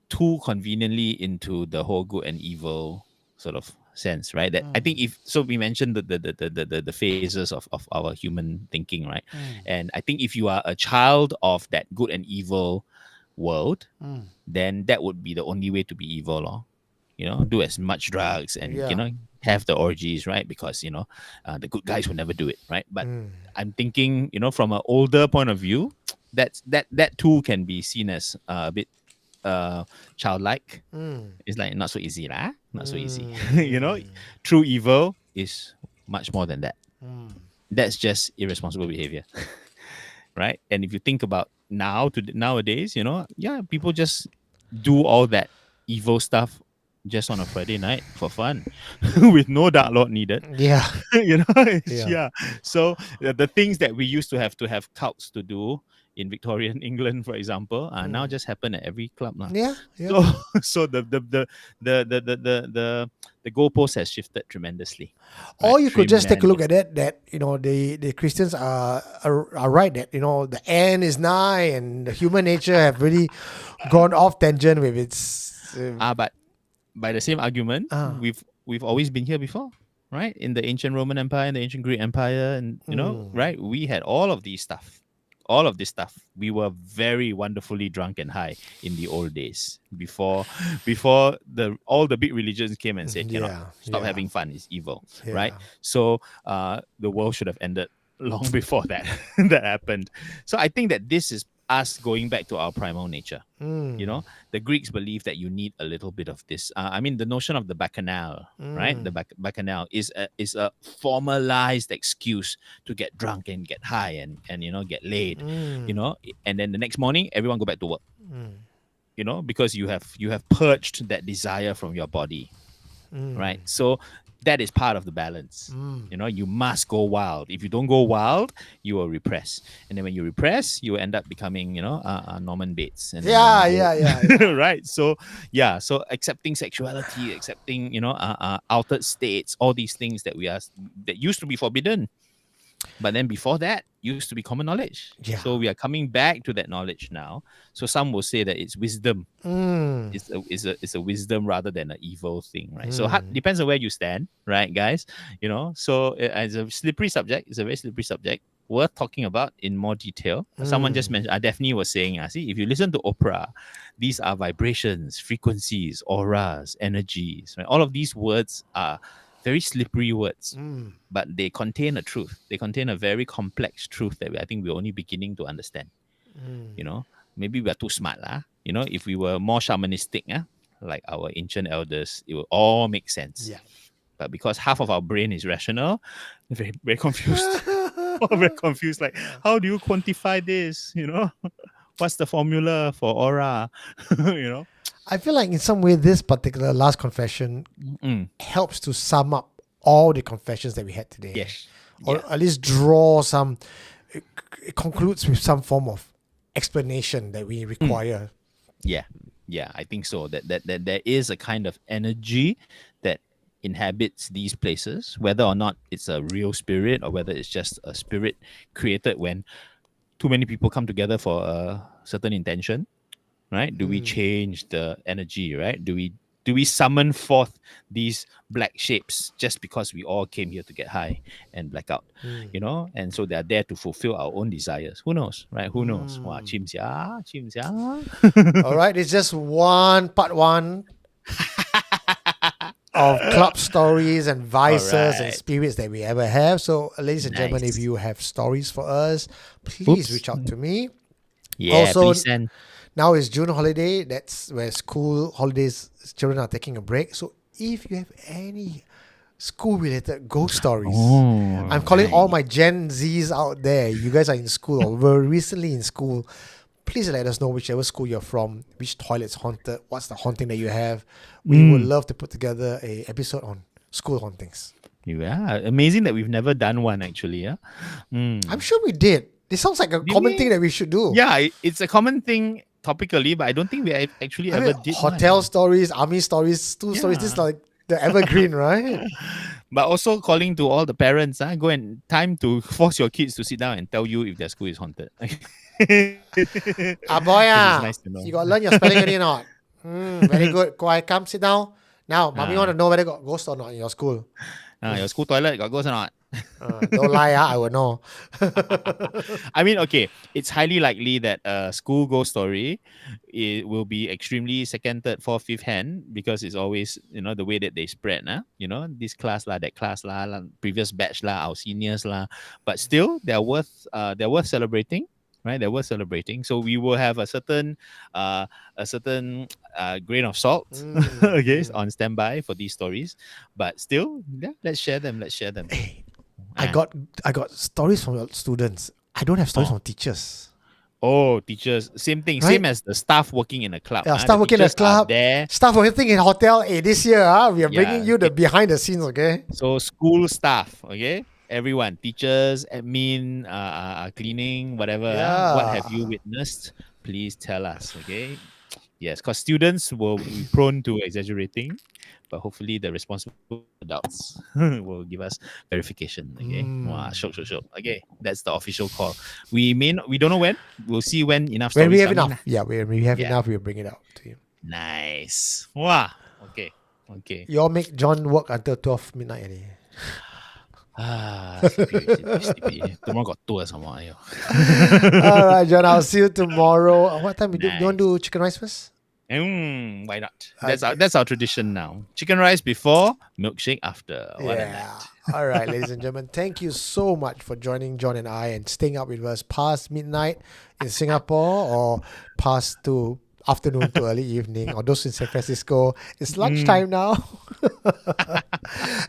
too conveniently into the whole good and evil sort of sense, right? That I think we mentioned the phases of our human thinking, right? And I think if you are a child of that good and evil world, then that would be the only way to be evil, do as much drugs and have the orgies, right? Because the good guys will never do it, right? But I'm thinking, from an older point of view, that too can be seen as a bit childlike. It's like not so easy lah, not so easy. True evil is much more than that. That's just irresponsible behavior, right? And if you think about nowadays, people just do all that evil stuff just on a Friday night for fun with no dark lord needed. Yeah. So the things that we used to have cults to do, in Victorian England, for example, now just happen at every club now. Yeah. So the goalpost has shifted tremendously. Or you could just take a look Tremendous. at that the Christians are right that the end is nigh and the human nature have really gone off tangent with its But by the same argument, we've always been here before, right? In the ancient Roman Empire and the ancient Greek Empire, and right, we had all of these stuff. All of this stuff. We were very wonderfully drunk and high in the old days before all the big religions came and said, stop having fun, it's evil, right? So the world should have ended long before that that happened. So I think that this is us going back to our primal nature. The Greeks believe that you need a little bit of this. I mean, the notion of the bacchanal, right? The bacchanal is a formalized excuse to get drunk and get high and get laid. And then the next morning, everyone go back to work. Because you have purged that desire from your body, right? So that is part of the balance. You must go wild. If you don't go wild, you will repress. And then when you repress, you end up becoming, Norman Bates. And right. So accepting sexuality, accepting, altered states, all these things that used to be forbidden. But then before that, used to be common knowledge. Yeah. So we are coming back to that knowledge now. So some will say that it's wisdom. It's a wisdom rather than an evil thing, right? So depends on where you stand, right, guys? So it's a slippery subject. It's a very slippery subject. Worth talking about in more detail. Someone just mentioned, Daphne was saying, see, if you listen to opera, these are vibrations, frequencies, auras, energies, right? All of these words are very slippery words, but they contain a truth. They contain a very complex truth that I think we're only beginning to understand. Maybe we're too smart, if we were more shamanistic, like our ancient elders, it would all make sense. Yeah. But because half of our brain is rational, very, very confused. Very confused. Like, how do you quantify this? What's the formula for aura? I feel like in some way this particular last confession helps to sum up all the confessions that we had today. Yes. Or at least draw some, it concludes with some form of explanation that we require. Yeah, I think so. That there is a kind of energy that inhabits these places, whether or not it's a real spirit or whether it's just a spirit created when too many people come together for a certain intention. Right? Do we change the energy, right? Do we summon forth these black shapes just because we all came here to get high and black out? And so they are there to fulfill our own desires. Who knows, right? Who knows? Wow, chim sia. All right, it's just part one of club stories and vices and spirits that we ever have. So, ladies and gentlemen, if you have stories for us, please reach out to me. Yeah, also, please send. Now is June holiday. That's where school holidays, children are taking a break. So if you have any school-related ghost stories, I'm calling all my Gen Zs out there. You guys are in school or were recently in school. Please let us know whichever school you're from, which toilet's haunted, what's the haunting that you have. We would love to put together a episode on school hauntings. Yeah, amazing that we've never done one actually. Yeah, I'm sure we did. This sounds like a common thing that we should do. Yeah, it's a common thing topically, but I don't think we actually ever did hotel one. Stories, army stories, stories. This is like the evergreen, right? But also calling to all the parents, go and time to force your kids to sit down and tell you if their school is haunted. Boy, nice to know. You got to learn your spelling already or not? Very good. Go ahead, come sit down. Now, mommy want to know whether got ghost or not in your school. Your school toilet got ghost or not? Don't lie, I will know. I mean, okay, it's highly likely that a school ghost story it will be extremely second, third, fourth, fifth hand because it's always, the way that they spread. This class, that class, previous batch, our seniors. But still, they're worth celebrating. Right, they're worth celebrating. So we will have a certain grain of salt, on standby for these stories. But still, let's share them. Hey, I got stories from your students. I don't have stories from teachers. Oh, teachers, same thing, right? Same as the staff working in a club. Yeah, staff working in a club. Staff working in a hotel. Hey, this year, we are bringing you the behind the scenes. Okay. So school staff. Okay. everyone, teachers, admin, cleaning, whatever. What have you witnessed? Please tell us, okay? Yes, because students will be prone to exaggerating, but hopefully the responsible adults will give us verification. Okay, wow, shock. Okay, that's the official call. We don't know when. We'll see when enough When we stories have come in. enough. Yeah, when we have Yeah. enough, we'll bring it out to you. Nice. Wow. Okay. You all make John work until 12 midnight. Sleepy. Tomorrow got tour some more. Aiyo. All right, John, I'll see you tomorrow. What time we do? You want to do chicken rice first? Why not? That's our tradition now. Chicken rice before, milkshake after. What a night. All right, ladies and gentlemen, thank you so much for joining John and I and staying up with us past midnight in Singapore or past to afternoon to early evening, or those in San Francisco. It's lunchtime now.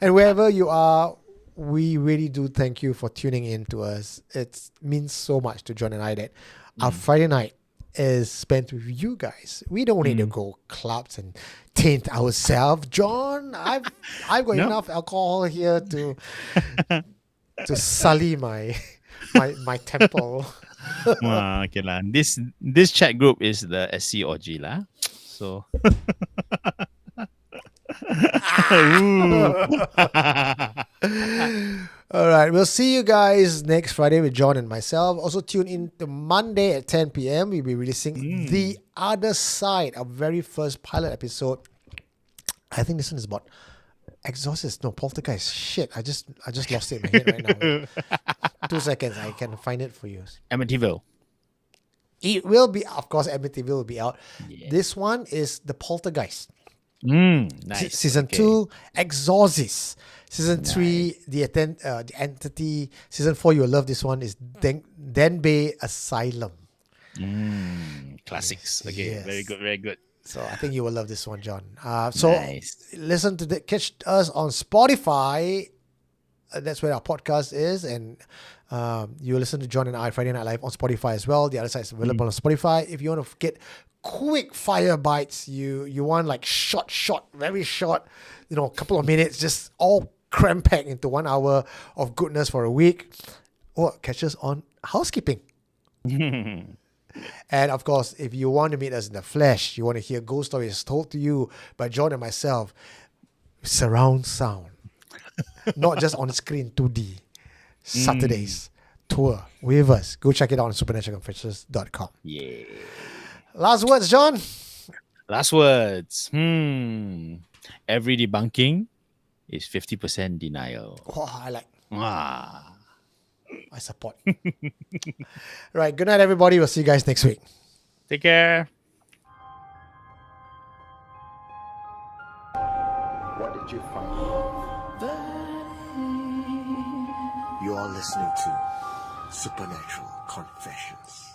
And wherever you are, we really do thank you for tuning in to us. It means so much to John and I that our Friday night is spent with you guys. We don't need to go clubs and taint ourselves. John, I've got enough alcohol here to sully my temple. Okay lah. This chat group is the SC orgy lah. So All right, we'll see you guys next Friday with John and myself. Also tune in to Monday at 10 p.m. We'll be releasing The Other Side, our very first pilot episode. I think this one is about exorcist. No, poltergeist. Shit, I just lost it in my head right now. 2 seconds, I can find it for you. Amityville. It will be, of course, Amityville will be out. Yeah. This one is The Poltergeist. Nice. Season 2, Exorcist. Season 3, the Entity. Season 4, you'll love this one, is Denbei Asylum. Classics. Okay, Yes. very good, very good. So I think you will love this one, John. Nice. Listen to catch us on Spotify. That's where our podcast is, and you listen to John and I Friday Night Live on Spotify as well. The other side is available on Spotify. If you want to get quick fire bites, you want like short, very short, a couple of minutes, just all cram packed into 1 hour of goodness for a week. Or catch us on Housekeeping. And of course, if you want to meet us in the flesh, you want to hear ghost stories told to you by John and myself, surround sound, not just on screen 2D. Saturdays tour with us. Go check it out on supernaturalconfessions.com. Yeah. Last words, John. Last words. Every debunking is 50% denial. Oh, I like. I support. Right. Good night, everybody. We'll see you guys next week. Take care. What did you find? You are listening to Supernatural Confessions.